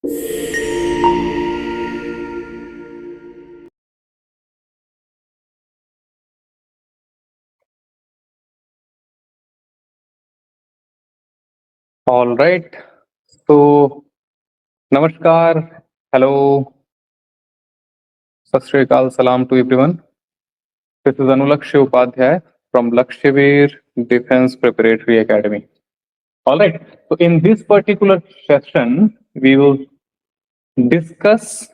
All right. So, Namaskar, hello, Sat Shri Akal, salam to everyone. This is Anulakshay Upadhyay from Lakshavir Defense Preparatory Academy. All right. So, in this particular session, we will discuss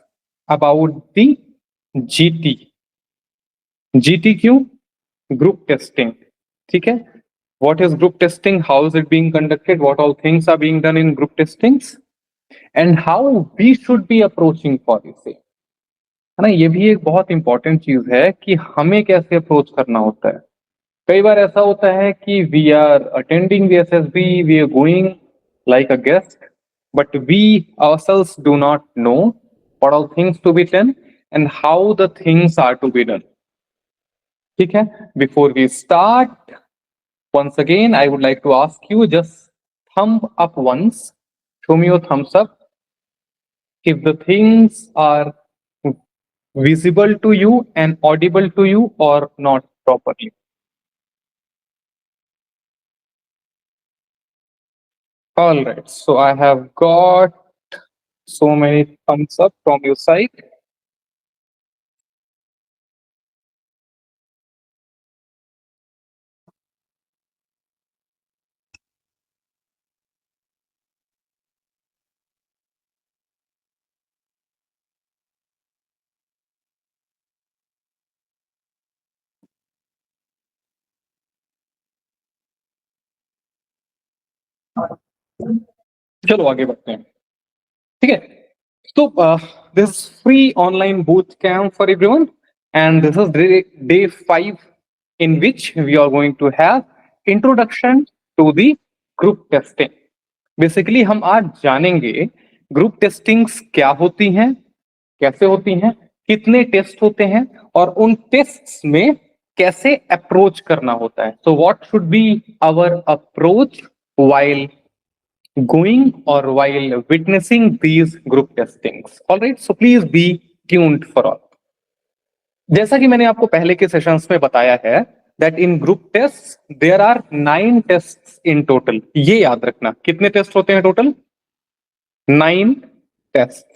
about the GT. GT क्यों? Group testing. ठीक है? What is group testing? How is it being conducted? What all things are being done in group testings? And how we should be approaching for the same. है ना, ये भी एक बहुत important चीज है कि हमें कैसे अप्रोच करना होता है. कई बार ऐसा होता है कि we are attending the SSB, we are going like a guest, but we ourselves do not know what all things to be done and how the things are to be done. ठीक है, before we start, once again I would like to ask you, just thumb up once, show me your thumbs up if the things are visible to you and audible to you or not properly. All right, so I have got so many thumbs up from your side. चलो आगे बढ़ते हैं. ठीक है, तो this free online booth camp for everyone and this is day 5 in which we are going to have introduction to the group testing. Basically हम आज जानेंगे ग्रुप टेस्टिंग्स क्या होती हैं, कैसे होती हैं, कितने टेस्ट होते हैं और उन टेस्ट्स में कैसे अप्रोच करना होता है. So what should be our approach while going or while witnessing these group testings. All right, so please be tuned for all. जैसा कि मैंने आपको पहले के सेशंस में बताया है that in group tests there are 9 tests in total. ये याद रखना, कितने टेस्ट होते हैं टोटल? 9 टेस्ट.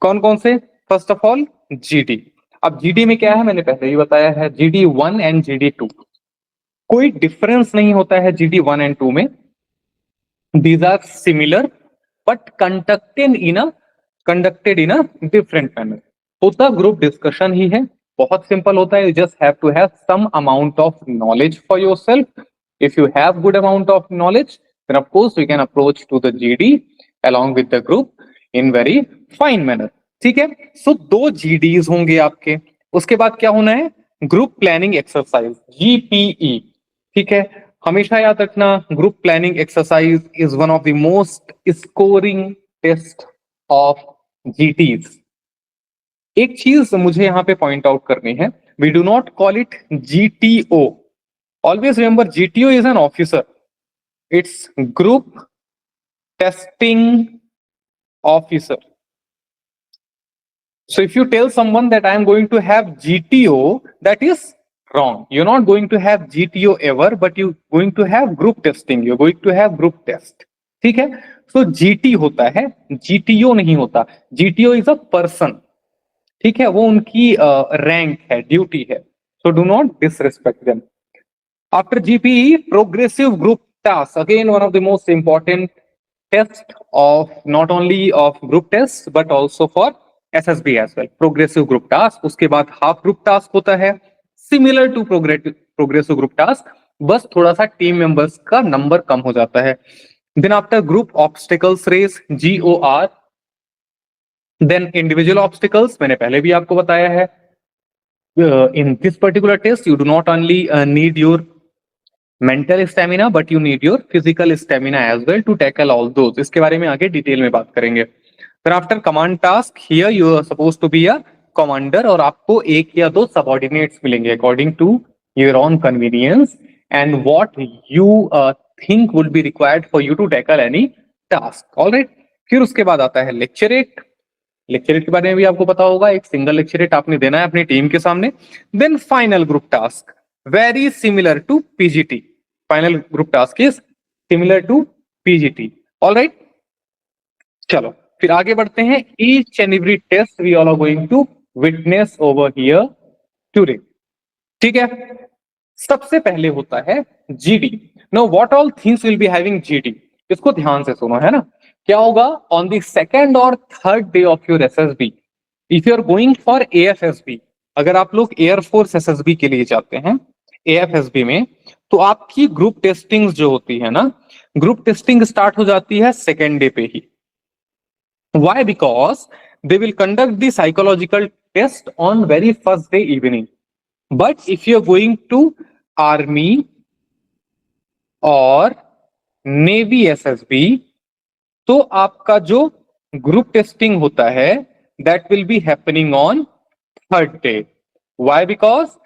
कौन कौन से? First of all GD. अब जीडी में क्या है, मैंने पहले ही बताया है, जीडी 1 एंड जीडी 2. कोई डिफरेंस नहीं होता है जीडी 1 एंड 2 में. These are similar but conducted in a different manner. होता ग्रुप डिस्कशन ही है, बहुत सिंपल होता है. You just have to have some amount of knowledge for yourself. If you have good amount of knowledge, then of course we can approach to the GD along with the group in very fine manner. ठीक है, सो 2 GDs होंगे आपके. उसके बाद क्या होना है? Group planning exercise, GPE. ठीक है, हमेशा याद रखना, group planning exercise is one of the most scoring test of GTs. एक चीज मुझे यहां पे पॉइंट आउट करनी है, we do not call it GTO. Always remember, GTO is an officer, it's group testing officer. So if you tell someone that I am going to have GTO, that is wrong. You're not going to have GTO ever, but you're going to have group testing. You're going to have group test. ठीक है, so GT होता है, GTO नहीं होता. GTO is a person. ठीक है, वो उनकी रैंक है, ड्यूटी है. So do not disrespect them. After GPE, progressive group task, again one of the most important test of not only of group tests but also for SSB as well. Progressive group task. उसके बाद half group task होता है, similar to progressive group task, बस थोड़ा सा team members का number कम हो जाता है. Then after group obstacles race, GOR. Then individual obstacles, मैंने पहले भी आपको बताया है. In this particular test you do not only need your mental stamina but you need your physical stamina as well to tackle all those. इसके बारे में आगे डिटेल में बात करेंगे. फिर after command task, here you are suppose to be a commander और आपको 1 या 2 सबऑर्डिनेट्स मिलेंगे according to your own convenience and what you think would be required for you to tackle any task. Alright, फिर उसके बाद आता है lecturette. Lecturette के बारे में भी आपको पता होगा, एक सिंगल लेक्चरेट आपने देना है अपनी टीम के सामने। Then final group task, very similar to PGT. Final group task is similar to PGT. Alright, चलो फिर आगे बढ़ते हैं। Each and every test we all are going to witness over here today. ठीक है, सबसे पहले होता है GD. Know what all things will be having GD, इसको ध्यान से सुनो, है ना। क्या होगा ऑन द सेकेंड और third day of your SSB, if you are going for AFSB, अगर आप लोग एयरफोर्स एसएसबी के लिए जाते हैं एएफएसबी में, तो आपकी ग्रुप टेस्टिंग जो होती है ना, ग्रुप टेस्टिंग स्टार्ट हो जाती है सेकेंड डे पे ही। Why? Because they will conduct the psychological test on very first day evening. But if you're going to Army or Navy SSB, तो आपका जो ग्रुप टेस्टिंग होता है that will be happening on third day. Why? Because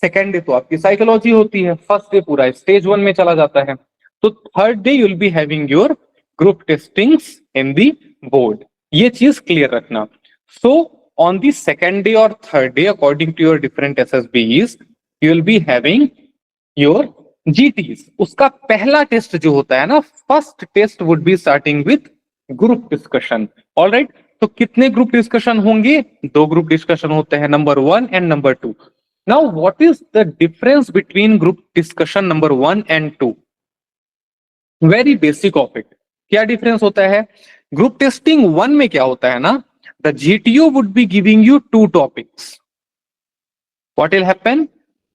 second day तो आपकी psychology होती है, first day पूरा स्टेज वन में चला जाता है, तो third day you will be having your group testings in the board. ये चीज क्लियर रखना। So on the second day और third day according to your different SSBs you will be having your GTs. उसका पहला test जो होता है ना, first test would be starting with group discussion. Alright, तो कितने ग्रुप डिस्कशन होंगे? दो ग्रुप डिस्कशन होते हैं, number 1 and number 2। Now what is the difference between group discussion number 1 and 2? Very basic of it. क्या डिफरेंस होता है? Group testing 1 में क्या होता है ना, the GTO would be giving you 2 topics. What will happen?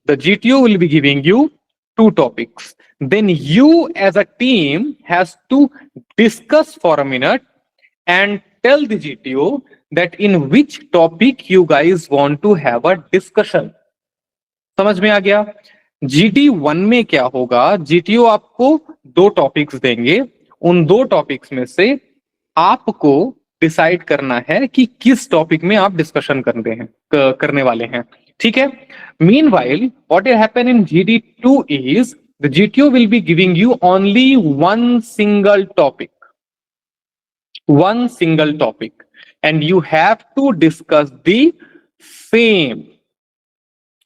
The GTO will be giving you 2 topics. Then you as a team has to discuss for a minute and tell the GTO that in which topic you guys want to have a discussion. समझ में आ गया? GT1 में क्या होगा, GTO आपको 2 topics देंगे, उन 2 topics में से आपको डिसाइड करना है कि किस टॉपिक में आप डिस्कशन करने वाले हैं। ठीक है। Meanwhile, what will happen in GD2 is the GTO will be giving you only one single topic, and you have to discuss the same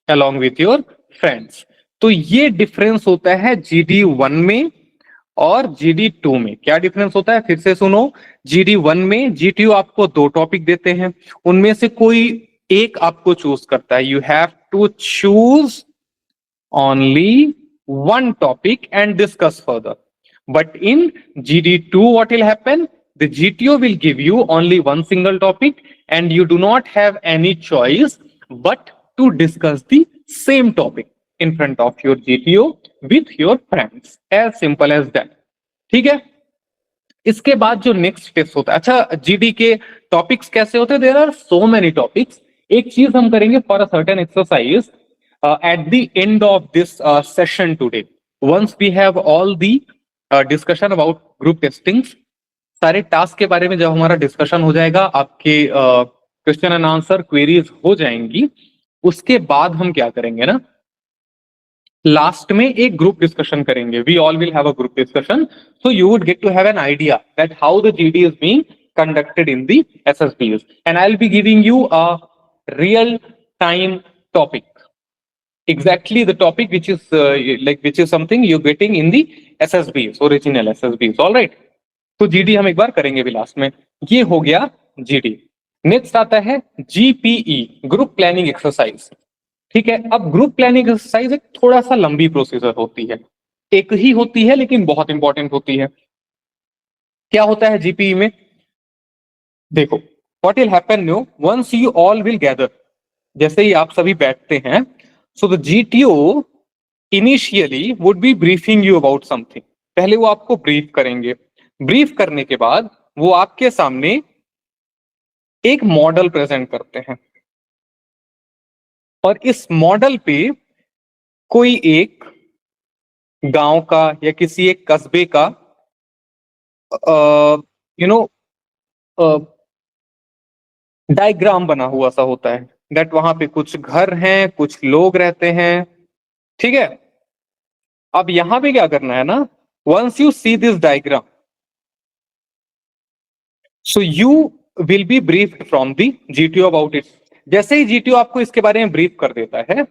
along with your friends. तो ये डिफरेंस होता है GD1 में और GD2 में। क्या difference होता है फिर से सुनो। GD1 में GTO आपको 2 टॉपिक देते हैं, उनमें से कोई एक आपको चूज करता है। You have to choose only one topic and discuss further. But in GD2 what will happen? The GTO will give you only one single topic and you do not have any choice but to discuss the same topic in front of your GTO with your friends. As simple as that. ठीक है। इसके बाद जो next test होता है, अच्छा GD के topics कैसे होते हैं? There are so many topics. एक चीज हम करेंगे for a certain exercise at the end of this session today, once we have all the discussion about group testings, सारे टास्क के बारे में जब हमारा डिस्कशन हो जाएगा, आपके क्वेश्चन एंड आंसर क्वेरीज हो जाएंगी, उसके बाद हम क्या करेंगे ना, लास्ट में एक ग्रुप डिस्कशन करेंगे। We all will have a group discussion, so you would get to have an idea that how the GD is being conducted in the SSBs, and I'll be giving you a real time topic, exactly the topic which is which is something you're getting in the SSBs, original SSBs. all right, तो GD हम एक बार करेंगे भी last में। ये हो गया GD। Next आता है GPE, ग्रुप प्लानिंग एक्सरसाइज। ठीक है, अब ग्रुप प्लानिंग एक्सरसाइज एक थोड़ा सा लंबी प्रोसीजर होती है, एक ही होती है लेकिन बहुत इंपॉर्टेंट होती है। क्या होता है GPE में? देखो, what will happen now once you all will gather, जैसे ही आप सभी बैठते हैं, so the GTO initially would be briefing you about something. पहले वो आपको ब्रीफ करेंगे, ब्रीफ करने के बाद वो आपके सामने एक मॉडल प्रेजेंट करते हैं, और इस मॉडल पे कोई एक गांव का या किसी एक कस्बे का यू नो डायग्राम बना हुआ सा होता है, दैट वहां पे कुछ घर हैं, कुछ लोग रहते हैं। ठीक है, अब यहां पे क्या करना है ना, once you see this diagram, so you will be briefed from the GTO about it. जैसे ही जीटीओ आपको इसके बारे में ब्रीफ कर देता है,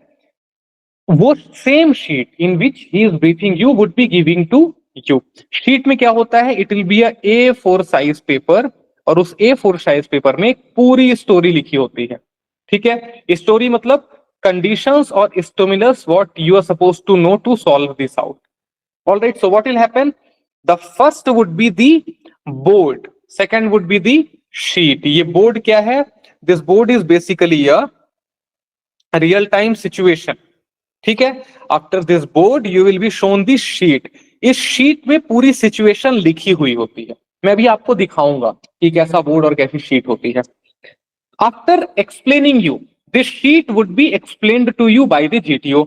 वो same sheet in which he is briefing you would be giving to you. Sheet में क्या होता है, it will be a A4 size paper, और उस A4 साइज पेपर में एक पूरी स्टोरी लिखी होती है। ठीक है, स्टोरी मतलब कंडीशंस और stimulus what you are suppose to know to solve this out. All right, so what will happen? The first would be the board, second would be the sheet. ये board क्या है? This board is basically a real time situation. ठीक है, after this board you will be shown the sheet. इस शीट में पूरी situation लिखी हुई होती है। मैं अभी आपको दिखाऊंगा कि कैसा बोर्ड और कैसी शीट होती है। After explaining you, this sheet would be explained to you by the GTO.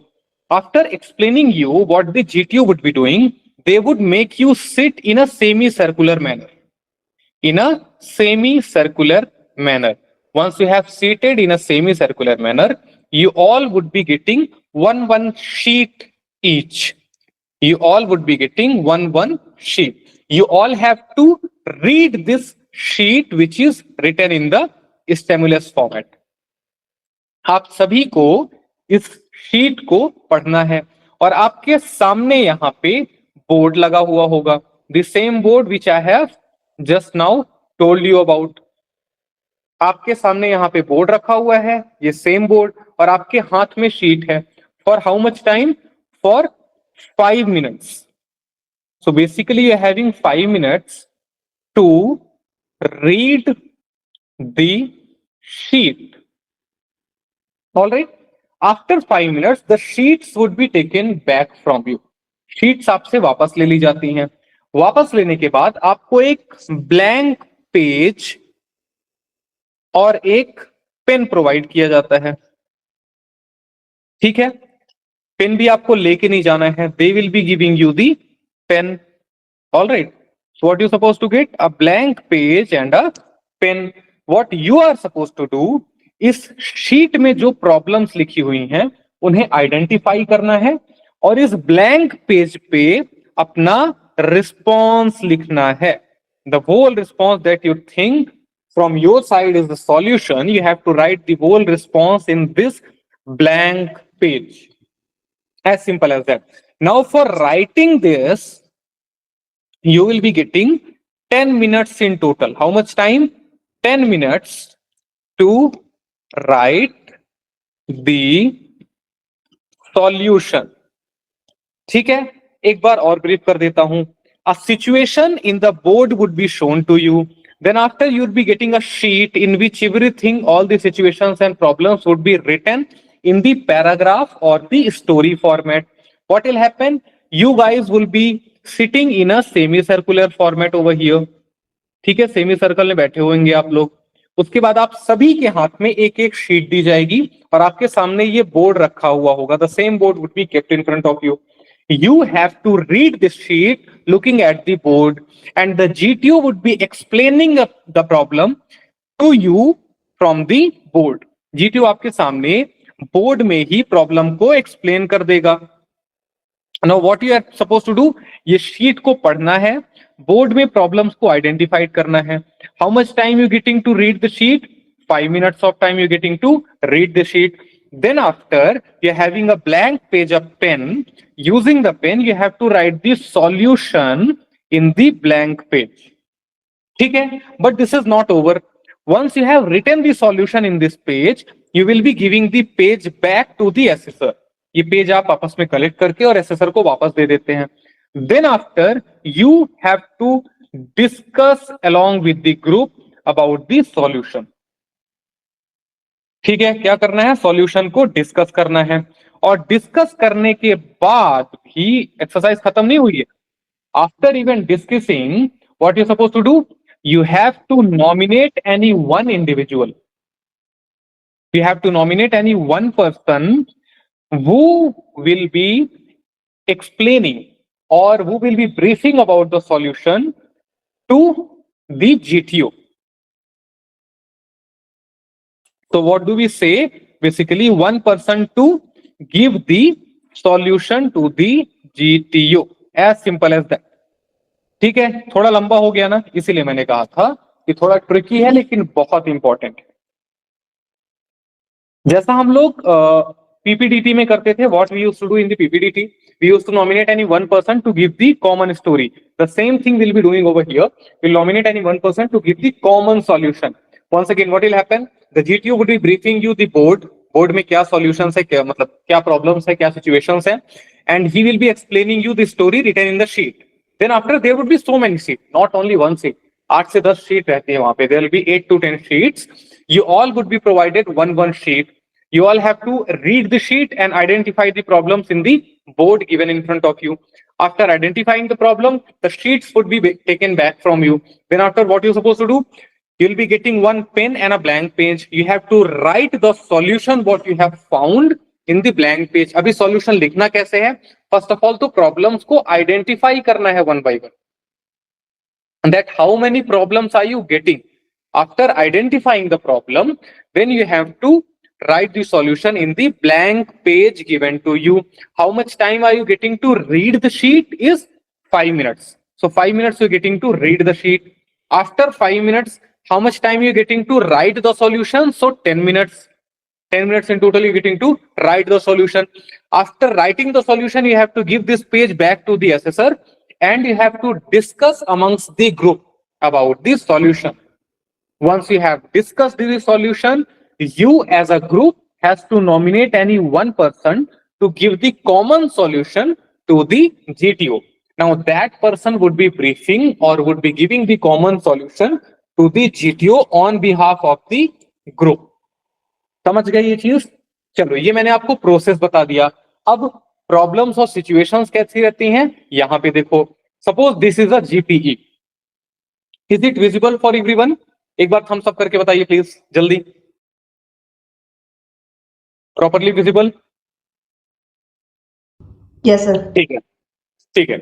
After explaining you what the GTO would be doing, they would make you sit in a semi-circular manner. In a semi-circular manner. Once you have seated in a semi-circular manner, you all would be getting one sheet each. You all would be getting one sheet. You all have to read this sheet which is written in the stimulus format. आप सभी को इस sheet को पढ़ना है, और आपके सामने यहाँ पे बोर्ड लगा हुआ होगा, the same board which I have just now told you about. आपके सामने यहाँ पे बोर्ड रखा हुआ है, ये सेम बोर्ड, और आपके हाथ में शीट है। For how much time? For 5 minutes. So basically you're having 5 minutes to read the sheet. All right. After 5 minutes, the sheets would be taken back from you. Sheets आपसे वापस ले ली जाती हैं। वापस लेने के बाद आपको एक ब्लैंक पेज और एक पेन प्रोवाइड किया जाता है। ठीक है, पेन भी आपको लेके नहीं जाना है, they will be giving you the pen. All right, so what you suppose to get? A blank page and a pen. What you are suppose to do, इस शीट में जो प्रॉब्लम्स लिखी हुई हैं उन्हें आइडेंटिफाई करना है, और इस ब्लैंक पेज पे अपना रिस्पॉन्स लिखना है। The whole response that you think from your side is the solution, you have to write the whole response in this blank page. As simple as that. Now for writing this, you will be getting 10 minutes in total. How much time? 10 minutes to write the solution. ठीक है, एक बार और brief कर देता हूं। A situation in the board would be shown to you. Then after you'd be getting a sheet in which everything, all the situations and problems would be written in the paragraph or the story format. What will happen? You guys will be sitting in a semicircular format over here. ठीक है, semi circle में बैठे होंगे आप लोग। उसके बाद आप सभी के हाथ में एक एक शीट दी जाएगी, और आपके सामने ये बोर्ड रखा हुआ होगा। The same board would be kept in front of you. You have to read this sheet looking at the board, and the GTO would be explaining the problem to you from the board. GTO आपके सामने board में ही problem को explain कर देगा। Now what you are supposed to do, ये sheet को पढ़ना है, बोर्ड में प्रॉब्लम्स को आइडेंटिफाइड करना है। How much time you getting to read the sheet? 5 minutes of time you getting to read the sheet. Then after you're having a blank page of pen, using the pen you have to write the solution in the blank page. ठीक है, but this is not over. Once you have written the solution in this page, you will be giving the page back to the assessor. ये page आप आपस में collect करके और assessor को वापस दे देते हैं। Then after you have to discuss along with the group about the solution. ठीक है, क्या करना है? सॉल्यूशन को डिस्कस करना है, और डिस्कस करने के बाद भी एक्सरसाइज खत्म नहीं हुई है। After even discussing, what you suppose to do, you have to nominate any one individual. You have to nominate any one person who will be explaining or who will be briefing about the solution to the GTO. So what do we say? Basically one person to give the solution to the GTO. As simple as that. ठीक है, थोड़ा लंबा हो गया ना, इसीलिए मैंने कहा था ये थोड़ा ट्रिकी है लेकिन बहुत इंपॉर्टेंट है। जैसा हम लोग पीपीडीटी में करते थे, what we used to do in the PPDT, we used to nominate any one person to give the common story. The same thing will be doing over here, will nominate any one person to give the common solution. Once again what will happen, the GTO would be briefing you the board, board में क्या solutions है, क्या मतलब क्या problems है, क्या situations है, and he will be explaining you the story written in the sheet. Then after there would be so many sheet, not only one sheet, 8 से 10 शीट रहती है वहां पे, there will be 8 to 10 sheets, you all would be provided one sheet. You all have to read the sheet and identify the problems in the board given in front of you. After identifying the problem, the sheets would be taken back from you. Then after, what you're supposed to do, you'll be getting one pen and a blank page. You have to write the solution what you have found in the blank page. अभी solution लिखना कैसे है? First of all तो problems को identify करना है one by one, and that how many problems are you getting. After identifying the problem, then you have to write the solution in the blank page given to you. How much time are you getting to read the sheet is 5 minutes. So 5 minutes you're getting to read the sheet. After 5 minutes, how much time you're getting to write the solution? So 10 minutes. 10 minutes in total you're getting to write the solution. After writing the solution, you have to give this page back to the assessor and you have to discuss amongst the group about the solution. Once you have discussed the solution, you as a group has to nominate any one person to give the common solution to the GTO. Now that person would be briefing or would be giving the common solution to the GTO on behalf of the group. समझ गए ये चीज? चलो ये मैंने आपको process बता दिया। अब प्रॉब्लम्स और सिचुएशंस कैसी रहती हैं, यहां पे देखो, suppose this is a GPE, is it visible for everyone? एक बार थम्स अप करके बताइए प्लीज जल्दी। Properly visible? Yes sir. ठीक है, ठीक है।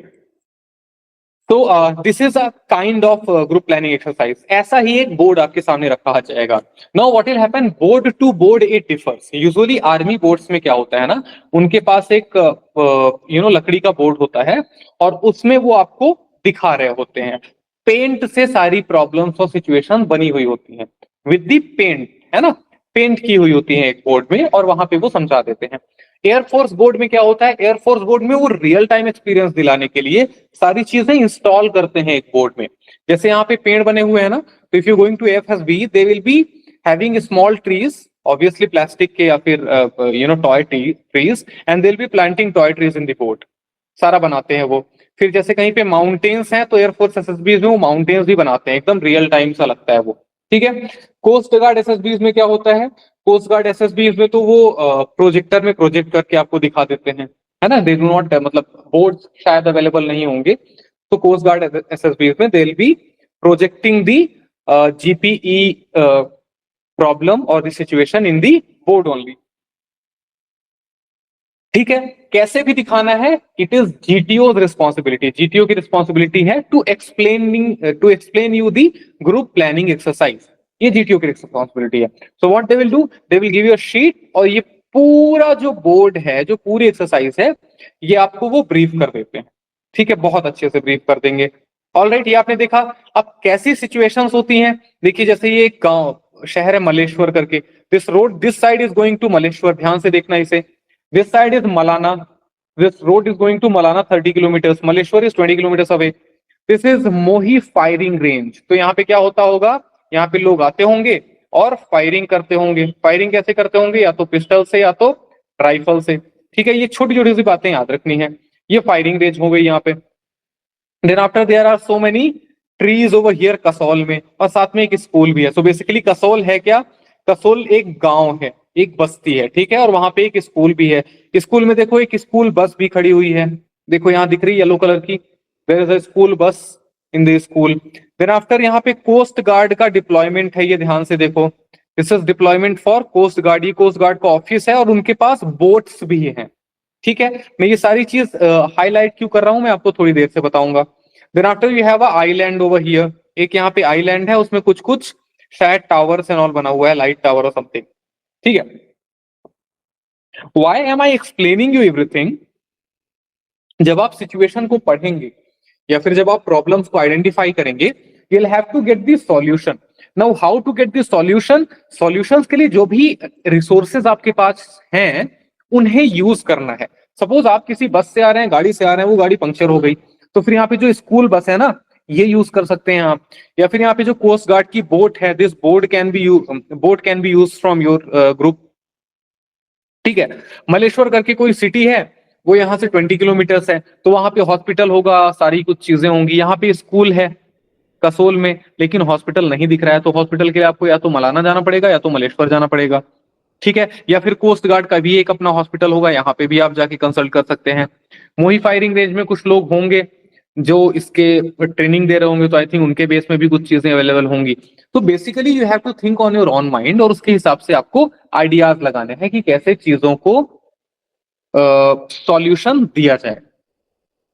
तो this is a kind of group planning exercise. ऐसा ही एक बोर्ड आपके सामने रखा जाएगा। Now what will happen, board to board it differs. Usually army boards में क्या होता है ना, उनके पास एक लकड़ी का बोर्ड होता है और उसमें वो आपको दिखा रहे होते हैं, पेंट से सारी प्रॉब्लम्स और सिचुएशन बनी हुई होती हैं विद दी पेंट, है ना, पेंट की हुई होती है एक बोर्ड में और वहां पे वो समझा देते हैं। एयरफोर्स बोर्ड में क्या होता है, एयरफोर्स बोर्ड में वो रियल टाइम एक्सपीरियंस दिलाने के लिए सारी चीजें इंस्टॉल करते हैं एक बोर्ड में। जैसे यहाँ पे पेड़ बने हुए हैं ना, तो if you going to FSB they will be having small trees, obviously plastic के या फिर toy trees, and they will be planting toy trees in the board, सारा बनाते हैं वो। फिर जैसे कहीं पे माउंटेन्स हैं तो एयरफोर्स एसएसबीज में वो माउंटेन्स भी बनाते हैं, एकदम रियल टाइम सा लगता है वो, ठीक है। कोस्ट गार्ड एसएसबीज में क्या होता है, कोस्ट गार्ड एसएसबीज में तो वो प्रोजेक्टर में प्रोजेक्ट करके आपको दिखा देते हैं, है ना, दे डू नॉट, मतलब बोर्ड्स शायद अवेलेबल नहीं होंगे, तो कोस्ट गार्ड एसएसबीज में they will be projecting the GPE problem और the situation in the board only, ठीक है। कैसे भी दिखाना है, it is GTO responsibility, GTO की रिस्पॉन्सिबिलिटी है to explain you the group planning exercise, ये जीटीओ की रिस्पॉन्सिबिलिटी है। So what they will do, they will give you a sheet और ये पूरा जो बोर्ड है, जो पूरी एक्सरसाइज है, ये आपको वो ब्रीफ कर देते हैं, ठीक है, बहुत अच्छे से ब्रीफ कर देंगे। ऑलराइट, ये आपने देखा। अब कैसी सिचुएशंस होती हैं, देखिए जैसे ये एक गांव शहर है मलेश्वर करके, this road, this side is going to Maleshwar, ध्यान से देखना इसे, this side is Malana, this road is going to Malana 30 kilometers, Maleshwar is 20 kilometers away, this is Mohi firing range। तो यहाँ पे क्या होता होगा, यहाँ पे लोग आते होंगे और फायरिंग करते होंगे। फायरिंग कैसे करते होंगे, या तो पिस्टल से या तो राइफल से, ठीक है, ये छोटी छोटी सी बातें याद रखनी है। ये फायरिंग रेंज हो गई यहाँ पे। Then after there are so many trees over here Kasol में, और साथ में एक स्कूल भी है। सो बेसिकली कसौल है क्या, कसौल एक गांव है, एक बस्ती है, ठीक है, और वहां पे एक स्कूल भी है। स्कूल में देखो एक स्कूल बस भी खड़ी हुई है, देखो यहाँ दिख रही है येलो कलर की, there is a school bus in the school. Then after यहाँ पे कोस्ट गार्ड का डिप्लॉयमेंट है, ये ध्यान से देखो, this is deployment for coast guard, ये कोस्ट गार्ड का ऑफिस है और उनके पास बोट्स भी हैं, ठीक है। मैं ये सारी चीज हाईलाइट क्यों कर रहा हूं, मैं आपको थोड़ी देर से बताऊंगा। Then after you have a island over here, एक यहाँ पे आइलैंड है, उसमें कुछ कुछ शायद टावर्स एंड ऑल बना हुआ है, लाइट टावर और समथिंग, ठीक है। Why am I explaining you everything? जब आप सिचुएशन को पढ़ेंगे या फिर जब आप प्रॉब्लम्स को आइडेंटिफाई करेंगे, you'll have to get the solution. Now how to get the solution? Solutions के लिए जो भी रिसोर्सेज आपके पास हैं उन्हें यूज करना है. सपोज आप किसी बस से आ रहे हैं, गाड़ी से आ रहे हैं, वो गाड़ी पंक्चर हो गई, तो फिर यहाँ पे जो स्कूल बस है ना, ये यूज कर सकते हैं आप. या फिर यहाँ पे जो कोस्ट गार्ड की बोट है, this boat can be use from your group. ठीक है. मलेश्वर करके कोई सिटी है, वो यहाँ से 20 किलोमीटर है, तो वहां पे हॉस्पिटल होगा, सारी कुछ चीजें होंगी. यहाँ पे स्कूल है कसोल में, लेकिन हॉस्पिटल नहीं दिख रहा है, तो हॉस्पिटल के लिए आपको या तो मलाना जाना पड़ेगा या तो मलेश्वर जाना पड़ेगा. ठीक है. या फिर कोस्ट गार्ड का भी एक अपना हॉस्पिटल होगा, यहाँ पे भी आप जाके कंसल्ट कर सकते हैं. मोही फायरिंग रेंज में कुछ लोग होंगे जो इसके ट्रेनिंग दे रहे होंगे, तो आई थिंक उनके बेस में भी कुछ चीजें अवेलेबल होंगी. तो basically you have to think on your own mind, और उसके हिसाब से आपको आइडियाज लगाने हैं कि कैसे चीजों को सॉल्यूशन दिया जाए.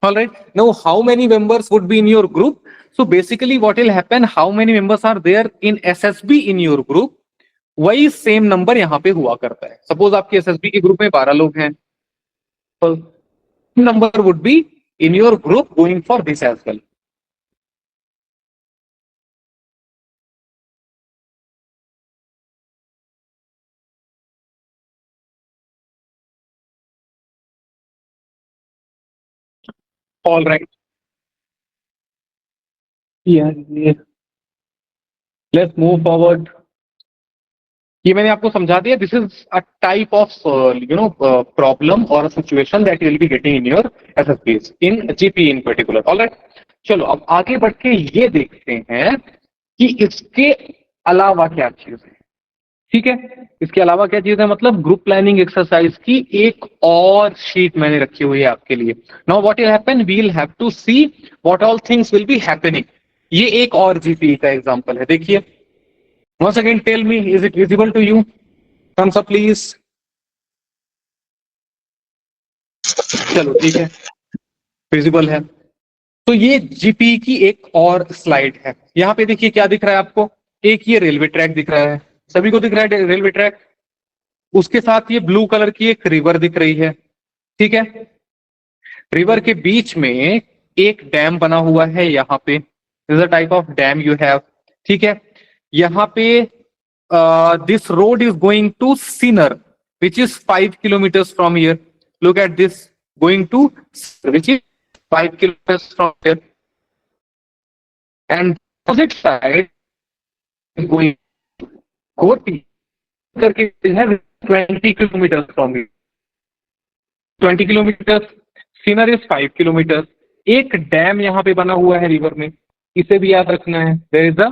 All right. Now, how many members would be in your group? So basically, what will happen? How many members are there in SSB in your group? वही सेम नंबर यहाँ पे हुआ करता है. सपोज आपके एसएसबी के ग्रुप में 12 लोग हैं, तो number would be in your group going for this as well. All right. Let's move forward. ये मैंने आपको समझा दिया. This is a type of problem और situation that you will be getting in your SSB in GP in particular. Alright. चलो अब आगे बढ़ के ये देखते हैं कि इसके अलावा क्या चीज है. ठीक है. इसके अलावा क्या चीज है, मतलब ग्रुप प्लानिंग एक्सरसाइज की एक और शीट मैंने रखी हुई है आपके लिए. Now what will happen, we will have to see what all things will be happening. ये एक और जीपी का एग्जांपल है. देखिए, once again tell me, is it visible to you? thumbs up please. चलो ठीक है, विजिबल है. तो ये जीपी की एक और स्लाइड है. यहाँ पे देखिए क्या दिख रहा है आपको. एक ये रेलवे ट्रैक दिख रहा है, सभी को दिख रहा है रेलवे ट्रैक. उसके साथ ये ब्लू कलर की एक रिवर दिख रही है. ठीक है. रिवर के बीच में एक डैम बना हुआ है यहाँ पे. This a type of damn you have. ठीक है. यहाँ पे this road is going to Sinnar, which is 5 kilometers from here. Look at this, going to Sinnar, which is 5 kilometers from here, and opposite side is going Koti करके है 20 kilometers from here. 20 kilometers. Sinnar is 5 kilometers. एक dam यहाँ पे बना हुआ है river में, इसे भी याद रखना है. There is a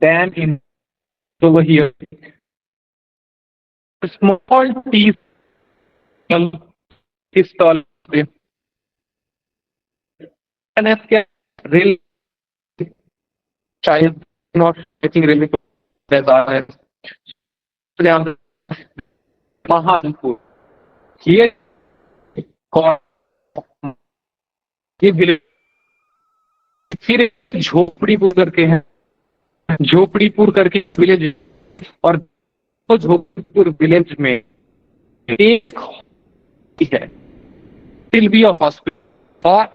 dam in over here. Small tea stall. And as क्या रेल, शायद नॉट, आई थिंक रेलवे है महालपुर. ये कौन, ये विलेज. फिर झोपड़ीपुर करके है, झोपड़ीपुर करके विलेज. और तो झोपड़ीपुर विलेज में एक है टिल्बिया हॉस्पिटल, और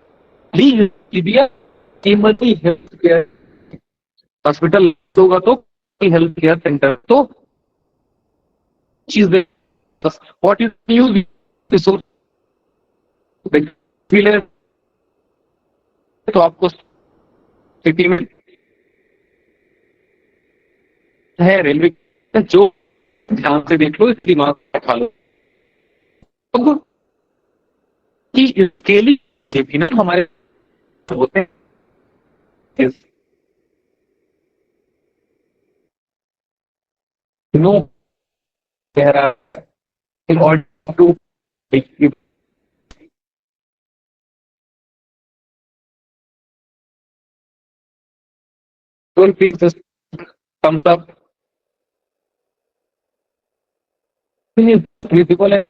टिल्बिया इमरजेंसी हेल्थ केयर हॉस्पिटल होगा तो हेल्थ केयर सेंटर. तो चीज what you use resource village, तो आपको सिटी में है रेलवे, जो ध्यान से देख लो, इसकी दिमाग बैठा लो. तो कि इसके लिए भी ना हमारे होते हैं नो कह रहा in order to don't please just thumbs up. Visible है.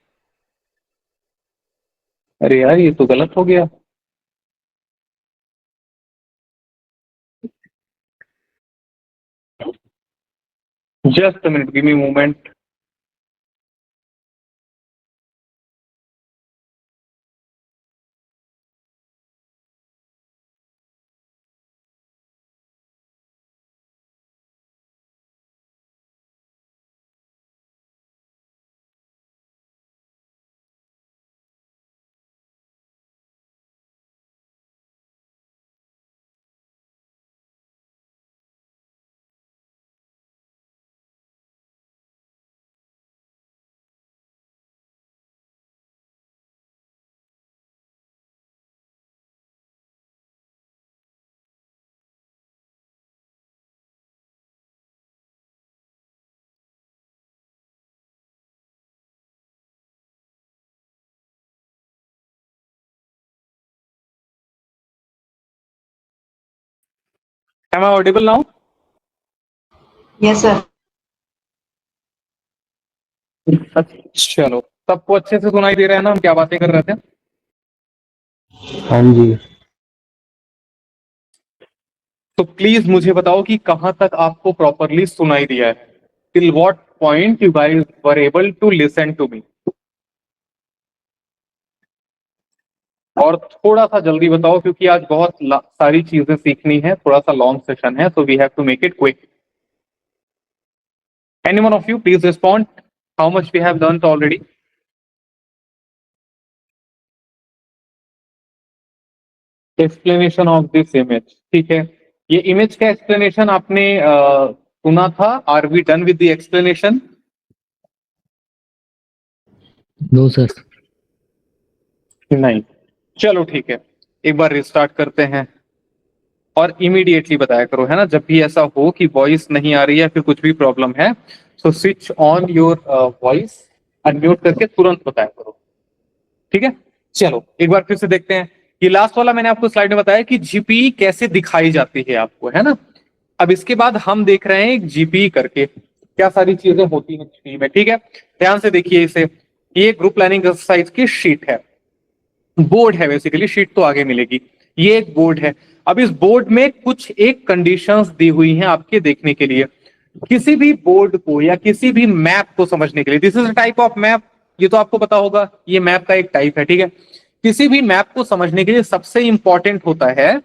अरे यार ये तो गलत हो गया. Just a minute, give me moment. Am I audible now? Yes, sir. चलो, सबको अच्छे से सुनाई दे रहा है ना हम क्या बातें कर रहे थे? हाँ जी। तो प्लीज मुझे बताओ कि कहां तक आपको प्रॉपरली सुनाई दिया है। Till what point you guys were able to listen to me. और थोड़ा सा जल्दी बताओ क्योंकि आज बहुत सारी चीजें सीखनी है, थोड़ा सा लॉन्ग सेशन है, so we have to make it quick. Any one of you please respond, how much we have learned already. Explanation of this image, ठीक है। ये इमेज का एक्सप्लेनेशन आपने सुना था? Are we done with the explanation? No sir. नहीं। चलो ठीक है, एक बार रिस्टार्ट करते हैं और इमीडिएटली बताया करो, है ना। जब भी ऐसा हो कि वॉइस नहीं आ रही है फिर कुछ भी प्रॉब्लम है, so switch on your voice, unmute करके तुरंत बताया करो, ठीक है। चलो एक बार फिर से देखते हैं। ये लास्ट वाला मैंने आपको स्लाइड में बताया कि जीपीई कैसे दिखाई जाती है आपको, है ना। अब इसके बाद हम देख रहे हैं एक जीपीई करके क्या सारी चीजें होती हैं जीपीई में, ठीक है। ध्यान से देखिए इसे, ये ग्रुप प्लानिंग एक्सरसाइज की शीट है, बोर्ड है बेसिकली, शीट तो आगे मिलेगी। ये एक बोर्ड है। अब इस बोर्ड में कुछ एक कंडीशंस दी हुई हैं आपके देखने के लिए। किसी भी बोर्ड को या किसी भी मैप को समझने के लिए, this is a type of map, ये तो आपको पता होगा, ये मैप का एक टाइप है, ठीक है। किसी भी मैप को समझने के लिए सबसे इंपॉर्टेंट होता है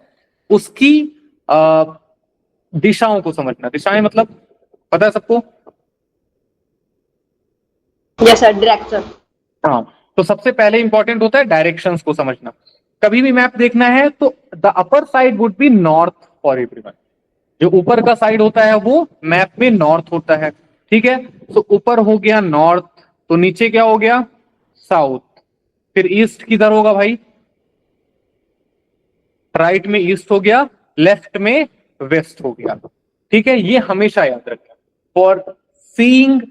उसकी दिशाओं को समझना। दिशाएं मतलब पता है सबको? Yes, sir. Director. हाँ, तो सबसे पहले इंपॉर्टेंट होता है डायरेक्शंस को समझना। कभी भी मैप देखना है तो the upper side would be north for everyone. जो ऊपर का साइड होता है वो मैप में नॉर्थ होता है, ठीक है। तो ऊपर हो गया नॉर्थ, तो नीचे क्या हो गया? साउथ। फिर ईस्ट किधर होगा भाई? राइट में ईस्ट हो गया, लेफ्ट में वेस्ट हो गया, ठीक है। ये हमेशा याद रखें। For seeing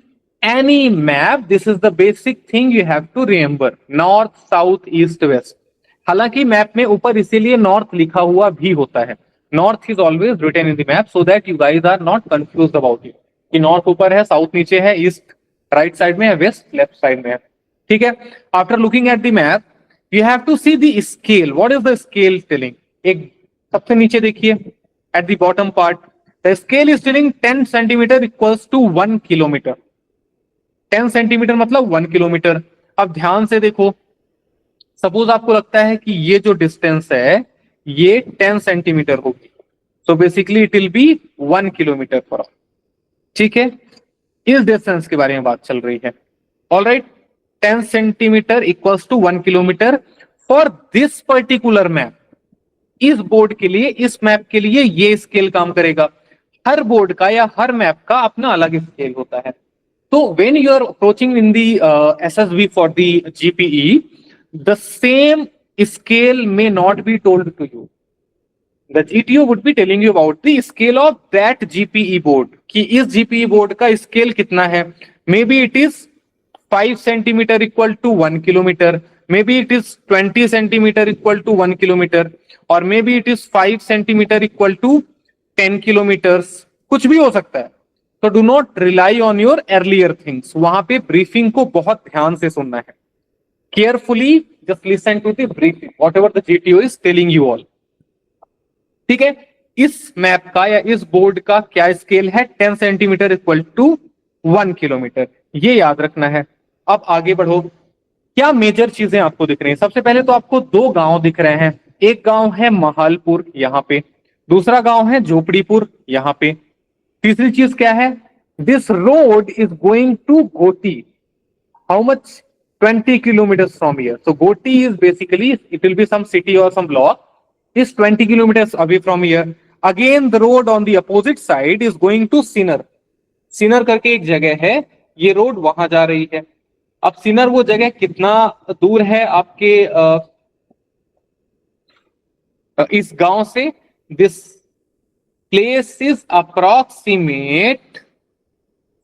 any map this is the basic thing you have to remember, north south east west. हालांकि मैप में ऊपर इसीलिए नॉर्थ लिखा हुआ भी होता है, north is always written in the map so that you guys are not confused about it, कि नॉर्थ ऊपर है, साउथ नीचे है, ईस्ट राइट साइड में है, वेस्ट लेफ्ट साइड में है, ठीक है। After looking at the map you have to see the scale, what is the scale telling. एक सबसे नीचे देखिए at the bottom part, the scale is telling 10 centimetre equals to 1 kilometre. 10 centimetre मतलब 1 kilometre. अब ध्यान से देखो, सपोज आपको लगता है कि ये जो डिस्टेंस है ये 10 सेंटीमीटर होगी, तो basically it will B 1 kilometre for, ठीक है। इस डिस्टेंस के बारे में बात चल रही है, alright. 10 centimetre equals to 1 kilometre for this particular map. इस बोर्ड के लिए, इस मैप के लिए ये स्केल काम करेगा। हर बोर्ड का या हर मैप का अपना अलग स्केल होता है। तो when you are approaching in the SSB for the GPE, the same scale may not be told to you. The GTO would be telling you about the scale of that GPE board, कि इस GPE board का scale कितना है। Maybe it is 5 centimetre equal to 1 kilometre, maybe it is 20 centimetre equal to 1 kilometre, और maybe it is 5 centimetre equal to 10 kilometres, कुछ भी हो सकता है। तो do not rely on your earlier things, वहां पे ब्रीफिंग को बहुत ध्यान से सुनना है। Carefully just listen to the briefing whatever the GTO is telling you all, ठीक है। इस मैप का या इस बोर्ड का क्या स्केल है? 10 सेंटीमीटर इक्वल टू 1 किलोमीटर, ये याद रखना है। अब आगे बढ़ो, क्या मेजर चीजें आपको दिख रही हैं? सबसे पहले तो आपको दो गांव दिख रहे हैं, एक गांव है महालपुर यहाँ पे, दूसरा गांव है झोपड़ीपुर यहाँ पे। तीसरी चीज क्या है? This road is going to Goti, how much? 20 kilometers from here. So Goti is basically, it will be some city or some block, is 20 kilometers away from here. Again the road on the opposite side is going to Sinnar. Sinner करके एक जगह है, ये road वहां जा रही है। अब सिनर वो जगह कितना दूर है आपके इस गांव से? This place is approximate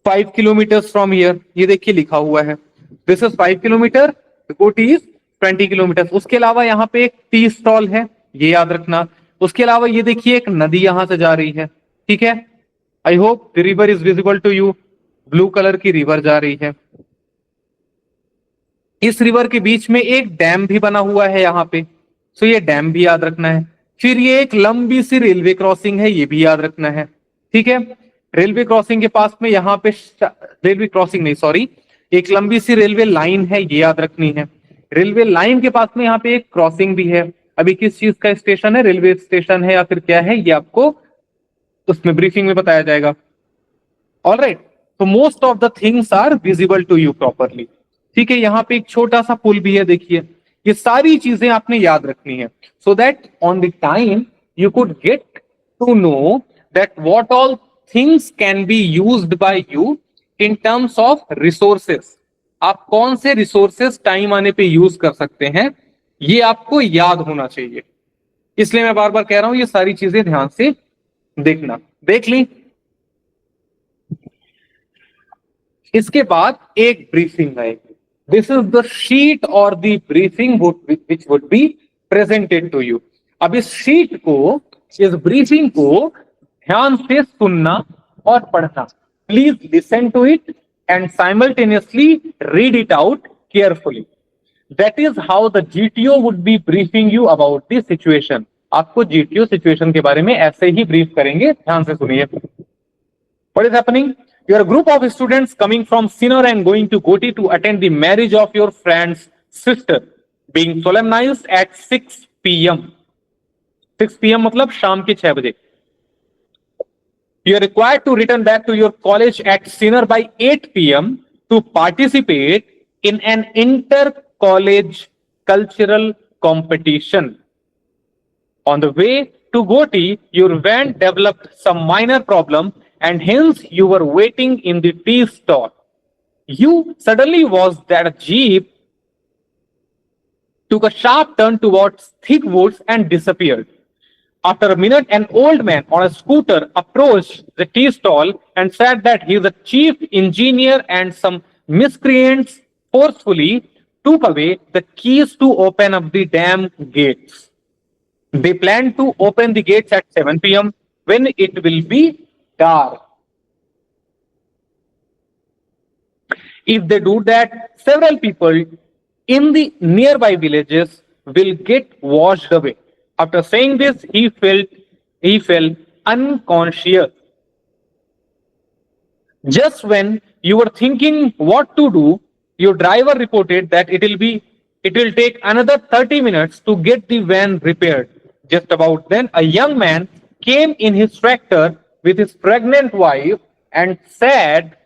5 kilometres from here, ये देखिए लिखा हुआ है, दिस इज 5 किलोमीटर, कोटी इज 20 किलोमीटर। उसके अलावा यहाँ पे एक टी स्टॉल है, ये याद रखना। उसके अलावा ये देखिए एक नदी यहां से जा रही है, ठीक है। I hope the river is visible to you. Blue colour की रिवर जा रही है। इस रिवर के बीच में एक डैम भी बना हुआ है यहाँ पे, सो ये डैम भी याद रखना है। फिर ये एक लंबी सी रेलवे क्रॉसिंग है, ये भी याद रखना है, ठीक है। रेलवे क्रॉसिंग के पास में यहाँ पे रेलवे क्रॉसिंग नहीं, सॉरी, एक लंबी सी रेलवे लाइन है, ये याद रखनी है। रेलवे लाइन के पास में यहाँ पे एक क्रॉसिंग भी है। अभी किस चीज का स्टेशन है, रेलवे स्टेशन है या फिर क्या है, ये आपको उसमें ब्रीफिंग में बताया जाएगा। ऑलराइट, तो most of the things are visible to you properly, ठीक है। यहाँ पे एक छोटा सा पुल भी है, देखिए। ये सारी चीजें आपने याद रखनी है, so that on the time you could get to know that what all things can be used by you in terms of resources. आप कौन से रिसोर्सेस टाइम आने पे यूज कर सकते हैं, ये आपको याद होना चाहिए। इसलिए मैं बार बार कह रहा हूं ये सारी चीजें ध्यान से देखना। देख ली। इसके बाद एक ब्रीफिंग आएगी। दिस इज द शीट और the briefing which would be presented to you. अब इस शीट को, इस ब्रीफिंग को ध्यान से सुनना और पढ़ना। Please listen to it and simultaneously read it out carefully. That is how the GTO would be briefing you about the situation. आपको जीटीओ सिचुएशन के बारे में ऐसे ही ब्रीफ करेंगे, ध्यान से सुनिए। What is happening? You are a group of students coming from Sinnar and going to Koti to attend the marriage of your friend's sister, being solemnized at 6 p.m. 6 p.m. मतलब शाम के 6 बजे. You are required to return back to your college at Sinnar by 8 p.m. to participate in an inter-college cultural competition. On the way to Goti, your van developed some minor problem and hence you were waiting in the tea stall. You suddenly was that a jeep took a sharp turn towards thick woods and disappeared. After a minute, an old man on a scooter approached the tea stall and said that he is a chief engineer and some miscreants forcefully took away the keys to open up the dam gates. They plan to open the gates at 7 p.m. when it will be dark. If they do that, several people in the nearby villages will get washed away. After saying this, he fell unconscious. Just when you were thinking what to do, your driver reported that it will take another 30 minutes to get the van repaired. Just about then, a young man came in his tractor with his pregnant wife and said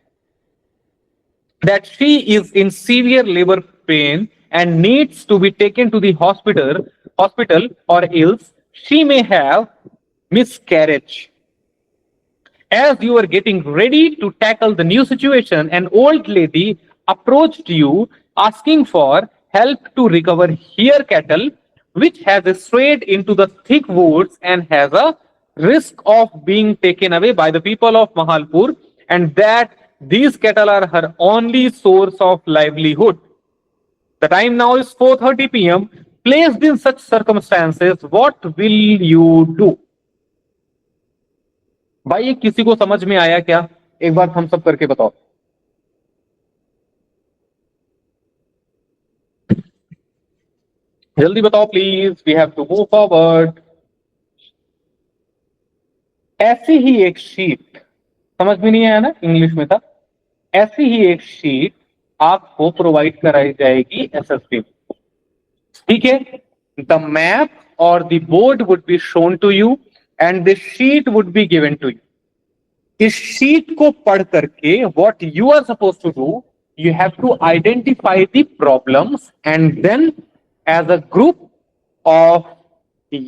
that she is in severe labor pain and needs to be taken to the hospital or else she may have miscarriage. As you were getting ready to tackle the new situation, an old lady approached you asking for help to recover her cattle, which has strayed into the thick woods and has a risk of being taken away by the people of Mahalpur, and that these cattle are her only source of livelihood. The time now is 4:30 p.m. Placed in such circumstances, what will you do? भाई ये किसी को समझ में आया क्या? एक बार हम सब करके बताओ। जल्दी बताओ please, we have to move forward. ऐसी ही एक शीट, समझ में नहीं आया ना, इंग्लिश में था। ऐसी ही एक शीट आपको प्रोवाइड कराई जाएगी एसएसबी में, ठीक है। द मैप और the board would be shown to you and the sheet would be given to you. इस शीट को पढ़ करके what you are suppose to do, you have to identify the problems and then as a group of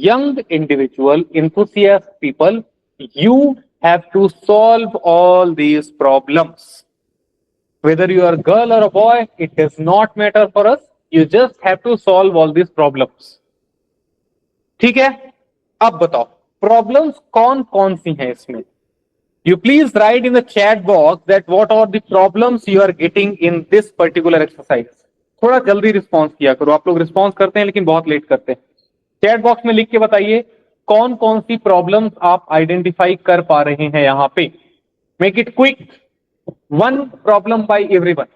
young individual enthusiast people, you have to solve all these problems. Whether you are a girl or a boy, it does not matter for us. You just have to solve all these problems. ठीक है? अब बताओ problems कौन कौन सी हैं इसमें? You please write in the chat box that what are the problems you are getting in this particular exercise. थोड़ा जल्दी रिस्पॉन्स किया करो। आप लोग रिस्पॉन्स करते हैं लेकिन बहुत लेट करते हैं। चैट बॉक्स में लिख के बताइए कौन कौन सी प्रॉब्लम्स आप आइडेंटिफाई कर पा रहे हैं यहां पे? Make it quick, one problem by everyone.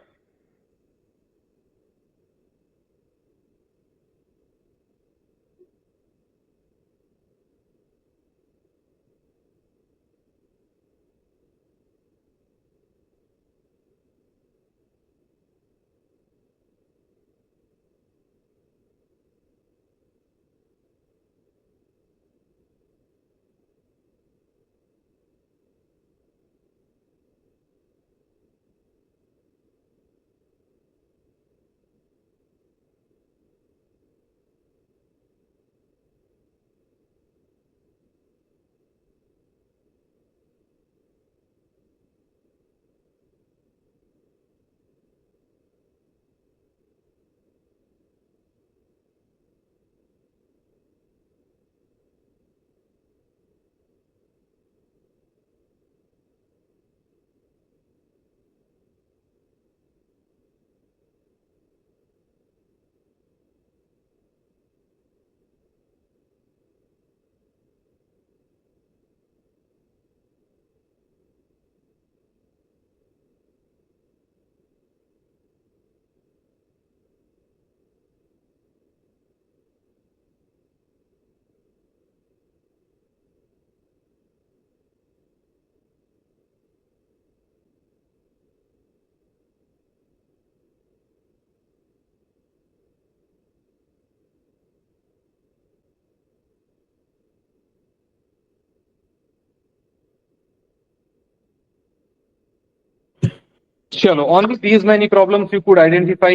चलो, only these many problems you could identify.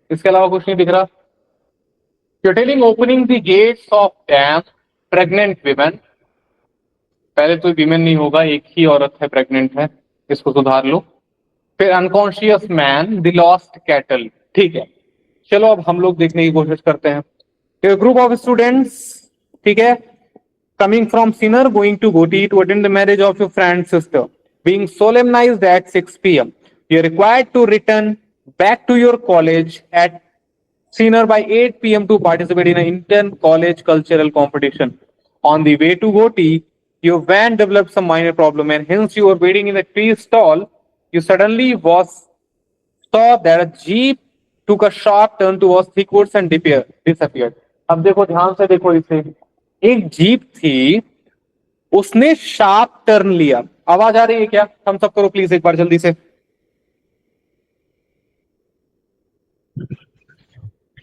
इसके अलावा कुछ नहीं दिख रहा. You're telling opening the gates of dam, pregnant women. पहले तो विमेन नहीं होगा, एक ही औरत है, प्रेग्नेंट है, इसको सुधार लो. फिर unconscious man, the lost cattle. ठीक है, चलो अब हम लोग देखने की कोशिश करते हैं. ग्रुप ऑफ स्टूडेंट्स, ठीक है, coming from Sinnar, going to Goti to attend the marriage of your friend's sister, being solemnized at 6 p.m. You're required to return back to your college at Sinnar by 8 p.m. to participate in an inter-college cultural competition. On the way to Goti, your van developed some minor problem and hence you were waiting in the tree stall. You suddenly saw that a jeep took a sharp turn towards thick woods and disappeared. अब देखो, ध्यान से देखो इसे. एक jeep थी, उसने sharp turn लिया. आवाज आ रही है क्या? हम सब करो प्लीज एक बार जल्दी से.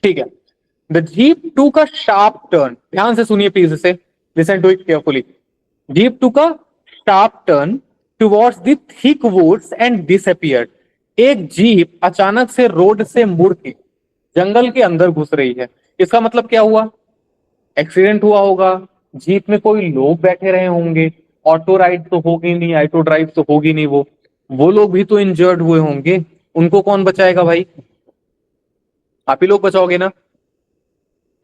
ठीक है. The jeep took a sharp turn. ध्यान से सुनिए प्लीज इसे, listen to it carefully. Jeep took a sharp turn towards the thick woods and disappeared. एक जीप अचानक से रोड से मुड़ के जंगल के अंदर घुस रही है. इसका मतलब क्या हुआ? एक्सीडेंट हुआ होगा, जीप में कोई लोग बैठे रहे होंगे, ऑटो राइड तो होगी नहीं, ऑटो ड्राइव तो होगी नहीं, वो लोग भी तो इंजर्ड हुए होंगे. उनको कौन बचाएगा भाई? आप ही लोग बचाओगे ना.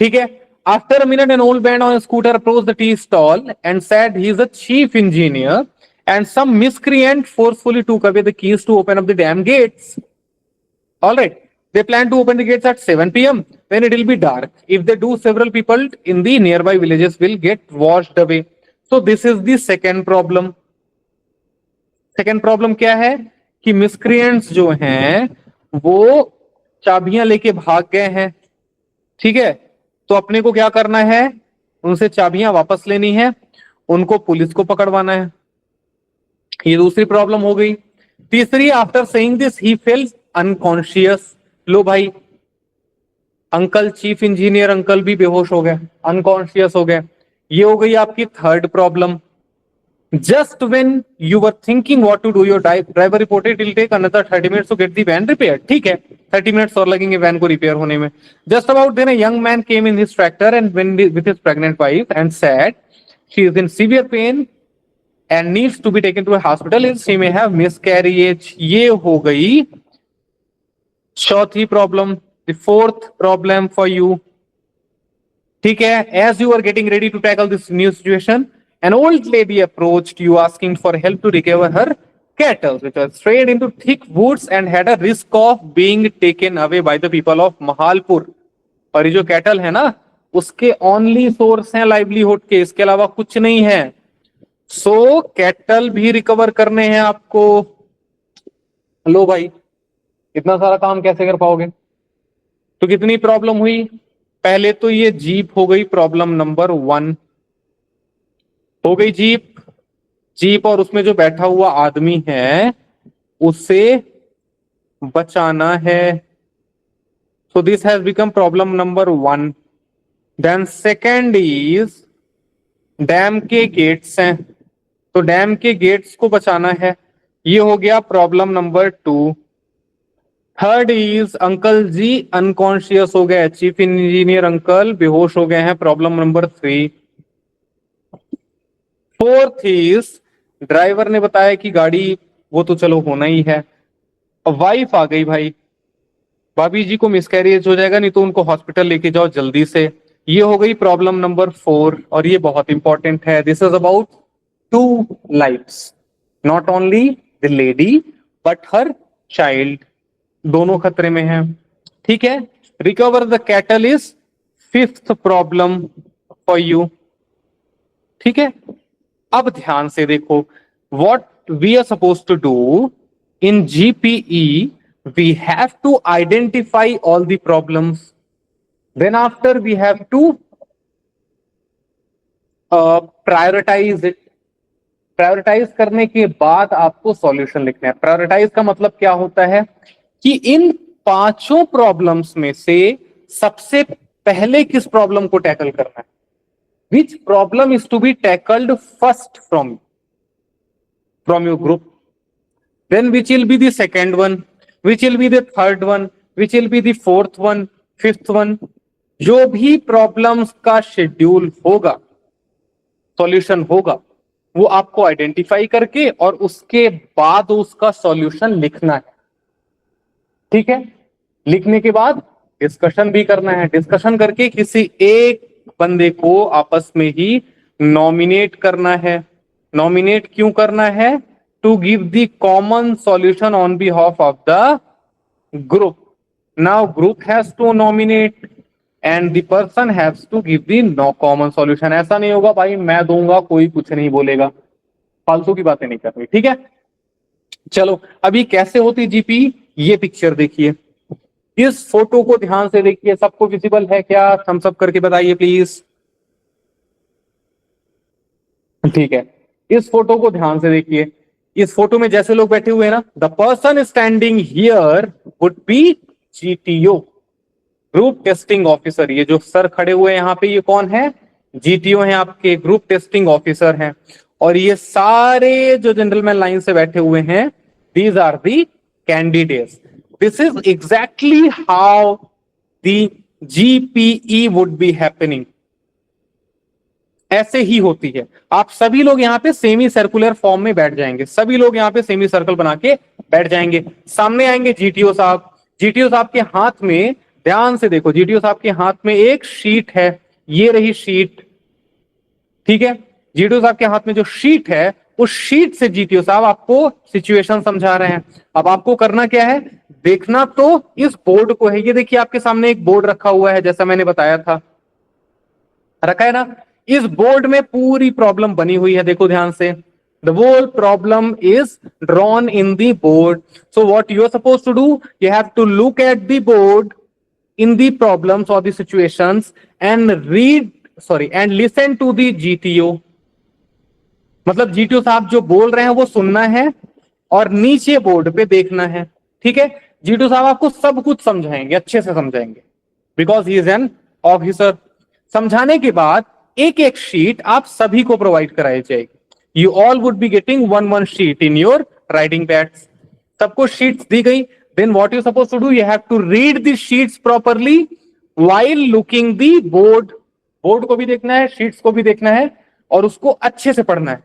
ठीक है. After a minute an old man on scooter approached the tea stall and said he is a chief engineer and some miscreant forcefully took away the keys to open up the damn gates. All right. They plan to open the gates at 7 p.m. Then it will be dark. If they do, several people in the nearby villages will get washed away. So this is the second problem. Second problem क्या है कि miscreants जो हैं वो चाबियां लेके भाग गए हैं. ठीक है, तो अपने को क्या करना है? उनसे चाबियां वापस लेनी है, उनको पुलिस को पकड़वाना है. ये दूसरी प्रॉब्लम हो गई. तीसरी, after saying this he fell unconscious. लो भाई, अंकल चीफ इंजीनियर अंकल भी बेहोश हो गए, अनकॉन्शियस हो गए. ये हो गई आपकी third problem. Just when you were thinking what to do, your driver reported it will take another 30 minutes to get the van repair. ठीक है, 30 मिनट्स और लगेंगे वैन को रिपेयर होने में. Just about then a young man came in his tractor and with his pregnant wife and said she is in severe pain and needs to be taken to a hospital if she may have miscarriage. ये हो गई चौथी problem. The fourth problem for you. ठीक है, as you were getting ready to tackle this new situation, an old lady approached you asking for help to recover her cattle, which was strayed into thick woods and had a risk of being taken away by the people of Mahalpur. और ये जो cattle है ना, उसके only source हैं livelihood के, इसके अलावा कुछ नहीं है। सो कैटल भी रिकवर करने हैं आपको। लो भाई, इतना सारा काम कैसे कर पाओगे? तो कितनी प्रॉब्लम हुई? पहले तो ये जीप हो गई प्रॉब्लम नंबर 1, हो गई जीप। जीप और उसमें जो बैठा हुआ आदमी है उसे बचाना है। So this has become problem number 1। Then second is dam के गेट्स हैं, तो डैम के गेट्स को बचाना है, ये हो गया problem number 2। Third is uncle ji unconscious हो गए, चीफ इंजीनियर अंकल बेहोश हो गए हैं, problem number 3। Fourth is driver ने बताया कि गाड़ी वो तो चलो होना ही है। अब वाइफ आ गई भाई, भाभी जी को मिसकैरेज हो जाएगा, नहीं तो उनको हॉस्पिटल लेके जाओ जल्दी से, ये हो गई प्रॉब्लम नंबर 4। और ये बहुत इंपॉर्टेंट है, this is about 2 lifes, not only the lady but her child, दोनों खतरे में हैं। ठीक है, recover the cattle is 5th problem for you. ठीक है, अब ध्यान से देखो, what we are supposed to do in GPE, we have to identify all the problems, then after we have to prioritize it। Prioritise करने के बाद आपको सॉल्यूशन लिखना है। प्रायोरिटाइज का मतलब क्या होता है कि इन 5 प्रॉब्लम्स में से सबसे पहले किस प्रॉब्लम को टैकल करना है, which problem is to be tackled first from your group, then which will be the second one, which will be the third one, which will be the fourth one, fifth one। जो भी problems का schedule होगा, solution होगा, वो आपको identify करके और उसके बाद उसका सॉल्यूशन लिखना है। ठीक है, लिखने के बाद डिस्कशन भी करना है, डिस्कशन करके किसी एक बंदे को आपस में ही नॉमिनेट करना है। नॉमिनेट क्यों करना है? To give the common solution on behalf of the group. Now group has to nominate and the person has to give the no common solution. ऐसा नहीं होगा भाई मैं दूंगा कोई कुछ नहीं बोलेगा, फालतू की बातें नहीं करनी। ठीक है, चलो अभी कैसे होती जीपी, ये पिक्चर देखिए, इस फोटो को ध्यान से देखिए, सबको विजिबल है क्या? थम्स अप करके बताइए प्लीज। ठीक है, इस फोटो को ध्यान से देखिए, इस फोटो में जैसे लोग बैठे हुए हैं ना, the person standing here would be GTO, group testing officer. ये जो सर खड़े हुए हैं यहाँ पे, ये कौन है? जीटीओ हैं आपके, ग्रुप टेस्टिंग ऑफिसर हैं। और ये सारे जो जेंटलमैन लाइन से बैठे हुए हैं, these are the candidates. This is exactly how the GPE would be happening. ऐसे ही होती है, आप सभी लोग यहाँ पे सेमी सर्कुलर फॉर्म में बैठ जाएंगे, सभी लोग यहाँ पे सेमी सर्कल बना के बैठ जाएंगे। सामने आएंगे जीटीओ साहब, जीटीओ साहब के हाथ में, ध्यान से देखो, जीटीओ साहब के हाथ में एक शीट है, ये रही शीट। ठीक है, जीटीओ साहब के हाथ में जो शीट है, उस शीट से जीटीओ साहब आपको सिचुएशन समझा रहे हैं। अब आपको करना क्या है? देखना तो इस बोर्ड को है, ये देखिए आपके सामने एक बोर्ड रखा हुआ है, जैसा मैंने बताया था, रखा है ना। इस बोर्ड में पूरी प्रॉब्लम बनी हुई है, देखो ध्यान से। The whole problem is drawn in the board. So what you are supposed to do, you have to look at the board in the problems or the situations and and listen to the GTO। मतलब GTO साहब जो बोल रहे हैं वो सुनना है और नीचे बोर्ड पे देखना है। ठीक है, जीटीओ साहब आपको सब कुछ समझाएंगे, अच्छे से समझाएंगे, because he is an officer. समझाने के बाद एक एक शीट आप सभी को प्रोवाइड कराई जाएगी। You all would be getting one sheet in your writing pads. सबको शीट्स दी गई, then what you suppose to do, you have to read the sheets properly while looking the board. Board को भी देखना है, sheets को भी देखना है और उसको अच्छे से पढ़ना है।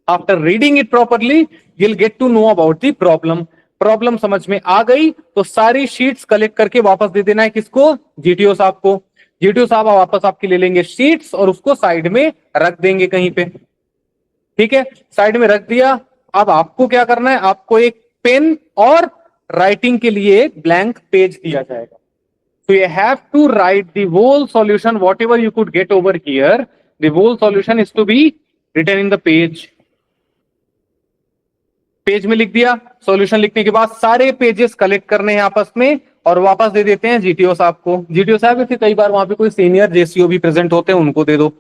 After reading it properly you will get to know about the problem. Problem समझ में आ गई तो सारी शीट्स कलेक्ट करके वापस दे देना है, किसको? जीटीओ साहब को। जीटीओ साहब वापस आपके ले लेंगे शीट्स और उसको साइड में रख देंगे कहीं पे। ठीक है, साइड में रख दिया। अब आपको क्या करना है? आपको एक पेन और राइटिंग के लिए एक ब्लैंक पेज दिया जाएगा। So you have to write the whole solution, whatever you could get over here. The whole solution is to be written in the page. Page में लिख दिया, सॉल्यूशन लिखने के बाद सारे पेजेस कलेक्ट करने हैं आपस में और वापस दे देते हैं जीटीओ साहब को। जीटीओ साहब फिर कई बार वहां पे कोई सीनियर जेसीओ भी प्रेजेंट होते हैं, उनको दे दो।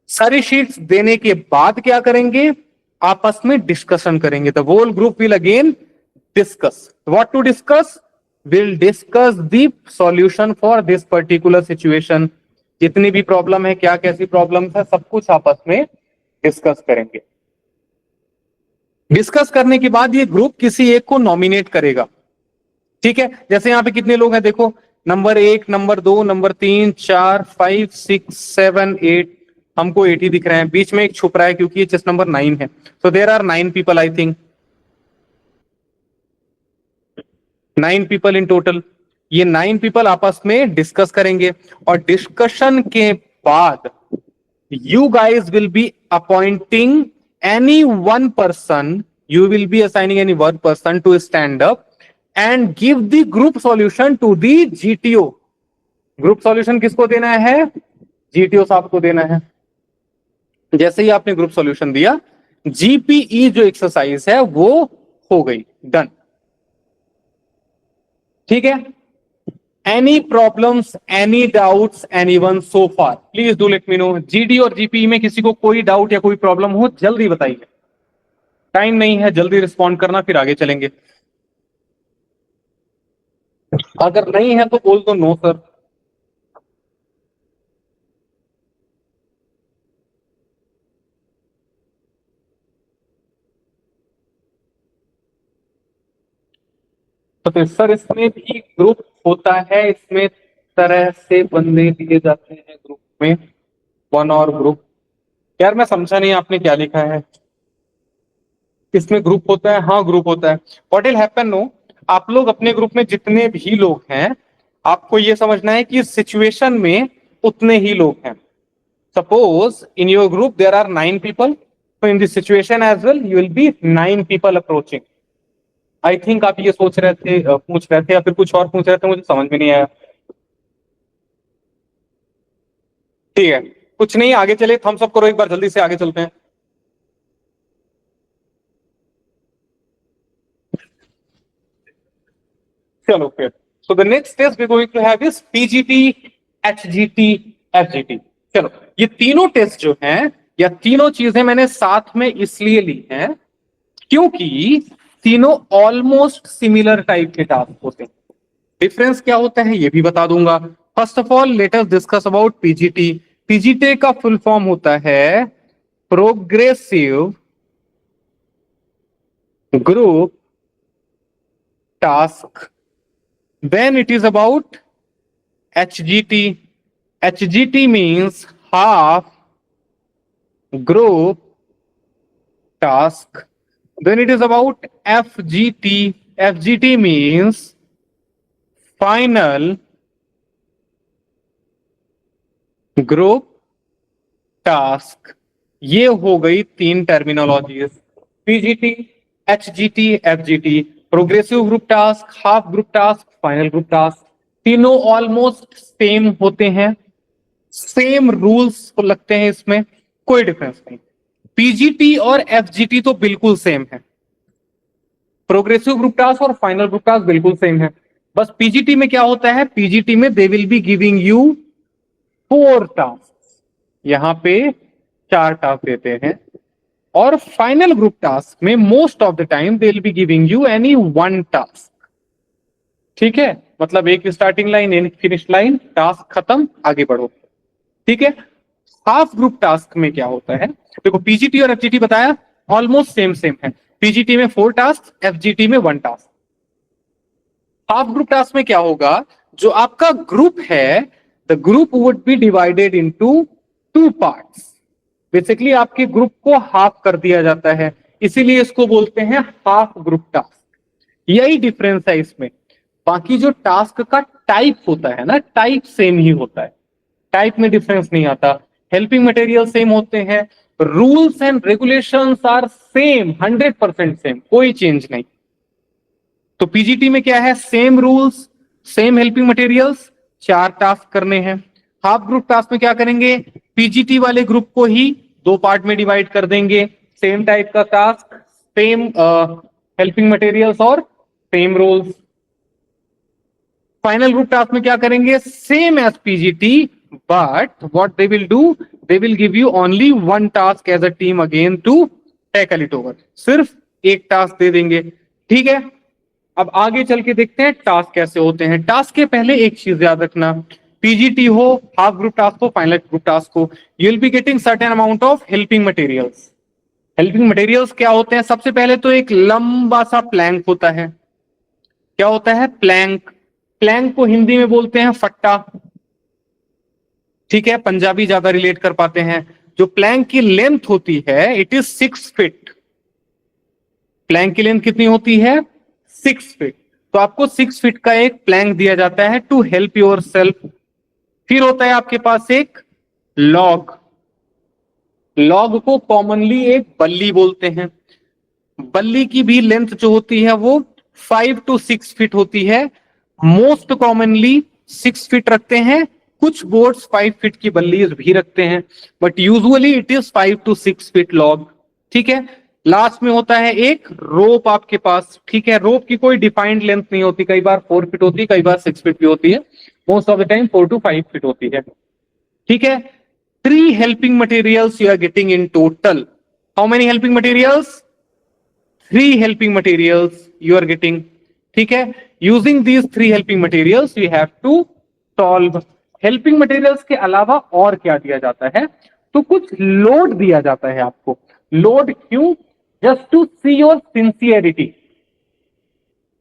सारी शीट्स देने के बाद क्या करेंगे, आपस में डिस्कशन करेंगे। The whole group will again discuss what to discuss, will discuss the solution for this particular situation. जितनी भी प्रॉब्लम है, क्या कैसी प्रॉब्लम है, सब कुछ आपस में डिस्कस करेंगे। डिस्कस करने के बाद ये ग्रुप किसी एक को नॉमिनेट करेगा। ठीक है, जैसे यहां पे कितने लोग हैं देखो, नंबर 1, नंबर 2, नंबर 3, 4, 5, 6, 7, 8, हमको 8 ही दिख रहे हैं, बीच में एक छुप रहा है क्योंकि ये चेस्ट नंबर 9 है। So there are 9 people, I think 9 people in total. ये 9 पीपल आपस में डिस्कस करेंगे और डिस्कशन के बाद you guys will be appointing any one person, you will be assigning any one person to stand up and give the group solution to the GTO. Group solution किसको देना है, GTO साहब को देना है। जैसे ही आपने ग्रुप सॉल्यूशन दिया, GPE जो एक्सरसाइज है वो हो गई, डन। ठीक है, Any problems, any doubts, anyone so far? Please do let me know. GD और GPE में किसी को कोई डाउट या कोई प्रॉब्लम हो, जल्दी बताइए। टाइम नहीं है, जल्दी रिस्पॉन्ड करना, फिर आगे चलेंगे। अगर नहीं है तो बोल दो नो सर। तो सर इसमें भी ग्रुप होता है, इसमें तरह से बंदे दिए जाते हैं ग्रुप में, वन और ग्रुप। यार मैं समझा नहीं आपने क्या लिखा है, इसमें ग्रुप होता है? हाँ ग्रुप होता है। व्हाट विल हैपन नो, आप लोग अपने ग्रुप में जितने भी लोग हैं, आपको ये समझना है कि सिचुएशन में उतने ही लोग हैं। Suppose in your group there are 9 people, तो in this situation as well you will be 9 people approaching. I think आप ये सोच रहे थे, पूछ रहे थे या फिर कुछ और पूछ रहे थे, मुझे समझ में नहीं आया। ठीक है, कुछ नहीं, आगे चले, थम्स अप करो एक बार, जल्दी से आगे चलते हैं। चलो फिर, so the next test we going to have is PGT, HGT, FGT. चलो, ये तीनों टेस्ट जो हैं या तीनों चीजें मैंने साथ में इसलिए ली हैं क्योंकि तीनों ऑलमोस्ट सिमिलर टाइप के टास्क होते हैं। डिफरेंस क्या होता है ये भी बता दूंगा। First of all let us discuss about PGT. PGT का फुल फॉर्म होता है progressive group task. Then it is about HGT. HGT means half group task. Then it is about FGT. FGT means final group task. ये हो गई 3 terminologies, PGT, HGT, FGT. Progressive group task, half group task, final group task, तीनों almost same होते हैं, same rules को लगते हैं, इसमें कोई डिफरेंस नहीं। पीजीटी और एफजीटी तो बिल्कुल सेम है, प्रोग्रेसिव ग्रुप टास्क और फाइनल ग्रुप टास्क बिल्कुल सेम है। बस पीजीटी में क्या होता है, पीजीटी में they will be giving you 4 task, यहां पे 4 टास्क देते हैं। और फाइनल ग्रुप टास्क में most of the time they will be giving you any 1 task. ठीक है, मतलब एक स्टार्टिंग लाइन, एक फिनिश लाइन, टास्क खत्म, आगे बढ़ो। ठीक है, हाफ ग्रुप टास्क में क्या होता है, देखो पीजीटी और एफजीटी बताया ऑलमोस्ट सेम सेम है। पीजीटी में 4 टास्क, एफजीटी में 1 टास्क। हाफ ग्रुप टास्क में क्या होगा, जो आपका ग्रुप है, the group would be divided into 2 parts. Basically आपके ग्रुप को हाफ कर दिया जाता है, इसीलिए इसको बोलते हैं हाफ ग्रुप टास्क। यही डिफरेंस है इसमें। बाकी जो टास्क का टाइप होता है ना, टाइप सेम ही होता है, टाइप में डिफरेंस नहीं आता। हेल्पिंग मटेरियल सेम होते हैं, rules and regulations are same, 100% same, कोई चेंज नहीं। तो पीजीटी में क्या है, same rules, same helping materials, 4 task करने हैं। हाफ ग्रुप टास्क में क्या करेंगे, पीजीटी वाले ग्रुप को ही 2 पार्ट में डिवाइड कर देंगे, सेम टाइप का टास्क, सेम हेल्पिंग मटेरियल्स और same roles. Final group task में क्या करेंगे, same as PGT, but what they will do, they will give you only 1 task as a team again to tackle it over. सिर्फ एक task दे देंगे, ठीक है। अब आगे चल के देखते हैं टास्क कैसे होते हैं। टास्क के पहले एक चीज याद रखना, पीजीटी हो, हाफ ग्रुप टास्क हो, फाइनल ग्रुप टास्क हो, you will be getting certain amount of helping materials. Helping materials क्या होते हैं, सबसे पहले तो एक लंबा सा प्लैंक होता है। क्या होता है, प्लैंक। प्लैंक को हिंदी में बोलते हैं फट्टा, ठीक है, पंजाबी ज्यादा रिलेट कर पाते हैं। जो प्लैंक की लेंथ होती है इट इज 6 फीट। प्लैंक की लेंथ कितनी होती है, 6 फीट। तो आपको 6 फीट का एक प्लैंक दिया जाता है टू हेल्प योर सेल्फ। फिर होता है आपके पास एक लॉग। लॉग को कॉमनली एक बल्ली बोलते हैं। बल्ली की भी लेंथ जो होती है वो 5 to 6 फीट होती है। मोस्ट कॉमनली 6 फीट रखते हैं, कुछ बोर्ड्स 5 फीट की बल्लीज भी रखते हैं, but usually it is 5 to 6 feet log, ठीक है। लास्ट में होता है एक रोप आपके पास, ठीक है। रोप की कोई डिफाइंड लेंथ नहीं होती, कई बार 4 फीट होती है, कई बार 6 फीट भी होती है, most of the time 4 to 5 feet होती है, ठीक है। 3 helping materials you are getting in total. How many helping materials, 3 helping materials you are getting, ठीक है। Using these 3 helping materials you have to solve. Helping materials के अलावा और क्या दिया जाता है, तो कुछ लोड दिया जाता है आपको। लोड क्यों, just to see your sincerity.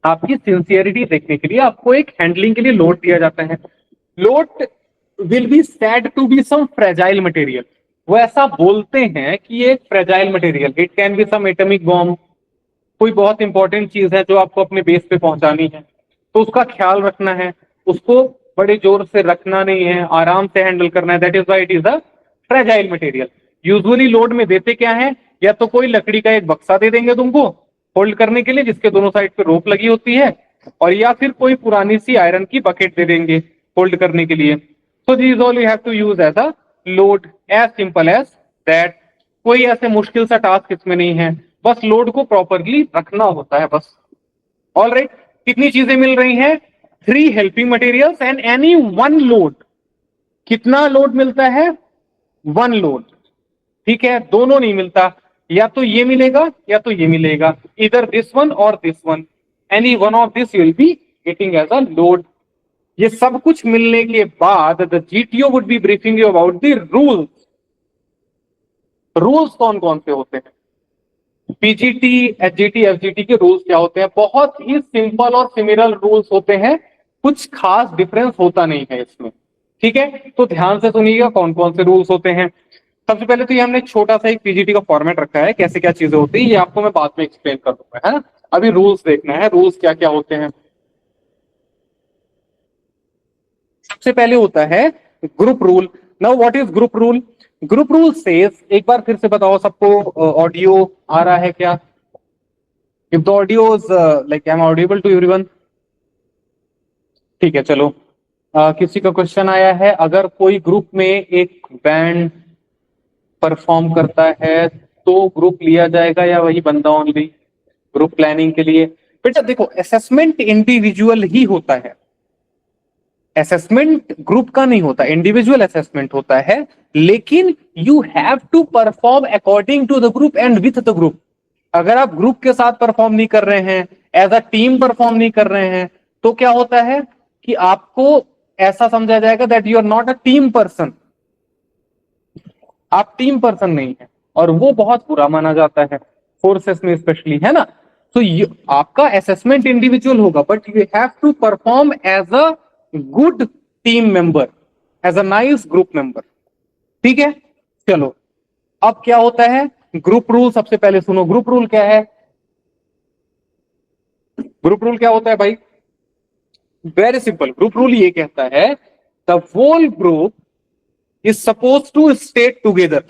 आपकी सिंसियरिटी देखने के लिए आपको एक हैंडलिंग के लिए लोड दिया जाता है। Load will be said to be some fragile material. वो ऐसा बोलते हैं कि ये एक fragile material, it can be some atomic bomb, कोई बहुत इंपॉर्टेंट चीज है जो आपको अपने बेस पे पहुंचानी है, तो उसका ख्याल रखना है, उसको बड़े जोर से रखना नहीं है, आराम से हैंडल करना है, that is why it is a fragile material. Usually load में देते क्या है, या तो कोई लकड़ी का एक बक्सा दे देंगे तुमको होल्ड करने के लिए जिसके दोनों साइड पे रोप लगी होती है, और या फिर कोई पुरानी सी आयरन की बकेट दे देंगे होल्ड करने के लिए। So this all you have to use as a load, as simple as that. कोई ऐसे मुश्किल सा टास्क इसमें नहीं है, बस लोड को प्रॉपरली रखना होता है बस। ऑल राइट, कितनी चीजें मिल रही हैं, 3 helping materials and any 1 load. कितना लोड मिलता है, 1 लोड, ठीक है। दोनों नहीं मिलता, या तो ये मिलेगा या तो ये मिलेगा, इधर दिस वन और this one, any one of this you will be getting as a load. ये सब कुछ मिलने के बाद the GTO would be briefing you about the rules. Rules कौन कौन से होते हैं, पीजीटी, एचजीटी, एफजीटी के रूल्स क्या होते हैं, बहुत ही सिंपल और सिमिलर रूल्स होते हैं, कुछ खास डिफरेंस होता नहीं है इसमें, ठीक है। तो ध्यान से सुनिएगा कौन कौन से रूल्स होते हैं। सबसे पहले तो ये हमने छोटा सा एक पीजीटी का फॉर्मेट रखा है, कैसे क्या चीजें होती है ये आपको मैं बाद में एक्सप्लेन कर दूंगा, है ना। अभी रूल्स देखना है, रूल्स क्या क्या होते हैं। सबसे पहले होता है group rule. Now what is group rule, group rule says, एक बार फिर से बताओ सबको, ऑडियो आ रहा है क्या, if the audio is like I am audible to everyone, ठीक है। चलो, किसी का क्वेश्चन आया है, अगर कोई ग्रुप में एक बैंड परफॉर्म करता है तो ग्रुप लिया जाएगा या वही बंदा ओनली, ग्रुप प्लानिंग के लिए। बेटा देखो, असेसमेंट इंडिविजुअल ही होता है, असेसमेंट ग्रुप का नहीं होता, इंडिविजुअल असेसमेंट होता है, लेकिन you have to perform according to the group and with the group. अगर आप ग्रुप के साथ परफॉर्म नहीं कर रहे हैं, एज अ टीम परफॉर्म नहीं कर रहे हैं, तो क्या होता है कि आपको ऐसा समझा जाएगा that you are not a team person, आप टीम पर्सन नहीं है, और वो बहुत बुरा माना जाता है फोर्सेस में स्पेशली, है ना। तो आपका असेसमेंट इंडिविजुअल होगा, but you have to perform as a good team member, as a nice group member, ठीक है। चलो, अब क्या होता है ग्रुप रूल, सबसे पहले सुनो ग्रुप रूल क्या है। ग्रुप रूल क्या होता है भाई, वेरी सिंपल, ग्रुप रूल ये कहता है the whole group is suppose to stay together,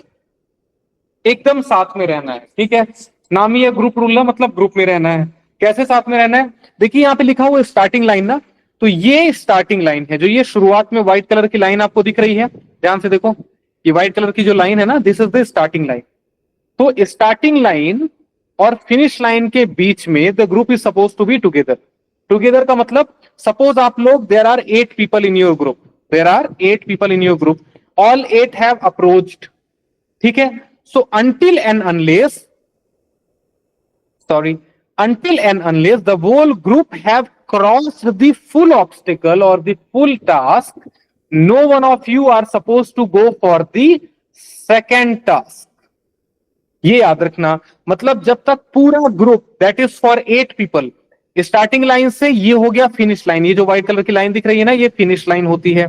एकदम साथ में रहना है, ठीक है। नाम ही है ग्रुप रूल ना, मतलब ग्रुप में रहना है। कैसे साथ में रहना है, देखिए यहाँ पे लिखा हुआ स्टार्टिंग लाइन ना, तो ये स्टार्टिंग लाइन है, जो ये शुरुआत में व्हाइट कलर की लाइन आपको दिख रही है, ध्यान से देखो, ये व्हाइट कलर की जो लाइन है ना, this is the starting line. तो स्टार्टिंग लाइन और फिनिश लाइन के बीच में the group is suppose to be together. Together का मतलब, सपोज आप लोग, there are 8 people in your group, there are 8 people in your group, all 8 have approached, ठीक है। So until and unless, sorry, until and unless the whole group have crossed the full obstacle or the full task, no one of you are supposed to go for the second task. ये याद रखना, मतलब जब तक पूरा group, that is for 8 people, starting line से ये हो गया फिनिश लाइन, ये जो व्हाइट कलर की लाइन दिख रही है ना, ये फिनिश लाइन होती है।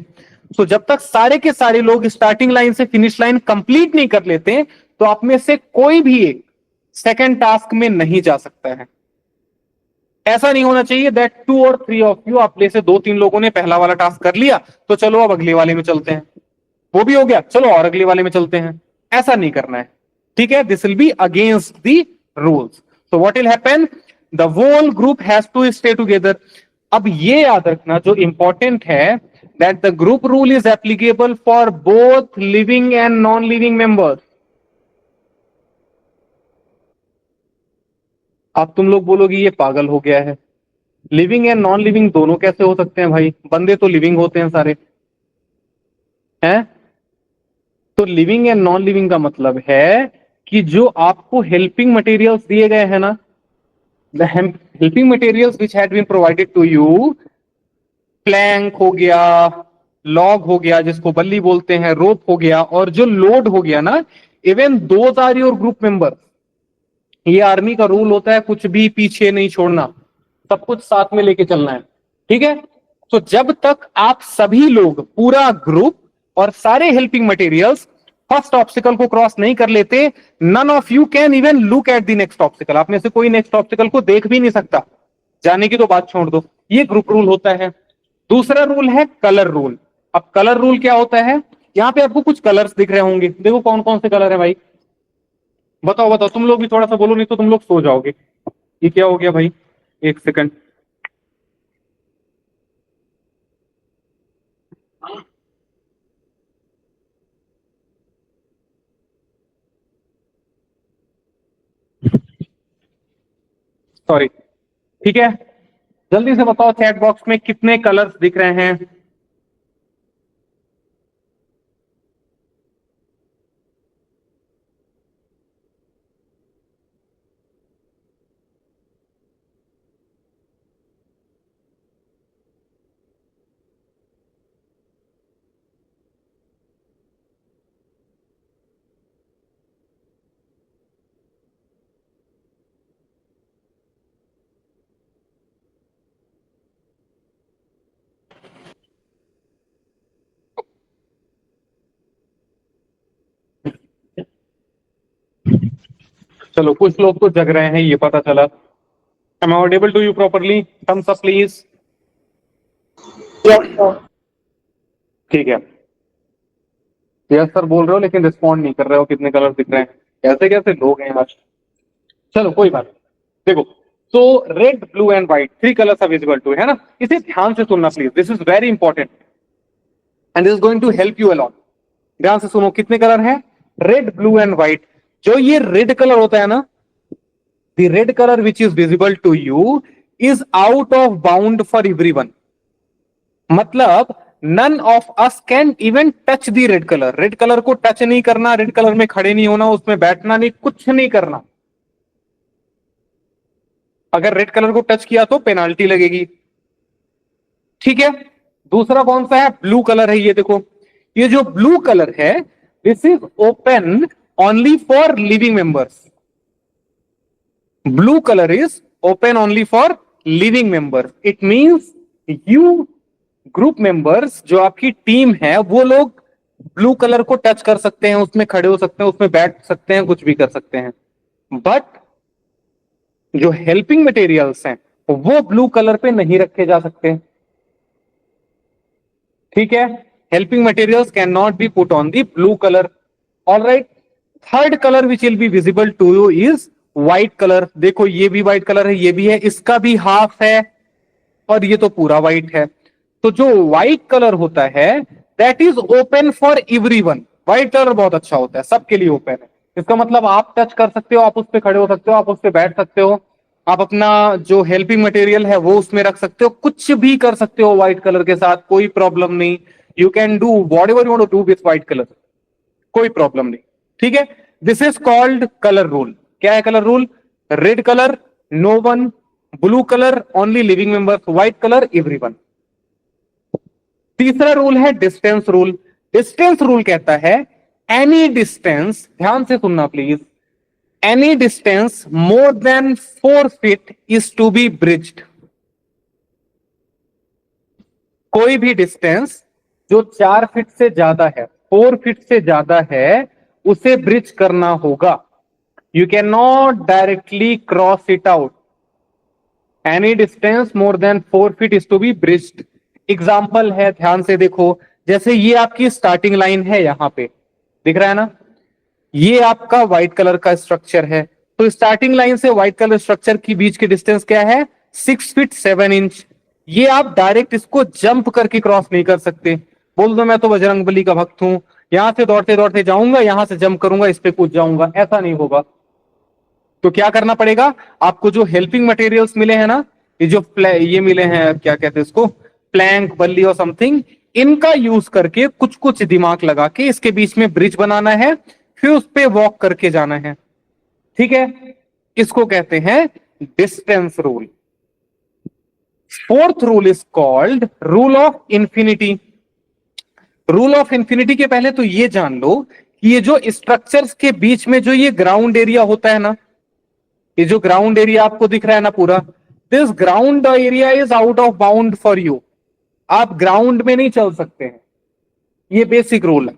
तो जब तक सारे के सारे लोग स्टार्टिंग लाइन से फिनिश लाइन कंप्लीट नहीं कर लेते, तो आप में से कोई भी एक सेकेंड टास्क में नहीं जा सकता है। ऐसा नहीं होना चाहिए दैट 2 और 3 ऑफ यू, आप में से 2-3 लोगों ने पहला वाला टास्क कर लिया, तो चलो अब अगले वाले में चलते हैं, वो भी हो गया, चलो और अगले वाले में चलते हैं। ऐसा नहीं करना है, ठीक है। This will be against the rules. So what will happen, the whole group has to stay together. अब ये याद रखना जो इंपॉर्टेंट है, that the group rule is applicable for both living and non living members. अब तुम लोग बोलोगे ये पागल हो गया है, लिविंग एंड नॉन लिविंग दोनों कैसे हो सकते हैं भाई, बंदे तो लिविंग होते हैं सारे हैं। तो लिविंग एंड नॉन लिविंग का मतलब है कि जो आपको हेल्पिंग मटेरियल्स दिए गए हैं ना, the helping materials which had been provided to you, plank हो गया, लॉग हो गया जिसको बल्ली बोलते हैं, रोप हो गया, और जो लोड हो गया ना, even those are your group member. ये आर्मी का रूल होता है, कुछ भी पीछे नहीं छोड़ना, सब कुछ साथ में लेके चलना है, ठीक है। तो जब तक आप सभी लोग, पूरा ग्रुप और सारे हेल्पिंग मटेरियल्स फर्स्ट ऑब्स्टिकल को क्रॉस नहीं कर लेते, none of you can even look at the next obstacle. आप में से कोई नेक्स्ट ऑब्स्टिकल को देख भी नहीं सकता, जाने की तो बात छोड़ दो। ये ग्रुप रूल होता है। दूसरा रूल है कलर रूल। अब कलर रूल क्या होता है, यहां पे आपको कुछ कलर्स दिख रहे होंगे, देखो कौन कौन से कलर है भाई, बताओ बताओ, तुम लोग भी थोड़ा सा बोलो, नहीं तो तुम लोग सो जाओगे। ये क्या हो गया भाई, एक सेकंड, सॉरी, ठीक है। जल्दी से बताओ चैट बॉक्स में कितने कलर्स दिख रहे हैं। चलो कुछ लोग तो जग रहे हैं, ये पता चला। Am I audible to you properly? Thumbs up please. Yes, sir. ठीक है, यस सर बोल रहे हो लेकिन रिस्पॉन्ड नहीं कर रहे हो, कितने कलर दिख रहे हैं, ऐसे कैसे लोग हैं आज। चलो कोई बात नहीं। देखो, तो red blue and white 3 colours are visible to, है ना। इसे ध्यान से सुनना please, this is very important and this is going to help you a lot. ध्यान से सुनो, कितने कलर हैं, रेड ब्लू एंड व्हाइट। जो ये रेड कलर होता है ना, the red colour which is visible to you is out of bound for everyone. मतलब none of us can even touch the red colour. Red colour को touch नहीं करना, red colour में खड़े नहीं होना, उसमें बैठना नहीं, कुछ नहीं करना। अगर रेड कलर को टच किया तो पेनाल्टी लगेगी, ठीक है। दूसरा कौन सा है, ब्लू कलर है। ये देखो, ये जो ब्लू कलर है, this is open only for living members. Blue colour is open only for living members. It means you group members, जो आपकी टीम है, वो लोग ब्लू कलर को टच कर सकते हैं, उसमें खड़े हो सकते हैं, उसमें बैठ सकते हैं, कुछ भी कर सकते हैं। बट जो हेल्पिंग मटेरियल्स हैं वो ब्लू कलर पे नहीं रखे जा सकते, ठीक है। Helping materials can not be put on the blue colour. Alright, third colour which will be visible to you is white colour. देखो ये भी व्हाइट कलर है, ये भी है, इसका भी हाफ है और ये तो पूरा व्हाइट है। तो जो व्हाइट कलर होता है that is open for everyone. White colour बहुत अच्छा होता है, सबके लिए ओपन है। इसका मतलब आप टच कर सकते हो, आप उस पर खड़े हो सकते हो, आप उस पर बैठ सकते हो, आप अपना जो हेल्पिंग मटेरियल है वो उसमें रख सकते हो, कुछ भी कर सकते हो व्हाइट कलर के साथ, कोई प्रॉब्लम नहीं। You can do whatever you want to do with white colour, कोई प्रॉब्लम नहीं। ठीक है, this is called colour rule. क्या है colour rule? Red colour no one, blue colour only living members, white colour everyone. तीसरा rule है distance rule. Distance rule कहता है एनी डिस्टेंस, ध्यान से सुनना please, any distance more than 4 feet is to be bridged. कोई भी distance जो 4 फीट से ज्यादा है, 4 फीट से ज्यादा है, उसे ब्रिज करना होगा। You can not directly cross it out. Any distance more than 4 feet is to be bridged. Example है, ध्यान से देखो, जैसे ये आपकी स्टार्टिंग लाइन है, यहां पे दिख रहा है ना, ये आपका व्हाइट कलर का स्ट्रक्चर है। तो स्टार्टिंग लाइन से व्हाइट कलर स्ट्रक्चर के बीच की डिस्टेंस क्या है? 6 feet 7 inch। ये आप डायरेक्ट इसको जंप करके क्रॉस नहीं कर सकते। बोल दो मैं तो बजरंगबली का भक्त हूं, यहां से दौड़ते दौड़ते जाऊंगा, यहां से जंप करूंगा, इस पे कूद जाऊंगा, ऐसा नहीं होगा। तो क्या करना पड़ेगा? आपको जो हेल्पिंग मटेरियल्स मिले हैं ना, ये जो ये मिले हैं, क्या कहते हैं इसको, प्लैंक, बल्ली और समथिंग, इनका यूज करके कुछ कुछ दिमाग लगा के इसके बीच में ब्रिज बनाना है, फिर उस पे वॉक करके जाना है। ठीक है, इसको कहते हैं distance rule. Fourth rule is called rule of infinity. Rule of infinity के पहले तो ये जान लो कि ये जो स्ट्रक्चर्स के बीच में जो ये ग्राउंड एरिया होता है ना, ये जो ग्राउंड एरिया आपको दिख रहा है ना पूरा, this ground area is out of bound for you. आप ग्राउंड में नहीं चल सकते हैं, ये बेसिक रूल है।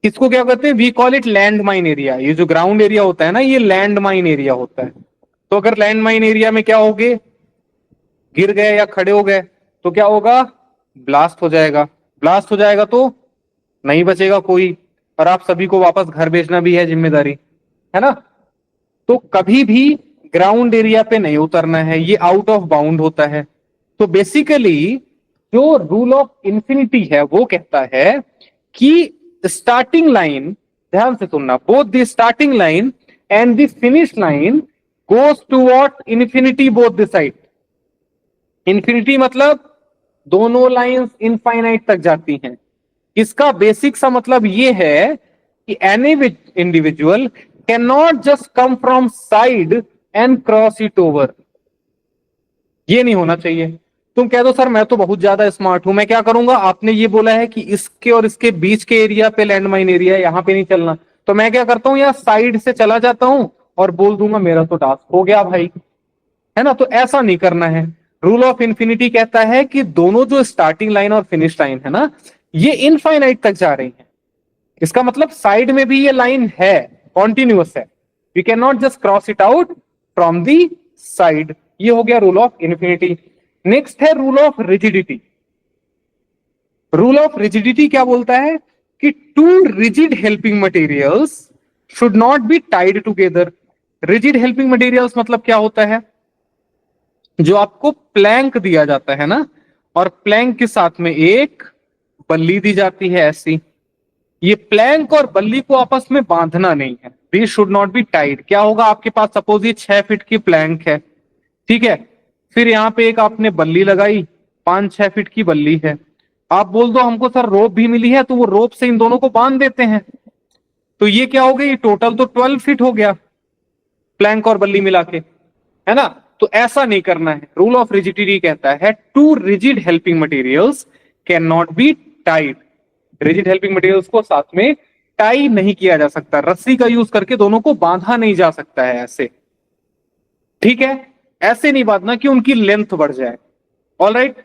इसको क्या कहते हैं? We call it land mine area. ये जो ग्राउंड एरिया होता है ना, ये लैंड माइन एरिया होता है। तो अगर लैंड माइन एरिया में क्या होगे, गिर गए या खड़े हो गए तो क्या होगा? ब्लास्ट हो जाएगा। ब्लास्ट हो जाएगा तो नहीं बचेगा कोई, और आप सभी को वापस घर भेजना भी है जिम्मेदारी, है ना। तो कभी भी ग्राउंड एरिया पे नहीं उतरना है, ये आउट ऑफ बाउंड होता है। तो बेसिकली जो रूल ऑफ इंफिनिटी है वो कहता है कि स्टार्टिंग लाइन, ध्यान से सुनना, both the starting line and the finish line goes towards infinity both the side. Infinity मतलब दोनों लाइंस इनफाइनाइट तक जाती हैं। इसका बेसिक सा मतलब ये है कि any individual can not just come from side and cross it over. ये नहीं होना चाहिए। तुम कह दो सर मैं तो बहुत ज्यादा स्मार्ट हूं, मैं क्या करूंगा, आपने ये बोला है कि इसके और इसके बीच के एरिया पे लैंड माइन एरिया है, यहां पे नहीं चलना, तो मैं क्या करता हूं, या साइड से चला जाता हूं और बोल दूंगा मेरा तो टास्क हो गया भाई, है ना। तो ऐसा नहीं करना है। रूल ऑफ इंफिनिटी कहता है कि दोनों जो स्टार्टिंग लाइन और फिनिश लाइन है ना, ये इनफाइनाइट तक जा रही है। इसका मतलब साइड में भी ये लाइन है, कॉन्टिन्यूअस है, you can not just cross it out from the side. ये हो गया रूल ऑफ इंफिनिटी। नेक्स्ट है rule of rigidity. Rule of rigidity क्या बोलता है कि two rigid helping materials should not be tied together. Rigid helping materials मतलब क्या होता है? जो आपको प्लैंक दिया जाता है ना, और प्लैंक के साथ में एक बल्ली दी जाती है ऐसी, ये प्लैंक और बल्ली को आपस में बांधना नहीं है, they should not be Tide. क्या होगा, आपके पास सपोज ये 6 फीट की प्लैंक है, ठीक है, फिर यहां पे एक आपने बल्ली लगाई, 5-6 फीट की बल्ली है, आप बोल दो हमको सर रोप भी मिली है, तो वो रोप से इन दोनों को बांध देते हैं, तो ये क्या हो गया, ये टोटल तो 12 फीट हो गया प्लैंक और बल्ली मिला के, है ना। तो ऐसा नहीं करना है। रूल ऑफ रिजिडिटी कहता है two rigid helping materials can not be tied. Rigid helping materials को साथ में टाई नहीं किया जा सकता, रस्सी का यूज करके दोनों को बांधा नहीं जा सकता है ऐसे, ठीक है, ऐसे नहीं बांधना कि उनकी लेंथ बढ़ जाए। ऑलराइट,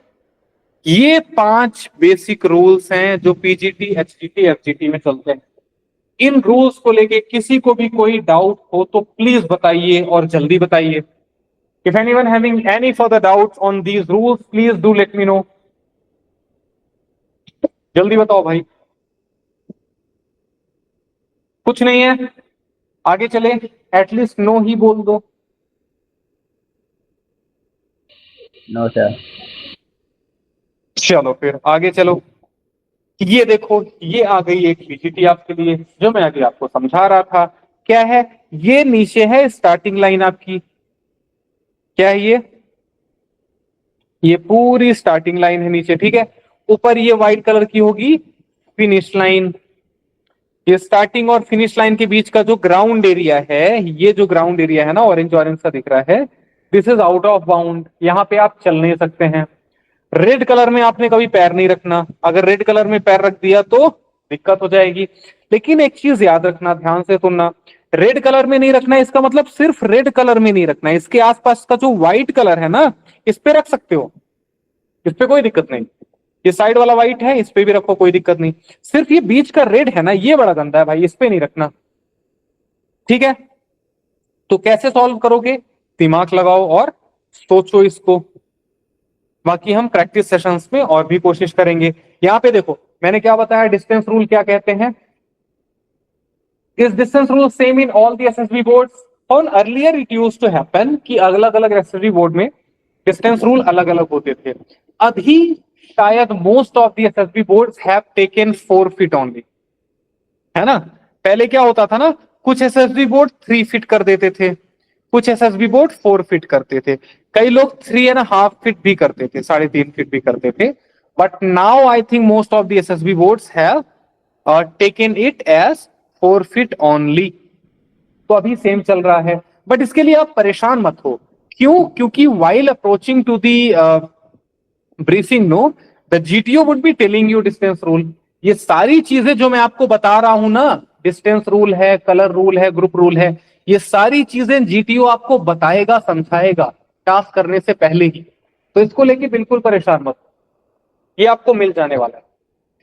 ये 5 बेसिक रूल्स हैं जो पीजीटी, एचजीटी, एफजीटी में चलते हैं। इन रूल्स को लेके किसी को भी कोई डाउट हो तो प्लीज बताइए, और जल्दी बताइए। If anyone having any further doubts on these rules, please do let me know. जल्दी बताओ भाई, कुछ नहीं है, आगे चले, एटलीस्ट नो ही बोल दो। No sir. चलो फिर आगे चलो। ये देखो, ये आ गई एक पीजीटी आपके लिए, जो मैं अभी आपको समझा रहा था। क्या है? ये नीचे है स्टार्टिंग लाइन आपकी। क्या है ये पूरी स्टार्टिंग लाइन है नीचे, ठीक है। ऊपर ये व्हाइट कलर की होगी फिनिश लाइन। ये स्टार्टिंग और फिनिश लाइन के बीच का जो ग्राउंड एरिया है, ये जो ग्राउंड एरिया है ना, ऑरेंज ऑरेंज सा दिख रहा है, this is out of bound. यहां पे आप चल नहीं सकते हैं। रेड कलर में आपने कभी पैर नहीं रखना। अगर रेड कलर में पैर रख दिया तो दिक्कत हो जाएगी। लेकिन एक चीज याद रखना, ध्यान से सुनना, रेड कलर में नहीं रखना इसका मतलब सिर्फ रेड कलर में नहीं रखना, इसके आसपास का जो व्हाइट कलर है ना, इस पे रख सकते हो, इस पे कोई दिक्कत नहीं। ये साइड वाला व्हाइट है, इस पे भी रखो, कोई दिक्कत नहीं। सिर्फ ये बीच का रेड है ना, ये बड़ा गंदा है भाई, इस पे नहीं रखना, ठीक है। तो कैसे सॉल्व करोगे? दिमाग लगाओ और सोचो इसको। बाकी हम प्रैक्टिस सेशंस में और भी कोशिश करेंगे। यहां पे देखो मैंने क्या बताया, डिस्टेंस रूल क्या कहते हैं। Is distance rule same in all the SSB boards? और earlier it used to happen कि अलग अलग एसएसबी बोर्ड में डिस्टेंस रूल अलग अलग होते थे। अभी शायद most of the SSB boards have taken 4 feet only, है ना। पहले क्या होता था ना, कुछ एसएसबी बोर्ड 3 फीट कर देते थे, कुछ एसएसबी बोर्ड 4 फीट करते थे, कई लोग 3.5 फीट भी करते थे, 3.5 फीट भी करते थे। But now I think most of the SSB boards have taken it as 4 feet only. तो अभी सेम चल रहा है, बट इसके लिए आप परेशान मत हो। क्यों? क्योंकि while approaching to the briefing note, the GTO would be telling you distance rule। ये सारी चीजें जो मैं आपको बता रहा हूं ना, डिस्टेंस रूल है, कलर रूल है, ग्रुप रूल है, ये सारी चीजें जीटीओ आपको बताएगा, समझाएगा टास्क करने से पहले ही। तो इसको लेके बिल्कुल परेशान मत, ये आपको मिल जाने वाला है,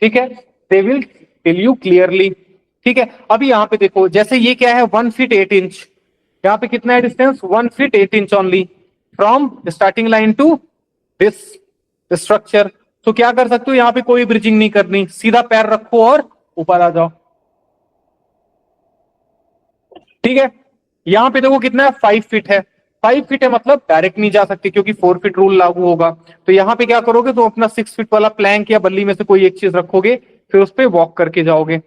ठीक है। They will tell you clearly, ठीक है। अभी यहाँ पे देखो, जैसे ये क्या है, 1 फीट 8 इंच। यहाँ पे कितना है distance? 1 feet 8 inch only from starting line to this structure. तो क्या कर सकते हो, यहाँ पे कोई ब्रिजिंग नहीं करनी, सीधा पैर रखो और ऊपर आ जाओ, ठीक है। यहां पे देखो कितना है, 5 फीट है। 5 फीट है मतलब डायरेक्ट नहीं जा सकते क्योंकि 4 फीट रूल लागू होगा। तो यहाँ पे क्या करोगे, तो अपना 6 फीट वाला प्लैंक या बल्ली में से कोई एक चीज रखोगे, फिर उस पर वॉक करके जाओगे।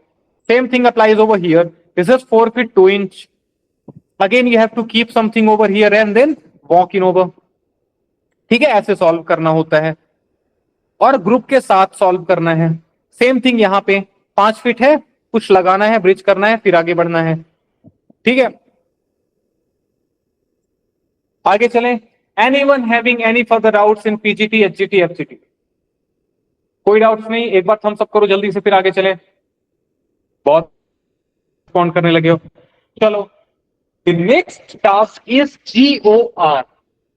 Same thing applies over here, this is 4 feet 2 inch. Again you have to keep something over here and then walk in over, ठीक है। ऐसे सॉल्व करना होता है और ग्रुप के साथ सॉल्व करना है। सेम थिंग यहाँ पे 5 फीट है, कुछ लगाना है, ब्रिज करना है, फिर आगे बढ़ना है, ठीक है। आगे चलें। Anyone having any further doubts in PGT, HGT, FGT? कोई डाउट्स नहीं? एक बार थम्स अप करो जल्दी से, फिर आगे चलें। बहुत रिस्पॉन्ड करने लगे हो, चलो। The next task is GOR,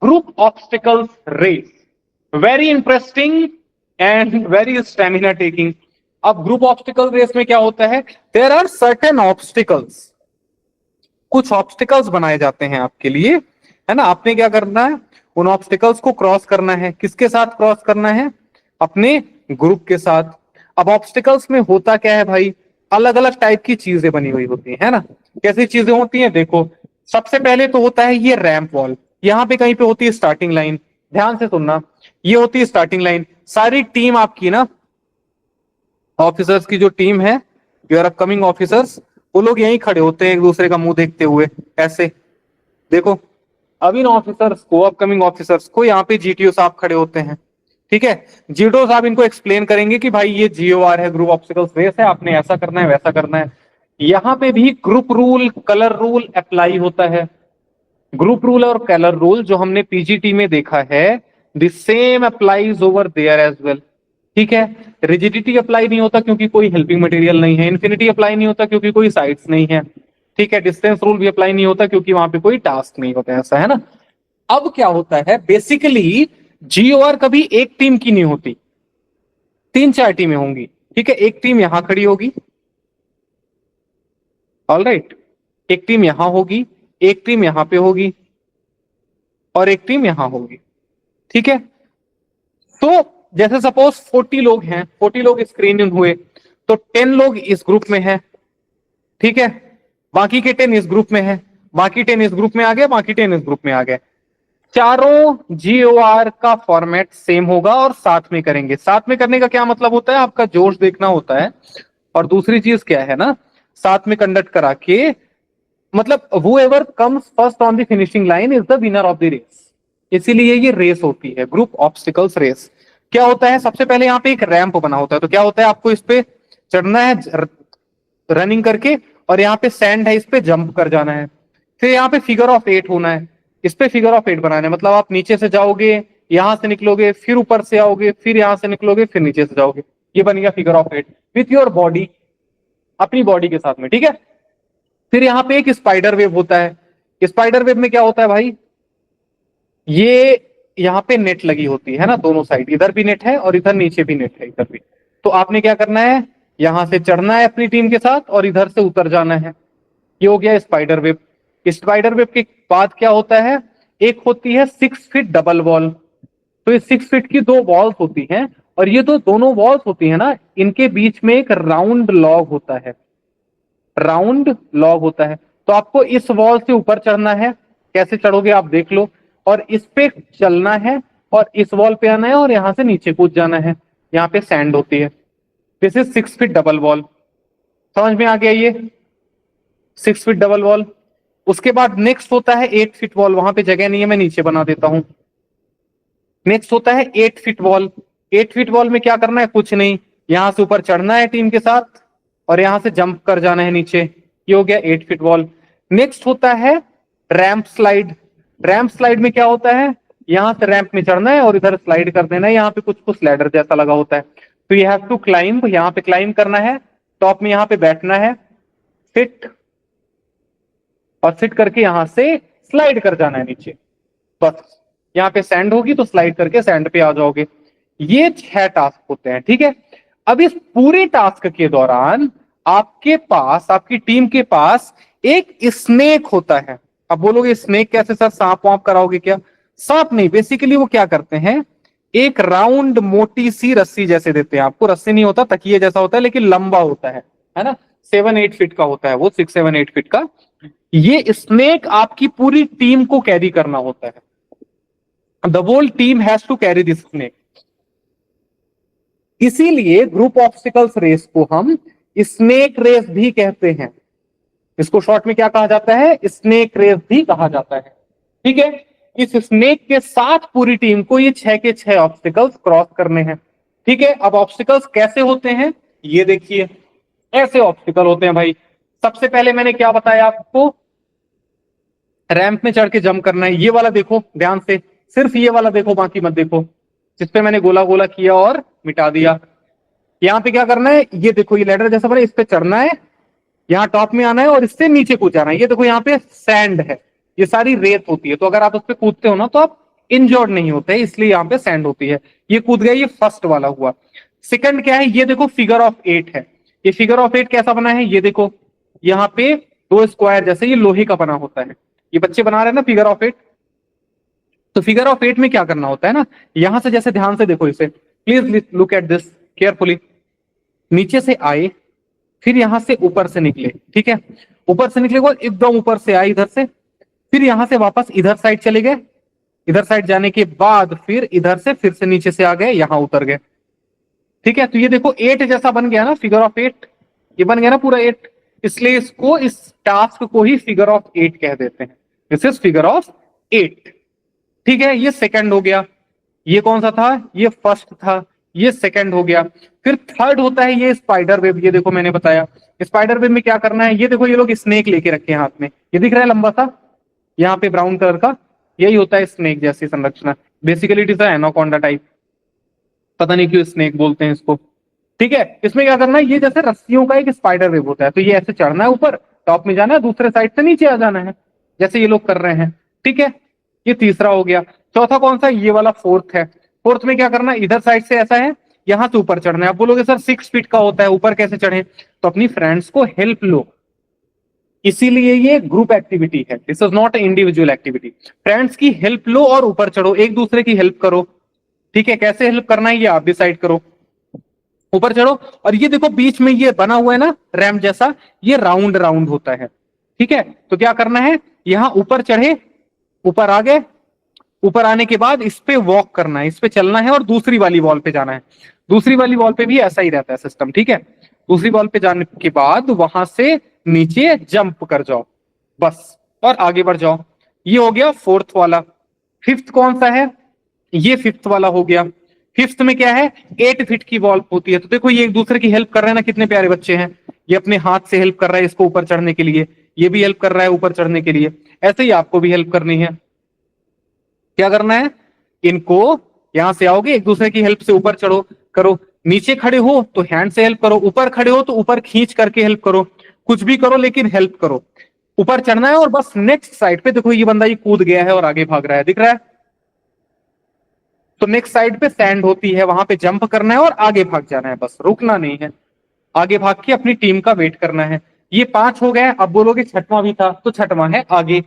group obstacles race. Very interesting and very stamina taking. अब ग्रुप ऑब्स्टिकल रेस में क्या होता है, देयर आर सर्टेन ऑब्स्टिकल्स, कुछ ऑब्स्टिकल्स बनाए जाते हैं आपके लिए, है ना। आपने क्या करना है, उन ऑब्स्टिकल्स को क्रॉस करना है। किसके साथ क्रॉस करना है? अपने ग्रुप के साथ। अब ऑब्स्टिकल्स में होता क्या है भाई, अलग अलग टाइप की चीजें बनी हुई होती है ना। कैसी चीजें होती हैं, देखो सबसे पहले तो होता है ये रैंप वॉल। यहाँ पे कहीं पे होती है स्टार्टिंग लाइन, ध्यान से सुनना, ये होती है स्टार्टिंग लाइन। सारी टीम आपकी ना, ऑफिसर्स की जो टीम है, योर अपकमिंग ऑफिसर्स, वो लोग यहीं खड़े होते हैं एक दूसरे का मुंह देखते हुए, ऐसे देखो। अब इन ऑफिसर्स को, अपकमिंग ऑफिसर्स को, यहाँ पे जीटीओ साहब खड़े होते हैं, ठीक है। जीटीओ साहब इनको एक्सप्लेन करेंगे कि भाई ये GOR है, ग्रुप ऑब्स्टिकल्स रेस है, आपने ऐसा करना है, वैसा करना है। यहाँ पे भी group rule, colour rule apply होता है। ग्रुप रूल और कलर रूल जो हमने पीजीटी में देखा है, the same applies over there as well, ठीक है। रिजिडिटी अप्लाई नहीं होता क्योंकि कोई हेल्पिंग मटेरियल नहीं है। इन्फिनिटी अप्लाई नहीं होता क्योंकि कोई साइड्स नहीं है, ठीक है। डिस्टेंस रूल भी अप्लाई नहीं होता क्योंकि वहां पे कोई टास्क नहीं होता, ऐसा है ना। अब क्या होता है, बेसिकली GOR कभी एक टीम की नहीं होती, 3-4 टीमें होंगी, ठीक है। एक टीम यहां खड़ी होगी, ऑलराइट, एक टीम यहां होगी, एक टीम यहां पे होगी और एक टीम यहां होगी, ठीक है। तो जैसे सपोज 40 लोग हैं, 40 लोग स्क्रीन इन हुए, तो 10 लोग इस ग्रुप में है, ठीक है। बाकी के 10 इस ग्रुप में है, बाकी 10 इस ग्रुप में आ गए, बाकी 10 इस ग्रुप में आ गए। चारों GOR का फॉर्मेट सेम होगा और साथ में करेंगे। साथ में करने का क्या मतलब होता है, आपका जोश देखना होता है। और दूसरी चीज क्या है ना, साथ में कंडक्ट करा के मतलब whoever comes first on the finishing line is the winner of the race। इसीलिए ये रेस होती है, ग्रुप ऑब्स्टिकल्स रेस। क्या होता है, सबसे पहले यहाँ पे एक रैंप बना होता है। तो क्या होता है, आपको इस पे चढ़ना है रनिंग करके, और यहाँ पे सैंड है, इस पे जंप कर जाना है। फिर यहाँ पे फिगर ऑफ 8 होना है, इस पे फिगर ऑफ 8 बनाना है। मतलब आप नीचे से जाओगे, यहां से निकलोगे, फिर ऊपर से आओगे, फिर यहां से निकलोगे, फिर नीचे से जाओगे। ये बन गया figure of 8 with your body, अपनी बॉडी के साथ में, ठीक है। फिर यहाँ पे एक स्पाइडर वेव होता है। स्पाइडर वेव में क्या होता है भाई, ये यहाँ पे नेट लगी होती है ना दोनों साइड, इधर भी नेट है और इधर नीचे भी नेट है, इधर भी। तो आपने क्या करना है, यहां से चढ़ना है अपनी टीम के साथ और इधर से उतर जाना है। ये हो गया स्पाइडर वेब। स्पाइडर वेब के बाद क्या होता है, एक होती है 6 फीट डबल वॉल। तो ये 6 फीट की दो वॉल्स होती हैं, और ये दोनों वॉल्स होती है ना, इनके बीच में एक राउंड लॉग होता है। राउंड लॉग होता है। तो आपको इस वॉल से ऊपर चढ़ना है। कैसे चढ़ोगे आप देख लो, और इस पे चलना है और इस वॉल पे आना है और यहां से नीचे कूद जाना है। यहाँ पे सैंड होती है। This is 6 feet double wall. समझ में आ गया ये 6 फीट डबल वॉल। उसके बाद नेक्स्ट होता है 8 फीट वॉल। वहां पे जगह नहीं है, मैं नीचे बना देता हूं। नेक्स्ट होता है 8 फीट वॉल। 8 फीट वॉल में क्या करना है, कुछ नहीं, यहां से ऊपर चढ़ना है टीम के साथ और यहां से जंप कर जाना है नीचे। ये हो गया 8 फीट वॉल। नेक्स्ट होता है रैंप स्लाइड। रैंप स्लाइड में क्या होता है, यहां से रैंप में चढ़ना है और इधर स्लाइड कर देना है। यहाँ पे कुछ कुछ लैडर जैसा लगा होता है। तो यू हैव टू क्लाइंब, यहाँ पे क्लाइंब करना है, टॉप में यहाँ पे बैठना है, फिट, और फिट करके यहां से स्लाइड कर जाना है नीचे। बस यहाँ पे सैंड होगी तो स्लाइड करके सैंड पे आ जाओगे। ये 6 टास्क होते हैं, ठीक है। अब इस पूरे टास्क के दौरान आपके पास, आपकी टीम के पास एक स्नेक होता है। अब बोलोगे स्नेक कैसे सर, सांप वाप कराओगे क्या? सांप नहीं, बेसिकली वो क्या करते हैं, एक राउंड मोटी सी रस्सी जैसे देते हैं आपको। रस्सी नहीं होता, तकिए जैसा होता है, लेकिन लंबा होता है ना। 7-8 फीट का होता है वो, 6-7-8 फीट का। ये स्नेक आपकी पूरी टीम को कैरी करना होता है। The whole team has to carry this snake. इसीलिए ग्रुप ऑब्स्टिकल्स रेस को हम स्नेक रेस भी कहते हैं। इसको शॉर्ट में क्या कहा जाता है, स्नेक रेस भी कहा जाता है, ठीक है। इस स्नेक के साथ पूरी टीम को ये 6 के 6 ऑब्स्टिकल्स क्रॉस करने हैं, ठीक है। अब ऑब्स्टिकल्स कैसे होते हैं, ये देखिए, ऐसे ऑब्स्टिकल होते हैं भाई। सबसे पहले मैंने क्या बताया आपको, रैंप में चढ़ के जंप करना है। ये वाला देखो ध्यान से, सिर्फ ये वाला देखो, बाकी मत देखो, जिसपे मैंने गोला गोला किया और मिटा दिया। यहाँ पे क्या करना है, ये देखो, ये लैडर जैसा बना, इस पे चढ़ना है, यहाँ टॉप में आना है और इससे नीचे कूद जाना है। ये देखो यहाँ पे सैंड है, ये सारी रेत होती है। तो अगर आप उस पर कूदते हो ना तो आप इंजर्ड नहीं होते, इसलिए यहाँ पे सैंड होती है। ये कूद गया, ये फर्स्ट वाला हुआ। सेकंड क्या है, ये देखो फिगर ऑफ 8 है। ये फिगर ऑफ 8 कैसा बना है, ये देखो, यहाँ पे 2 स्क्वायर जैसे ये लोहे का बना होता है। ये बच्चे बना रहे हैं ना फिगर ऑफ 8। तो फिगर ऑफ 8 में क्या करना होता है ना, यहां से जैसे ध्यान से देखो इसे, please look at this carefully. नीचे से आए, फिर यहां से ऊपर से निकले, ठीक है। ऊपर से निकले, एकदम ऊपर से आए इधर से, फिर यहां से वापस इधर साइड चले गए। इधर साइड जाने के बाद फिर इधर से फिर से नीचे से आ गए, यहां उतर गए, ठीक है। तो ये देखो 8 जैसा बन गया ना, फिगर ऑफ 8, ये बन गया ना पूरा 8। इसलिए इसको, इस टास्क को ही फिगर ऑफ 8 कह देते हैं। दिस इज फिगर ऑफ 8, ठीक है। ये सेकंड हो गया। ये कौन सा था, ये फर्स्ट था, ये सेकंड हो गया। फिर थर्ड होता है ये स्पाइडर वेब। ये देखो मैंने बताया, स्पाइडर वेब में क्या करना है, ये देखो ये लोग स्नेक लेके रखे हैं हाथ में, ये दिख रहा है लंबा सा, यहाँ पे ब्राउन कलर का, यही होता है स्नेक जैसी संरचना। Basically it is anaconda type, पता नहीं क्यों स्नेक बोलते हैं इसको, ठीक है। इसमें क्या करना है, ये जैसे रस्सियों का एक स्पाइडर वेब होता है। तो ये ऐसे चढ़ना है ऊपर, टॉप में जाना है, दूसरे साइड से नीचे आ जाना है, जैसे ये लोग कर रहे हैं, ठीक है। ये तीसरा हो गया। चौथा कौन सा, ये वाला फोर्थ है। फोर्थ में क्या करना है, इधर साइड से ऐसा है, यहां से ऊपर चढ़ना है। आप बोलोगे सर 6 फीट का होता है, ऊपर कैसे चढ़े? तो अपनी फ्रेंड्स को हेल्प लो, इसीलिए ये ग्रुप एक्टिविटी है। This is not individual activity. Friends की हेल्प लो और ऊपर चढ़ो, एक दूसरे की हेल्प करो, ठीक है। कैसे हेल्प करना है ये आप डिसाइड करो, ऊपर चढ़ो। और ये देखो बीच में ये बना हुआ है ना रैंप जैसा, ये राउंड राउंड होता है, ठीक है। तो क्या करना है, यहां ऊपर चढ़े, ऊपर आ गए, ऊपर आने के बाद इस पे वॉक करना है, इस पे चलना है और दूसरी वाली वॉल पे जाना है। दूसरी वाली वॉल पे भी ऐसा ही रहता है सिस्टम, ठीक है। दूसरी वॉल पे जाने के बाद वहां से नीचे जंप कर जाओ बस, और आगे बढ़ जाओ। ये हो गया फोर्थ वाला। फिफ्थ कौन सा है? ये फिफ्थ वाला हो गया। फिफ्थ में क्या है? 8 फीट की वॉल होती है। तो देखो ये एक दूसरे की हेल्प कर रहे हैं ना, कितने प्यारे बच्चे हैं। ये अपने हाथ से हेल्प कर रहा है इसको ऊपर चढ़ने के लिए, ये भी हेल्प कर रहा है ऊपर चढ़ने के लिए। ऐसे ही आपको भी हेल्प करनी है। क्या करना है? इनको यहां से आओगे, एक दूसरे की हेल्प से ऊपर चढ़ो करो। नीचे खड़े हो तो हैंड से हेल्प करो, ऊपर खड़े हो तो ऊपर खींच करके हेल्प करो। कुछ भी करो लेकिन हेल्प करो। ऊपर चढ़ना है और बस नेक्स्ट साइड पे देखो ये बंदा ये कूद गया है और आगे भाग रहा है, दिख रहा है? तो नेक्स्ट साइड पे सैंड होती है, वहां पे जंप करना है और आगे भाग जाना है, बस रुकना नहीं है। आगे भाग के अपनी टीम का वेट करना है। ये 5 हो गए। अब बोलोगे छठवां भी था, तो छठवां है आगे।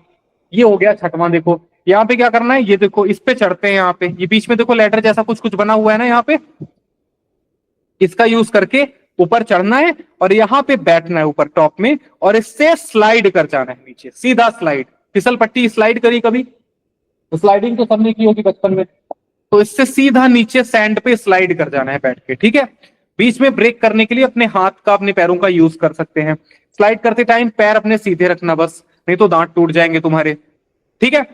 ये हो गया छठवां। देखो यहाँ पे क्या करना है, ये देखो इस पे चढ़ते हैं। यहाँ पे ये बीच में देखो लेटर जैसा कुछ कुछ बना हुआ है ना, यहाँ पे इसका यूज करके ऊपर चढ़ना है और यहाँ पे बैठना है ऊपर टॉप में, और इससे स्लाइड कर जाना है नीचे, सीधा स्लाइड। फिसल पट्टी स्लाइड करी कभी? स्लाइडिंग तो सबने की होगी बचपन में। तो इससे सीधा नीचे सैंड पे स्लाइड कर जाना है बैठ के, ठीक है। बीच में ब्रेक करने के लिए अपने हाथ का, अपने पैरों का यूज कर सकते हैं। स्लाइड करते टाइम पैर अपने सीधे रखना बस, नहीं तो दांत टूट जाएंगे तुम्हारे, ठीक है।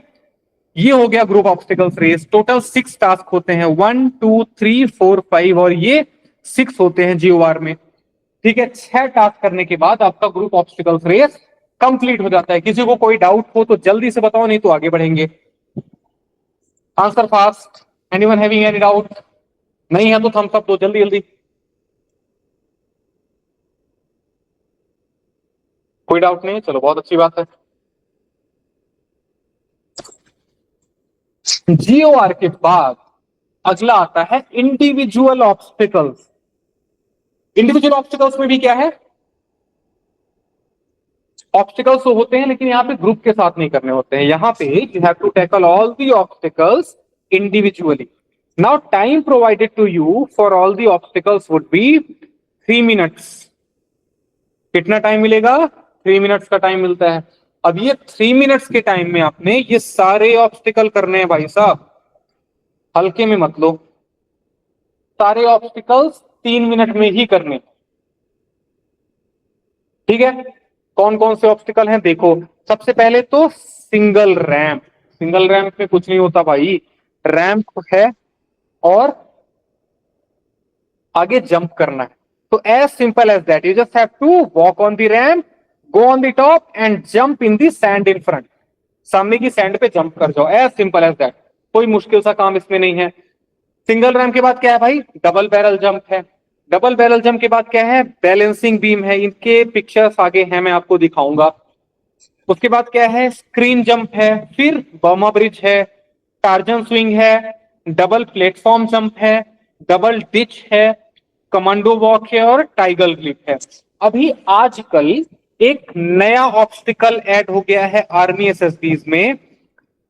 ये हो गया group obstacles race. Total 6 task होते हैं, 1 2 3 4 5, और ये 6 होते हैं जीओआर में, ठीक है। 6 टास्क करने के बाद आपका ग्रुप ऑब्स्टिकल्स रेस कंप्लीट हो जाता है। किसी को कोई डाउट हो तो जल्दी से बताओ, नहीं तो आगे बढ़ेंगे। Answer fast. Anyone having any doubt? नहीं है तो थम्स अप दो जल्दी जल्दी। कोई डाउट नहीं है, चलो बहुत अच्छी बात है। जीओआर के बाद अगला आता है इंडिविजुअल ऑब्स्टिकल्स। इंडिविजुअल ऑब्स्टिकल्स में भी क्या है? ऑब्स्टिकल्स तो होते हैं लेकिन यहाँ पे ग्रुप के साथ नहीं करने होते हैं। यहाँ पे you have to tackle all the obstacles individually. Now time provided to you for all the obstacles would be 3 minutes. कितना टाइम मिलेगा? 3 मिनट्स का टाइम मिलता है। अब ये 3 मिनट्स के टाइम में आपने ये सारे ऑब्स्टिकल करने हैं भाई साहब, हल्के में मत लो। सारे ऑब्स्टिकल्स 3 मिनट में ही करने, ठीक है। कौन कौन से ऑब्स्टिकल हैं देखो। सबसे पहले तो सिंगल रैंप। सिंगल रैंप में कुछ नहीं होता भाई, रैंप है और आगे जंप करना है। तो as simple as that, you just have to walk on the ramp, go on the top and jump in the sand in front. सामने की सैंड पे जंप कर जाओ, एज सिंपल एज दैट। कोई मुश्किल सा काम इसमें नहीं है। सिंगल रैंप के बाद क्या है भाई? डबल बैरल जंप है। डबल बैरल जंप के बाद क्या है? बैलेंसिंग बीम है। इनके पिक्चर्स आगे हैं, मैं आपको दिखाऊंगा। उसके बाद क्या है? स्क्रीन जंप है, फिर बर्मा ब्रिज है, टार्जन स्विंग है, डबल प्लेटफॉर्म जंप है, डबल डिच है, कमांडो वॉक है और टाइगर ग्लिप है। अभी आजकल एक नया ऑब्स्टिकल ऐड हो गया है आर्मी एसएसबीज में,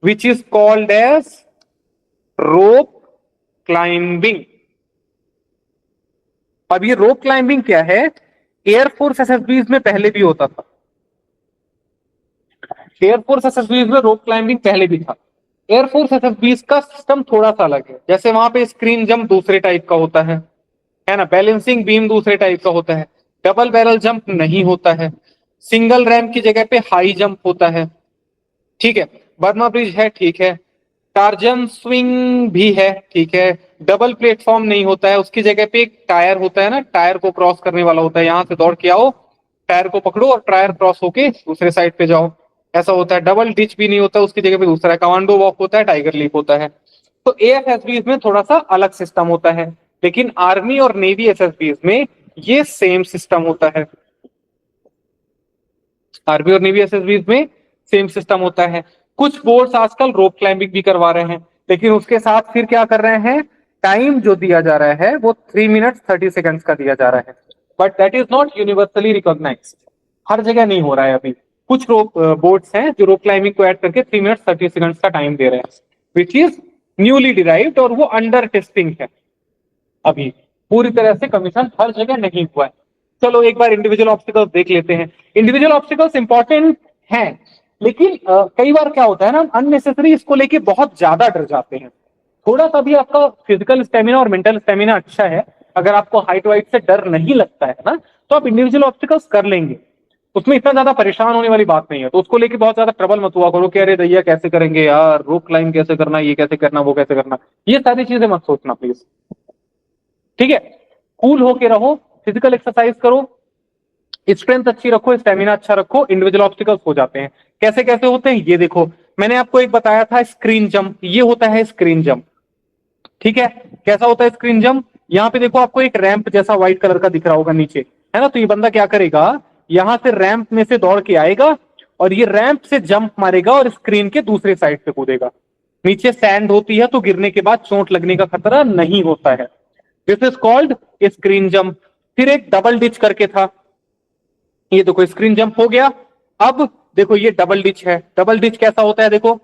which is called as rope climbing. अब ये रोप क्लाइंबिंग क्या है? एयरफोर्स एसएसबीज में पहले भी होता था। एयरफोर्स एसएसबीज में रोप क्लाइंबिंग पहले भी था। एयरफोर्स एसएसबीज का सिस्टम थोड़ा सा अलग है। जैसे वहां पे स्क्रीन जंप दूसरे टाइप का होता है ना, बैलेंसिंग बीम दूसरे टाइप का होता है, डबल बैरल जंप नहीं होता है, सिंगल रैंप की जगह पे हाई जंप होता है, ठीक है। बर्मा ब्रिज है, ठीक है। टार्जन स्विंग भी है, ठीक है। डबल प्लेटफॉर्म नहीं होता है, उसकी जगह पे एक टायर होता है ना, टायर को क्रॉस करने वाला होता है। यहां से दौड़ के आओ, टायर को पकड़ो और टायर क्रॉस होके दूसरे साइड पे जाओ, ऐसा होता है। डबल डिच भी नहीं होता, उसकी जगह पे दूसरा कमांडो वॉक होता है, टाइगर लीप होता है। तो एएफएसबी में थोड़ा सा अलग सिस्टम होता है, लेकिन आर्मी और नेवी एसएसबी में ये सेम सिस्टम होता है। आर्मी और नेवी एसएसबी में सेम सिस्टम होता है। कुछ बोर्ड्स आजकल रोप क्लाइंबिंग भी करवा रहे हैं, लेकिन उसके साथ फिर क्या कर रहे हैं? टाइम जो दिया जा रहा है वो 3 मिनट 30 सेकेंड्स का दिया जा रहा है, but that is not universally recognised. हर जगह नहीं हो रहा है अभी। कुछ रोप बोर्ड्स हैं जो रोप क्लाइंबिंग को ऐड करके 3 मिनट 30 सेकेंड्स का टाइम दे रहे हैं, विच इज न्यूली डिराइव्ड, और वो अंडर टेस्टिंग है अभी। पूरी तरह से कमीशन हर जगह नहीं हुआ है। चलो एक बार इंडिविजुअल ऑब्स्टिकल्स देख लेते हैं। इंडिविजुअल ऑब्स्टिकल्स इंपॉर्टेंट हैं, लेकिन कई बार क्या होता है ना, अननेसेसरी इसको लेके बहुत ज्यादा डर जाते हैं। थोड़ा सा भी आपका फिजिकल स्टेमिना और मेंटल स्टेमिना अच्छा है, अगर आपको हाइट वाइट से डर नहीं लगता है ना, तो आप इंडिविजुअल ऑब्स्टिकल्स कर लेंगे, उसमें इतना ज्यादा परेशान होने वाली बात नहीं है। तो उसको लेके बहुत ज्यादा ट्रबल मत हुआ करो कि अरे भैया कैसे करेंगे यार, रोप क्लाइंब कैसे करना, ये कैसे करना, वो कैसे करना, ये सारी चीजें मत सोचना प्लीज। ठीक है, कूल होके रहो, फिजिकल एक्सरसाइज करो, स्ट्रेंथ अच्छी रखो, स्टेमिना अच्छा रखो, इंडिविजुअल ऑब्स्टिकल्स हो जाते हैं। कैसे कैसे होते हैं ये देखो, मैंने आपको एक बताया था स्क्रीन जंप, ये होता है स्क्रीन जंप। ठीक है, कैसा होता है स्क्रीन जंप, यहाँ पे देखो आपको एक रैंप जैसा व्हाइट कलर का दिख रहा होगा नीचे, है ना। तो ये बंदा क्या करेगा, यहां से रैंप में से दौड़ के आएगा और ये रैंप से जंप मारेगा और स्क्रीन के दूसरे साइड पे कूदेगा। नीचे सैंड होती है तो गिरने के बाद चोट लगने का खतरा नहीं होता है। This is called screen jump. फिर एक डबल डिच करके था, ये देखो स्क्रीन जंप हो गया। अब देखो ये डबल डिच है। डबल डिच कैसा होता है, देखो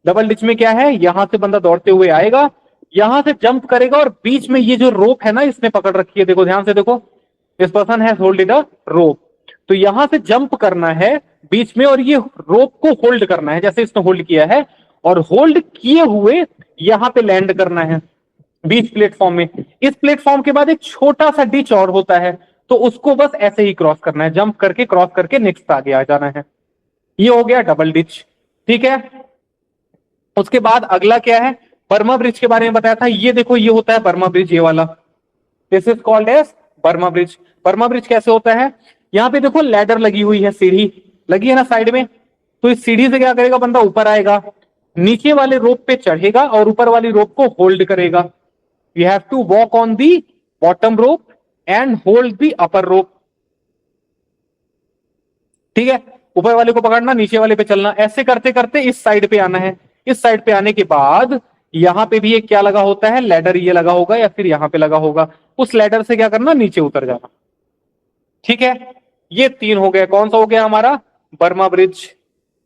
डबल डिच में क्या है, यहां से बंदा दौड़ते हुए आएगा, यहां से जंप करेगा और बीच में ये जो रोप है ना इसने पकड़ रखी है, देखो ध्यान से देखो, इस पर्सन हैज होल्डेड अ रोप। तो यहां से जंप करना है बीच में और ये रोप को होल्ड करना है, जैसे इसने होल्ड किया है, और होल्ड किए हुए यहां पे लैंड करना है बीच प्लेटफॉर्म में। इस प्लेटफॉर्म के बाद एक छोटा सा डिच और होता है, तो उसको बस ऐसे ही क्रॉस करना है, जंप करके क्रॉस करके नेक्स्ट आगे आ जाना है। ये हो गया डबल डिच। ठीक है, उसके बाद अगला क्या है, बर्मा ब्रिज के बारे में बताया था, ये देखो ये होता है बर्मा ब्रिज, ये वाला, this is called as Burma bridge. Burma bridge कैसे होता है, यहाँ पे देखो लैडर लगी हुई है, सीढ़ी लगी है ना साइड में, तो इस सीढ़ी से क्या करेगा बंदा, ऊपर आएगा, नीचे वाले रोप पे चढ़ेगा और ऊपर वाली रोप को होल्ड करेगा। You have to walk on the bottom rope and hold the upper rope. ठीक है, ऊपर वाले को पकड़ना, नीचे वाले पे चलना, ऐसे करते करते इस साइड पे आना है। इस साइड पे आने के बाद यहां पे भी एक क्या लगा होता है, लैडर, ये लगा होगा या फिर यहां पे लगा होगा, उस लैडर से क्या करना, नीचे उतर जाना। ठीक है, ये तीन हो गए। कौन सा हो गया हमारा, बर्मा ब्रिज।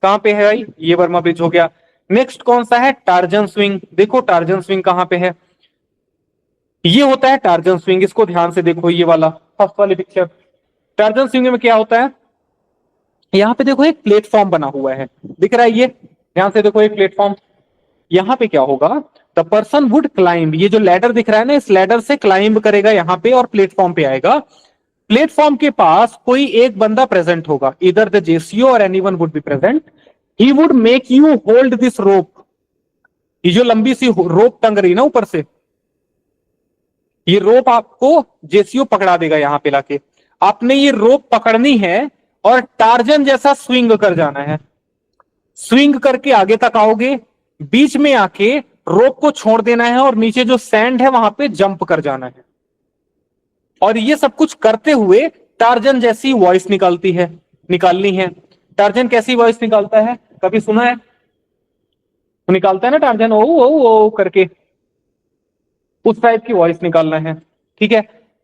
कहां पे है भाई, ये बर्मा ब्रिज हो गया। नेक्स्ट कौन सा है, टार्जन स्विंग। देखो टार्जन स्विंग कहां पे है, ये होता है टार्जन स्विंग। इसको ध्यान से देखो, ये वाला फर्स्ट वाली पिक्चर। टार्जन स्विंग में क्या होता है, यहां पे देखो एक प्लेटफॉर्म बना हुआ है, दिख रहा है, ये ध्यान से देखो एक प्लेटफॉर्म। यहां पे क्या होगा, द पर्सन वुड क्लाइंब, ये जो लैडर दिख रहा है ना, इस लैडर से क्लाइंब करेगा यहां पे और प्लेटफॉर्म पे आएगा। प्लेटफॉर्म के पास कोई एक बंदा प्रेजेंट होगा, इधर द जेसीओ और anyone would be present. He would make you hold this रोप, ये जो लंबी सी रोप टंग रही ना ऊपर से, ये रोप आपको जेसीओ पकड़ा देगा यहां पे लाके। आपने ये रोप पकड़नी है और टार्जन जैसा स्विंग कर जाना है। स्विंग करके आगे तक आओगे, बीच में आके रोप को छोड़ देना है और नीचे जो सैंड है वहां पे जंप कर जाना है। और ये सब कुछ करते हुए टार्जन जैसी वॉइस निकालनी है। टार्जन कैसी वॉइस निकालता है, कभी सुना है, वो निकालता है ना टार्जन, ओ करके, उस टाइप की वॉइस निकालना है। ठीक है,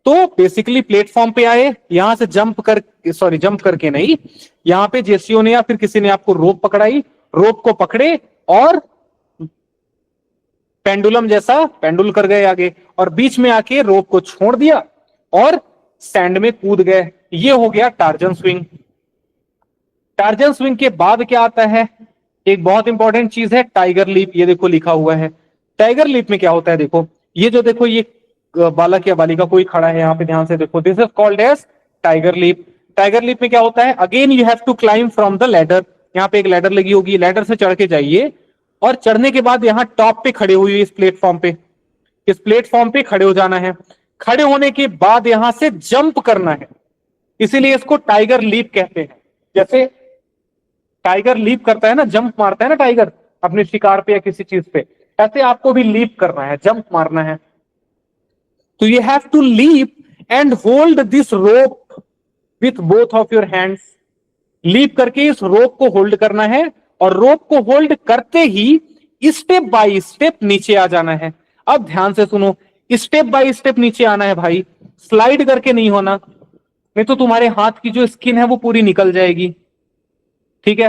तो बेसिकली प्लेटफॉर्म पे आए, यहां से जंप करके नहीं, यहां पे जेसीओ ने या फिर किसी ने आपको रोप पकड़ाई, रोप को पकड़े और पेंडुलम जैसा पेंडुल कर गए आगे, और बीच में आके रोप को छोड़ दिया और सैंड में कूद गए। ये हो गया टार्जन स्विंग। टार्जन स्विंग के बाद क्या आता है, एक बहुत इंपॉर्टेंट चीज है टाइगर लीप। ये देखो लिखा हुआ है, टाइगर लीप में क्या होता है, देखो ये जो देखो ये बालक या बालिका कोई खड़ा है यहाँ पे, ध्यान से देखो, this is called as tiger leap. Tiger leap में क्या होता है, again you have to climb from the ladder. यहाँ पे एक लैडर लगी होगी, लैडर से चढ़ के जाइए और चढ़ने के बाद यहाँ टॉप पे खड़े हुई इस प्लेटफॉर्म पे खड़े हो जाना है। खड़े होने के बाद यहां से जंप करना है, इसीलिए इसको टाइगर लीप कहते हैं। जैसे टाइगर लीप करता है ना, जंप मारता है ना टाइगर अपने शिकार पे या किसी चीज पे, ऐसे आपको भी लीप करना है, जंप मारना है। तो you have to leap and hold this rope with both of your hands. Leap करके इस रोप को होल्ड करना है और रोप को होल्ड करते ही स्टेप बाय स्टेप नीचे आ जाना है। अब ध्यान से सुनो, स्टेप बाय स्टेप नीचे आना है भाई, स्लाइड करके नहीं होना, नहीं तो तुम्हारे हाथ की जो स्किन है वो पूरी निकल जाएगी। ठीक है,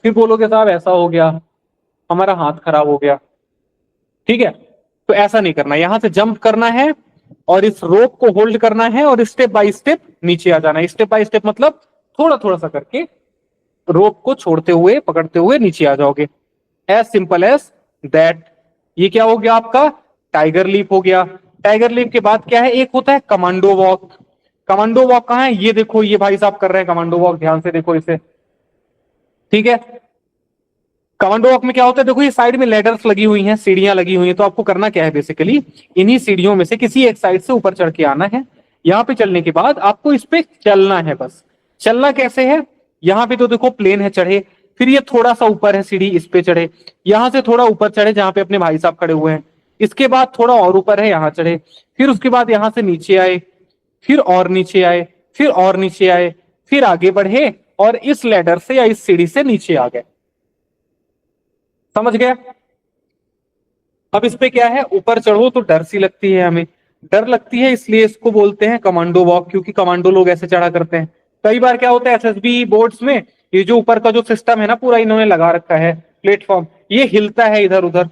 फिर बोलोगे साहब ऐसा हो गया, हमारा हाथ खराब हो गया। ठीक है, तो ऐसा नहीं करना, यहां से जंप करना है और इस रोप को होल्ड करना है और स्टेप बाय स्टेप नीचे आ जाना है। स्टेप बाय स्टेप मतलब थोड़ा थोड़ा सा करके रोप को छोड़ते हुए पकड़ते हुए नीचे आ जाओगे, एज सिंपल एज दैट। ये क्या हो गया आपका टाइगर लीप हो गया। टाइगर लीप के बाद क्या है, एक होता है कमांडो वॉक। कमांडो वॉक कहाँ है, ये देखो, ये भाई साहब कर रहे हैं कमांडो वॉक, ध्यान से देखो इसे, ठीक है। कमांडो वॉक में क्या होता है, देखो ये साइड में लेडर्स लगी हुई हैं, सीढ़ियां लगी हुई हैं, तो आपको करना क्या है बेसिकली, इन्हीं सीढ़ियों में से किसी एक साइड से ऊपर चढ़ के आना है। यहाँ पे चलने के बाद आपको इस पे चलना है बस। चलना कैसे है, यहाँ पे तो देखो प्लेन है, चढ़े, फिर ये थोड़ा सा ऊपर है सीढ़ी, इस पे चढ़े, यहां से थोड़ा ऊपर चढ़े जहां पे अपने भाई साहब खड़े हुए हैं, इसके बाद थोड़ा और ऊपर है, यहाँ चढ़े, फिर उसके बाद यहां से नीचे आए, फिर और नीचे आए, फिर और नीचे आए, फिर आगे बढ़े और इस लेडर से या इस सीढ़ी से नीचे आ गए। समझ गया। अब इस पे क्या है, ऊपर चढ़ो तो डर सी लगती है, हमें डर लगती है, इसलिए इसको बोलते हैं कमांडो वॉक, क्योंकि कमांडो लोग ऐसे चढ़ा करते हैं। कई बार क्या होता है एसएसबी बोर्ड्स में, ये जो ऊपर का जो सिस्टम है ना पूरा इन्होंने लगा रखा है प्लेटफॉर्म, ये हिलता है इधर उधर,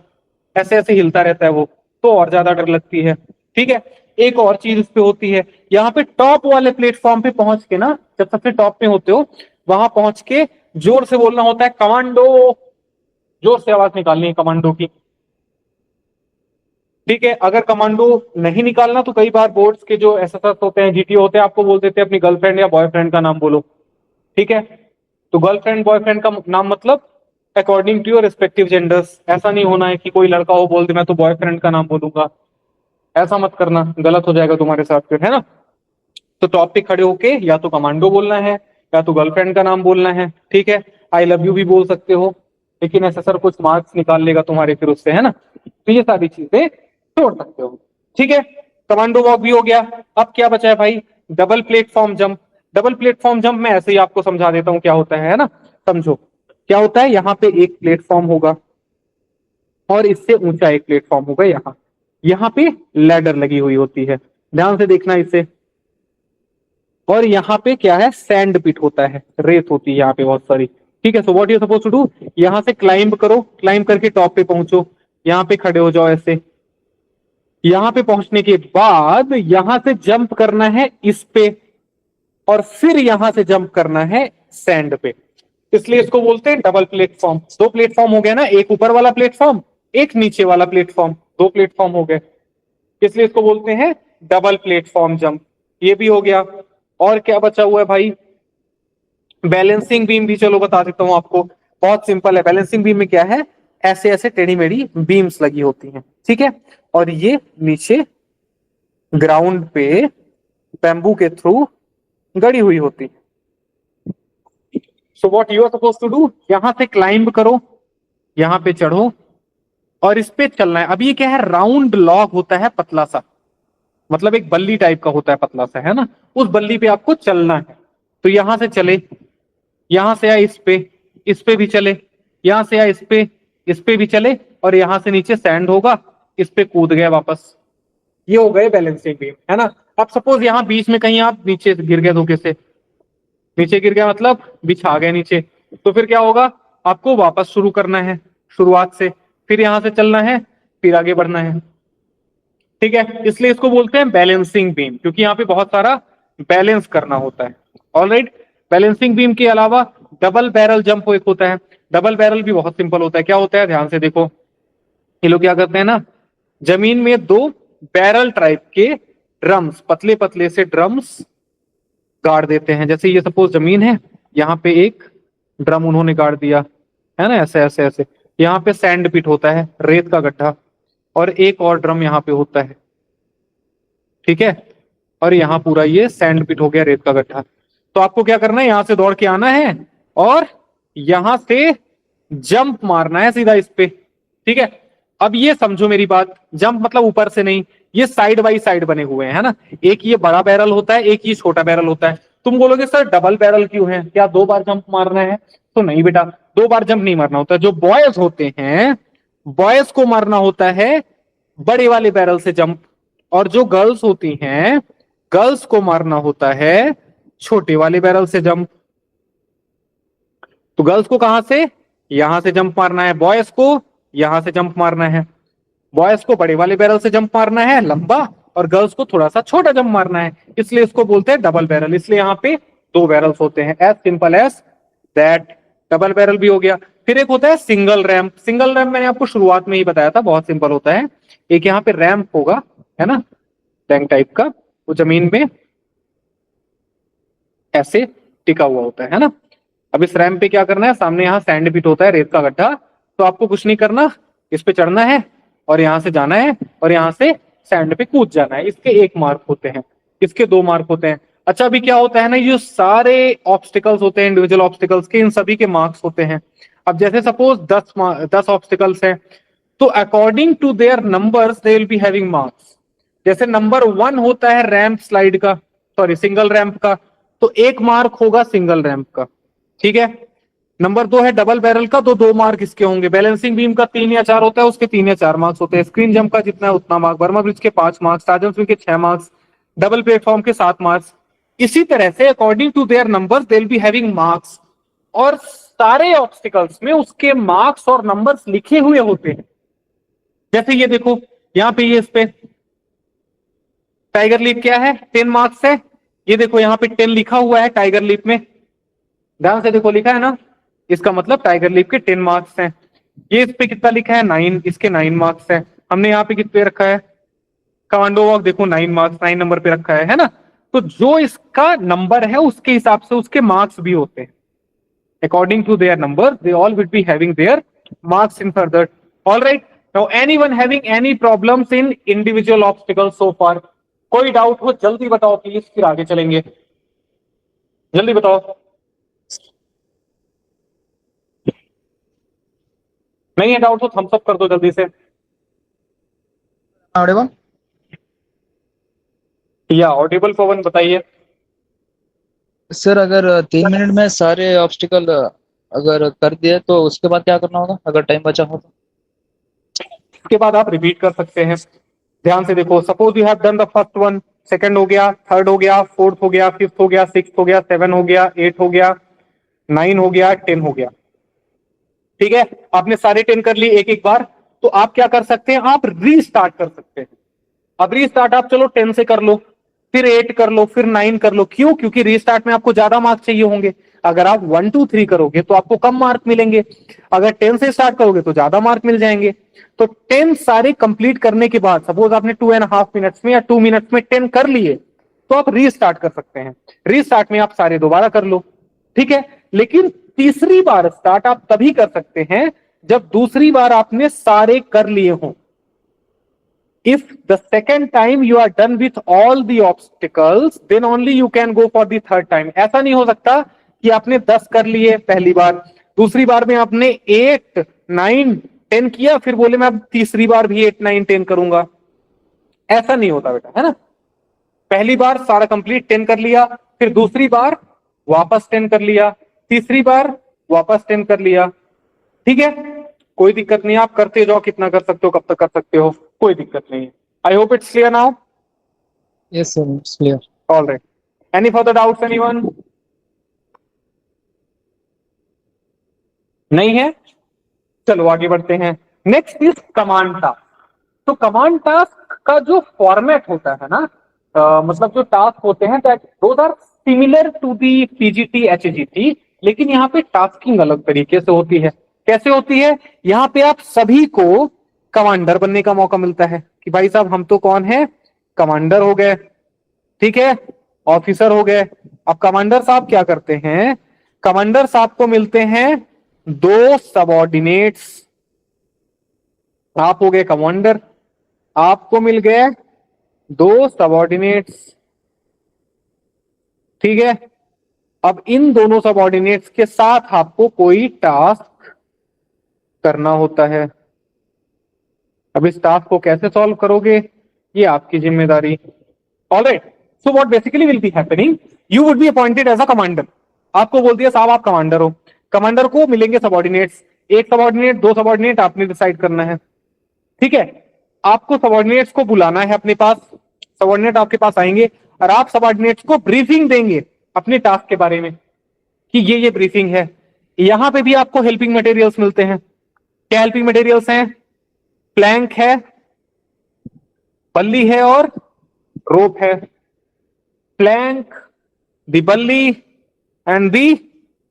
ऐसे ऐसे हिलता रहता है वो, तो और ज्यादा डर लगती है। ठीक है, एक और चीज इस पे होती है, यहाँ पे टॉप वाले प्लेटफॉर्म पे पहुंच के ना, जब सबसे टॉप पे होते हो वहां पहुंच के जोर से बोलना होता है कमांडो, जोर से आवाज निकालनी है कमांडो की। ठीक है, अगर कमांडो नहीं निकालना तो कई बार बोर्ड्स के जो एसएसएस होते हैं, जीटीओ होते हैं, आपको बोल देते हैं अपनी गर्लफ्रेंड या बॉयफ्रेंड का नाम बोलो। ठीक है, तो गर्लफ्रेंड बॉयफ्रेंड का नाम मतलब according to your respective genders. ऐसा नहीं होना है कि कोई लड़का हो बोल दे मैं तो बॉयफ्रेंड का नाम बोलूंगा, ऐसा मत करना, गलत हो जाएगा तुम्हारे साथ फिर, है ना। तो टॉप पे खड़े होके या तो कमांडो बोलना है या तो गर्लफ्रेंड का नाम बोलना है। ठीक है, आई लव यू भी बोल सकते हो, लेकिन एसएसआर कुछ मार्क्स निकाल लेगा तुम्हारे फिर उससे, है ना। तो ये सारी चीजें छोड़ सकते हो। ठीक है, कमांडो वॉक भी हो गया। अब क्या बचा है भाई, double platform jump. Double platform jump मैं ऐसे ही आपको समझा देता हूं क्या होता है ना। समझो क्या होता है, यहाँ पे एक प्लेटफॉर्म होगा और इससे ऊंचा एक प्लेटफॉर्म होगा, यहाँ पे लैडर लगी हुई होती है, ध्यान से देखना इसे। और यहाँ पे क्या है, सैंड पिट होता है, रेत होती है यहाँ पे बहुत सारी। ठीक है, so what you suppose to do, यहाँ से क्लाइंब करो, क्लाइंब करके टॉप पे पहुंचो, यहाँ पे खड़े हो जाओ ऐसे। यहाँ पे पहुंचने के बाद यहां से जंप करना है इस पे, और फिर यहां से जंप करना है सैंड पे। इसलिए इसको बोलते हैं डबल प्लेटफॉर्म। दो प्लेटफॉर्म हो गया ना, एक ऊपर वाला प्लेटफॉर्म, एक नीचे वाला प्लेटफॉर्म, दो प्लेटफॉर्म हो गए, इसलिए इसको बोलते हैं डबल प्लेटफॉर्म जंप। ये भी हो गया। और क्या बचा हुआ है भाई, बैलेंसिंग बीम भी चलो बता देता हूं आपको, बहुत सिंपल है। बैलेंसिंग बीम में क्या है, ऐसे ऐसे टेढ़ी मेढ़ी बीम्स लगी होती हैं, ठीक है, और ये नीचे ग्राउंड पे बैम्बू के थ्रू गड़ी हुई होती है। So what you are suppose to do, यहां से क्लाइंब करो, यहां पे चढ़ो और इस पे चलना है। अब ये क्या है, राउंड लॉग होता है पतला सा, मतलब एक बल्ली टाइप का होता है पतला सा, है ना, उस बल्ली पे आपको चलना है। तो यहां से चले, यहां से आए इस पे भी चले, यहां से आए इस पे भी चले, और यहां से नीचे सैंड होगा, इस पे कूद गए वापस। ये हो गए बैलेंसिंग बीम, है ना। अब सपोज यहां बीच में कहीं आप नीचे गिर गए, धोखे से नीचे गिर गया मतलब बिछा गए नीचे, तो फिर क्या होगा, आपको वापस शुरू करना है शुरुआत से, फिर यहां से चलना है, फिर आगे बढ़ना है। ठीक है, इसलिए इसको बोलते हैं बैलेंसिंग बीम, क्योंकि यहाँ पे बहुत सारा बैलेंस करना होता है। ऑलराइट, बैलेंसिंग बीम के अलावा डबल बैरल जंप एक होता है। डबल बैरल भी बहुत सिंपल होता है। क्या होता है, ध्यान से देखो, ये लोग क्या करते हैं ना, जमीन में दो बैरल टाइप के ड्रम्स, पतले पतले से ड्रम्स गाड़ देते हैं। जैसे ये सपोज जमीन है, यहाँ पे एक ड्रम उन्होंने गाड़ दिया, है ना, ऐसे ऐसे ऐसे। यहाँ पे सैंड पिट होता है, रेत का गड्ढा, और एक और ड्रम यहाँ पे होता है, ठीक है, और यहाँ पूरा ये सैंड पिट हो गया, रेत का गड्ढा। तो आपको क्या करना है, यहां से दौड़ के आना है और यहां से जंप मारना है सीधा इस पे। ठीक है, अब ये समझो मेरी बात, जंप मतलब ऊपर से नहीं, ये साइड बाई साइड बने हुए हैं, है ना। एक ये बड़ा बैरल होता है, एक ये छोटा बैरल होता है। तुम बोलोगे सर डबल बैरल क्यों है, क्या दो बार जंप मारना है? तो नहीं बेटा, दो बार जंप नहीं मारना होता। जो बॉयज होते हैं, बॉयज को मारना होता है बड़े वाले बैरल से जंप, और जो गर्ल्स होती हैं, गर्ल्स को मारना होता है छोटे वाले बैरल से जंप। तो गर्ल्स को कहां से, यहां से जंप मारना है, बॉयज को यहां से जंप मारना है। बॉयज को बड़े वाले बैरल से जंप मारना है लंबा, और गर्ल्स को थोड़ा सा छोटा जंप मारना है, इसलिए इसको बोलते हैं डबल बैरल। इसलिए यहाँ पे दो बैरल्स होते हैं, as simple as that. Double barrel भी हो गया। फिर एक होता है सिंगल रैंप। सिंगल रैंप मैंने आपको शुरुआत में ही बताया था, बहुत सिंपल होता है। एक यहाँ पे रैंप होगा, है ना, टैंक टाइप का, वो जमीन में ऐसे टिका हुआ होता है ना। अब इस रैंप पे क्या करना है, सामने यहाँ सैंड पिट होता है, रेत का गड्ढा। तो आपको कुछ नहीं करना, इस पे चढ़ना है और यहाँ से जाना है और यहाँ से सैंड पे कूद जाना है। इसके 1 मार्क होते हैं, इसके 2 मार्क होते हैं। अच्छा, अभी क्या होता है ना, ये सारे ऑब्स्टिकल्स होते हैं, इंडिविजुअल ऑब्स्टिकल्स के, इन सभी के मार्क्स होते हैं। अब जैसे सपोज 10 ऑब्स्टिकल्स हैं, तो according to their numbers they will be having marks. जैसे नंबर 1 होता है रैंप स्लाइड का, सॉरी सिंगल रैंप का, तो 1 मार्क होगा सिंगल रैंप का, ठीक है। नंबर 2 है डबल बैरल का, तो 2 मार्क इसके होंगे। बैलेंसिंग बीम का 3 या 4 होता है, उसके 3 या 4 मार्क्स होते हैं। स्क्रीन जंप का जितना है उतना मार्क, बर्मा ब्रिज के 5 मार्क्स, टार्जन स्विंग के 6 मार्क्स, डबल प्लेटफॉर्म के 7 मार्क्स। इसी तरह से according to their numbers they will be having marks, और सारे ऑब्स्टिकल्स में उसके मार्क्स और नंबर्स लिखे हुए होते हैं। जैसे ये देखो, यहाँ पे ये इस पे टाइगर लीप क्या है, 10 मार्क्स है। ये देखो यहाँ पे 10 लिखा हुआ है टाइगर लीप में, ध्यान से देखो, लिखा है ना, इसका मतलब टाइगर लीप के 10 मार्क्स हैं। ये इस पे कितना लिखा है, 9, इसके 9 मार्क्स है। हमने यहाँ पे किस पे रखा है, कमांडो वॉक, देखो 9 मार्क्स, 9 नंबर पे रखा है ना। तो जो इसका नंबर है उसके हिसाब से उसके मार्क्स भी होते हैं। According to their number they all will be having their marks in further. All right, now anyone having any problems in individual obstacle so far? कोई डाउट हो जल्दी बताओ प्लीज, फिर आगे चलेंगे, जल्दी बताओ। नहीं है डाउट तो थम्स अप कर दो जल्दी से। ऑडिबल? या ऑडिबल पवन बताइए। सर अगर 3 मिनट में सारे ऑब्स्टिकल अगर कर दिए तो उसके बाद क्या करना होगा, अगर टाइम बचा हो तो? इसके बाद आप रिपीट कर सकते हैं। ध्यान से देखो, suppose you have done the first one, second हो गया, थर्ड हो गया, फोर्थ हो गया, फिफ्थ हो गया, सिक्स हो गया, 7 हो गया, 8 हो गया, 9 हो गया, 10 हो गया, ठीक है। आपने सारे 10 कर लिए एक एक बार, तो आप क्या कर सकते हैं, आप रीस्टार्ट कर सकते हैं। अब रीस्टार्ट आप चलो 10 से कर लो, फिर 8 कर लो, फिर 9 कर लो। क्यों? क्योंकि रीस्टार्ट में आपको ज्यादा मार्क्स चाहिए होंगे। अगर आप 1 2 3 करोगे तो आपको कम मार्क मिलेंगे, अगर 10 से स्टार्ट करोगे तो ज्यादा मार्क मिल जाएंगे। तो 10 सारे कंप्लीट करने के बाद, सपोज आपने 2.5 मिनट्स में या 2 मिनट्स में 10 कर लिए, तो आप रीस्टार्ट कर सकते हैं। रीस्टार्ट में आप सारे दोबारा कर लो, ठीक है। लेकिन तीसरी बार स्टार्ट आप तभी कर सकते हैं जब दूसरी बार आपने सारे कर लिए हों। If the second time you are done with all the obstacles, then only you can go for the third time. ऐसा नहीं हो सकता कि आपने 10 कर लिए पहली बार, दूसरी बार में आपने 8 9 10 किया, फिर बोले मैं अब तीसरी बार भी 8 9 10 करूंगा। ऐसा नहीं होता बेटा, है ना। पहली बार सारा कंप्लीट 10 कर लिया, फिर दूसरी बार वापस 10 कर लिया, तीसरी बार वापस 10 कर लिया, ठीक है। कोई दिक्कत नहीं, आप करते जाओ, कितना कर सकते हो, कब तक कर सकते हो, कोई दिक्कत नहीं है। I hope it's clear now. Yes sir, it's clear. All right, any further doubts anyone? नहीं है, चलो आगे बढ़ते हैं। Next is command task. तो कमांड टास्क का जो फॉर्मेट होता है ना, मतलब जो टास्क होते हैं, that those are similar to the PGT HGT, लेकिन यहाँ पे टास्किंग अलग तरीके से होती है। कैसे होती है? यहाँ पे आप सभी को कमांडर बनने का मौका मिलता है कि भाई साहब हम तो कौन है, कमांडर हो गए, ठीक है, ऑफिसर हो गए। अब कमांडर साहब क्या करते हैं, कमांडर साहब को मिलते हैं 2 सबऑर्डिनेट्स। आप हो गए कमांडर, आपको मिल गए 2 सबऑर्डिनेट्स, ठीक है। अब इन दोनों सबऑर्डिनेट्स के साथ आपको कोई टास्क करना होता है। अब इस टास्क को कैसे सॉल्व करोगे, ये आपकी जिम्मेदारी। Alright, so what basically will be happening, you would be appointed as a commander. आपको बोल दिया साहब आप कमांडर हो, कमांडर को मिलेंगे सबऑर्डिनेट्स, एक सबऑर्डिनेट, 2 सबऑर्डिनेट, आपने डिसाइड करना है, ठीक है। आपको सबऑर्डिनेट्स को बुलाना है अपने पास, सबऑर्डिनेट आपके पास आएंगे और आप सबऑर्डिनेट्स को ब्रीफिंग देंगे अपने टास्क के बारे में कि ये ब्रीफिंग है। यहां पे भी आपको हेल्पिंग मटेरियल्स मिलते हैं। क्या हेल्पिंग मटेरियल्स हैं? प्लैंक है, बल्ली है और रोप है। प्लैंक, दी बल्ली एंड दी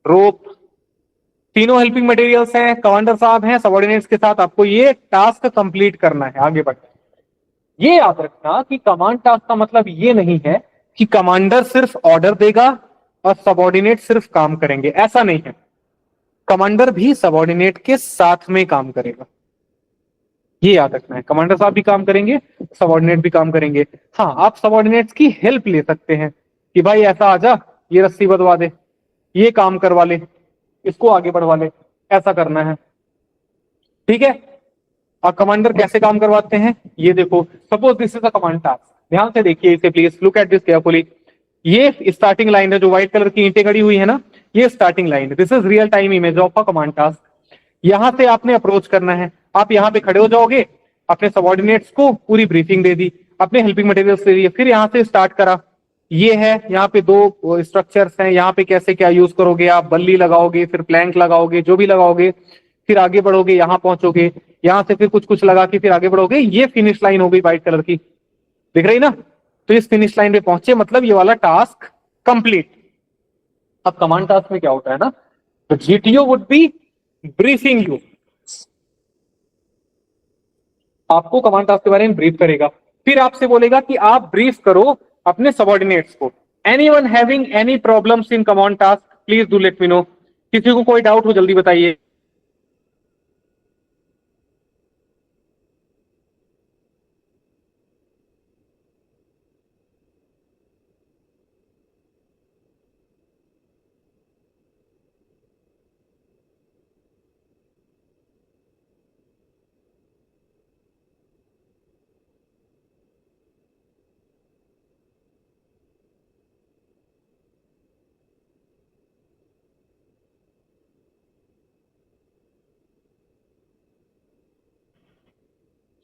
रोप, तीनों हेल्पिंग मटेरियल्स हैं, कमांडर साहब हैं, सबऑर्डिनेट्स के साथ आपको ये टास्क कंप्लीट करना है, आगे बढ़ना है। ये याद रखना कि कमांड टास्क का मतलब ये नहीं है कि कमांडर सिर्फ ऑर्डर देगा और सबऑर्डिनेट सिर्फ काम करेंगे, ऐसा नहीं है। कमांडर भी सबऑर्डिनेट के साथ में काम करेगा, ये याद रखना है। कमांडर साहब भी काम करेंगे, सबऑर्डिनेट भी काम करेंगे। हाँ, आप सबऑर्डिनेट्स की हेल्प ले सकते हैं कि भाई ऐसा आजा, ये रस्सी बदवा दे, ये काम करवा ले, इसको आगे बढ़वा ले, ऐसा करना है, ठीक है। और कमांडर कैसे काम करवाते हैं ये देखो। Suppose this is a command task, ध्यान से देखिए इसे, please look at this carefully. ये स्टार्टिंग लाइन है, जो व्हाइट कलर की ईंटें खड़ी हुई है ना, ये स्टार्टिंग लाइन है। This is real time image of a command task. यहां से आपने अप्रोच करना है, आप यहाँ पे खड़े हो जाओगे, अपने सबऑर्डिनेट्स को पूरी ब्रीफिंग दे दी, अपने हेल्पिंग मटेरियल्स दे दिए, फिर यहाँ से स्टार्ट करा। ये है, यहाँ पे दो स्ट्रक्चर्स हैं, यहाँ पे कैसे क्या यूज करोगे आप, बल्ली लगाओगे, फिर प्लैंक लगाओगे, जो भी लगाओगे, फिर आगे बढ़ोगे, यहाँ पहुंचोगे, यहाँ से फिर कुछ कुछ लगा के फिर आगे बढ़ोगे। ये फिनिश लाइन हो गई व्हाइट कलर की, दिख रही ना। तो इस फिनिश लाइन पे पहुंचे मतलब ये वाला टास्क कंप्लीट। अब कमांड टास्क में क्या होता है ना, तो GTO would be briefing you, आपको कमांड टास्क के बारे में ब्रीफ करेगा, फिर आपसे बोलेगा कि आप ब्रीफ करो अपने सबऑर्डिनेट्स को। Anyone having any problems in command task please do let me no. किसी को कोई डाउट हो जल्दी बताइए।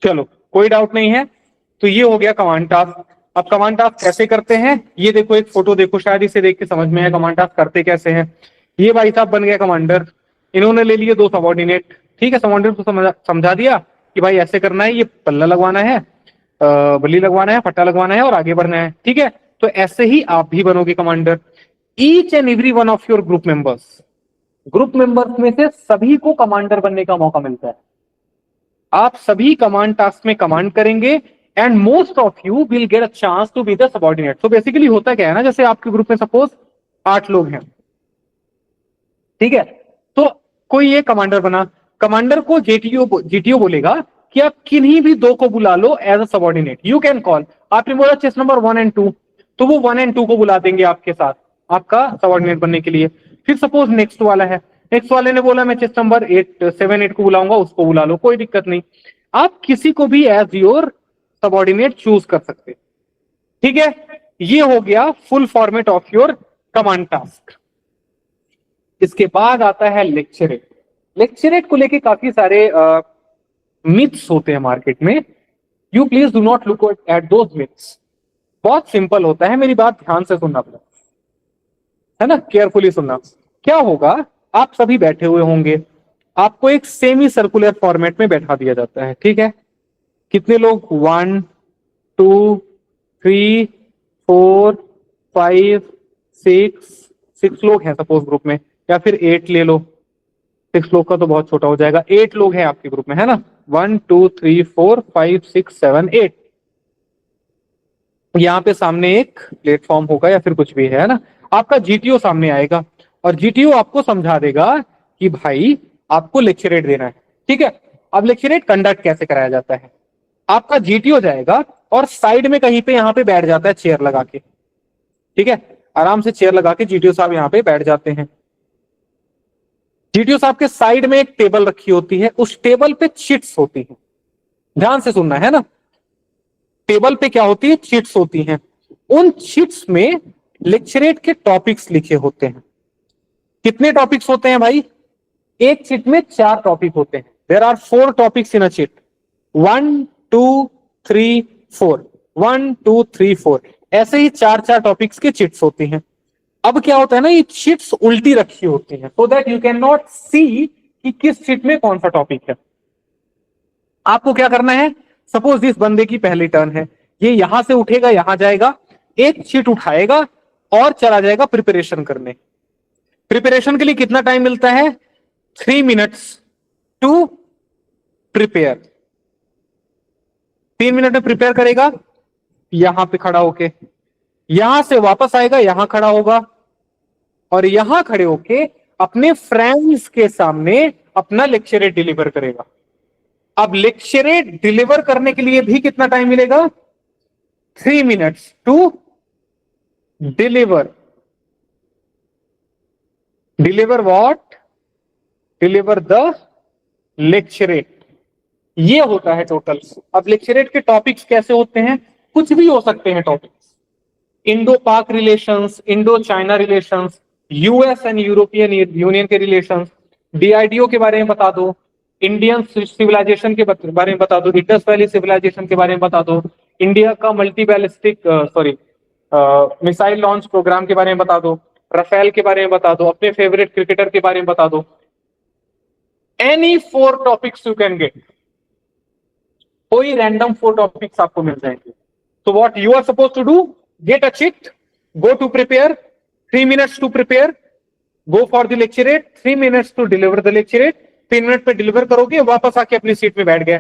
चलो, कोई डाउट नहीं है। तो ये हो गया कमांड टास्क। अब कमांड टास्क कैसे करते हैं ये देखो, एक फोटो देखो, शायद इसे देख के समझ में आया कमांड टास्क करते कैसे हैं। ये भाई साहब बन गया कमांडर, इन्होंने ले लिए दो सबऑर्डिनेट, ठीक है। सबऑर्डिनेट को समझा दिया कि भाई ऐसे करना है, ये पल्ला लगवाना है, बल्ली लगवाना है, पट्टा लगवाना है और आगे बढ़ना है, ठीक है। तो ऐसे ही आप भी बनोगे commander. Each and every one of your group members में से सभी को कमांडर बनने का मौका मिलता है। आप सभी कमांड टास्क में कमांड करेंगे and most of you will get a chance to be the subordinate. तो बेसिकली होता क्या है ना, जैसे आपके ग्रुप में सपोज 8 लोग हैं, ठीक है। तो कोई ये कमांडर बना, कमांडर को जीटीओ बोलेगा कि आप किन्हीं भी दो को बुला लो as a subordinate, you can call. आपने बोला चेस नंबर 1 एंड 2, तो वो 1 एंड 2 को बुला देंगे आपके साथ, आपका सबऑर्डिनेट बनने के लिए। फिर सपोज नेक्स्ट वाला है, नेक्स्ट वाले ने बोला मैं चेस नंबर 7 8 को बुलाऊंगा, उसको बुला लो, कोई दिक्कत नहीं। आप किसी को भी एज योर सबऑर्डिनेट चूज कर सकते, ठीक है। ये हो गया full format of your command task. इसके बाद आता है लेक्चरेट। लेक्चरेट को लेके काफी सारे मिथ्स होते हैं मार्केट में। You please do not look at those myths. बहुत सिंपल होता है, मेरी बात ध्यान से सुनना पड़ेगा, है ना, केयरफुली सुनना। क्या होगा, आप सभी बैठे हुए होंगे, आपको एक सेमी सर्कुलर फॉर्मेट में बैठा दिया जाता है, ठीक है। कितने लोग, 1 2 3 4 5 6 लोग हैं सपोज ग्रुप में, या फिर 8 ले लो, 6 लोग का तो बहुत छोटा हो जाएगा, 8 लोग हैं आपके ग्रुप में, है ना। 1 2 3 4 5 6 7 8। यहाँ पे सामने एक प्लेटफॉर्म होगा या फिर कुछ भी है ना, आपका जीटीओ सामने आएगा और जीटीओ आपको समझा देगा कि भाई आपको लेक्चरेट देना है, ठीक है। अब लेक्चरेट कंडक्ट कैसे कराया जाता है, आपका जीटीओ जाएगा और साइड में कहीं पे यहाँ पे बैठ जाता है चेयर लगा के, ठीक है। आराम से चेयर लगा के जीटीओ साहब यहाँ पे बैठ जाते हैं। जीटीओ साहब के साइड में एक टेबल रखी होती है, उस टेबल पे चिट्स होती हैं, ध्यान से सुनना है ना। टेबल पे क्या होती है, चिट्स होती हैं। उन चिट्स में लेक्चरेट के टॉपिक्स लिखे होते हैं। कितने टॉपिक्स होते हैं भाई, एक चिट में 4 टॉपिक होते हैं। There are 4 topics in a chit, 1 2 3 4, 1 2 3 4, ऐसे ही 4 टॉपिक्स के चिट्स होती हैं। अब क्या होता है ना, ये चिट्स उल्टी रखी होती हैं so that you can not see कि किस चिट में कौन सा टॉपिक है। आपको क्या करना है, सपोज इस बंदे की पहली टर्न है, ये यहां से उठेगा, यहां जाएगा, एक चिट उठाएगा और चला जाएगा प्रिपरेशन करने। प्रिपरेशन के लिए कितना टाइम मिलता है, 3 minutes to prepare. 3 मिनट में प्रिपेयर करेगा, यहां पे खड़ा होके, यहां से वापस आएगा, यहां खड़ा होगा और यहां खड़े होके अपने फ्रेंड्स के सामने अपना लेक्चरेट डिलीवर करेगा। अब लेक्चरेट डिलीवर करने के लिए भी कितना टाइम मिलेगा? 3 minutes to deliver. Deliver what? Deliver the lecturette. ये होता है टोटल। अब लेक्चरेट के टॉपिक्स कैसे होते हैं? कुछ भी हो सकते हैं टॉपिक्स। इंडो पाक relations, Indo China relations, US and European union के रिलेशंस, डीआईडीओ के बारे में बता दो, इंडियन सिविलाइजेशन के बारे में बता दो, इंडस वैली सिविलाइजेशन के बारे में बता दो, इंडिया का multi ballistic missile launch programme के बारे में बता दो, राफेल के बारे में बता दो, अपने फेवरेट क्रिकेटर के बारे में बता दो। Any 4 topics you can get. कोई रैंडम 4 टॉपिक्स आपको मिल जाएंगे। तो what you are suppose to do? Get a chit, go to prepare, 3 minutes to prepare, go for the lecturate, 3 minutes to deliver the lecturate, 3 minute पे deliver करोगे, वापस आके अपनी सीट में बैठ गए।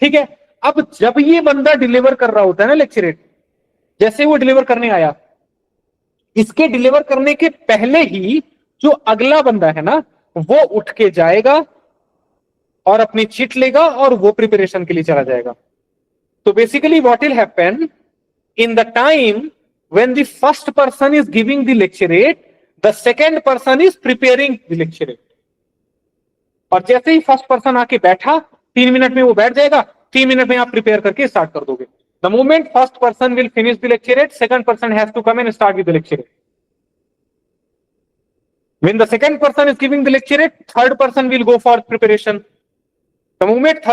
ठीक है। अब जब ये बंदा डिलीवर कर रहा होता है ना लेक्चरेट, जैसे वो डिलीवर करने आया, इसके डिलीवर करने के पहले ही जो अगला बंदा है ना, वो उठ के जाएगा और अपनी चिट लेगा और वो प्रिपरेशन के लिए चला जाएगा। तो basically what will happen in the time when the first person is giving the lecturate, the second person is preparing the lecturate. और जैसे ही फर्स्ट पर्सन आके बैठा, 3 मिनट में वो बैठ जाएगा, 3 मिनट में आप प्रिपेयर करके स्टार्ट कर दोगे। The moment first person will finish the lecturate, second person has to come and start with the lecturate. When the second person is giving the lecturate, third person will go for preparation. The moment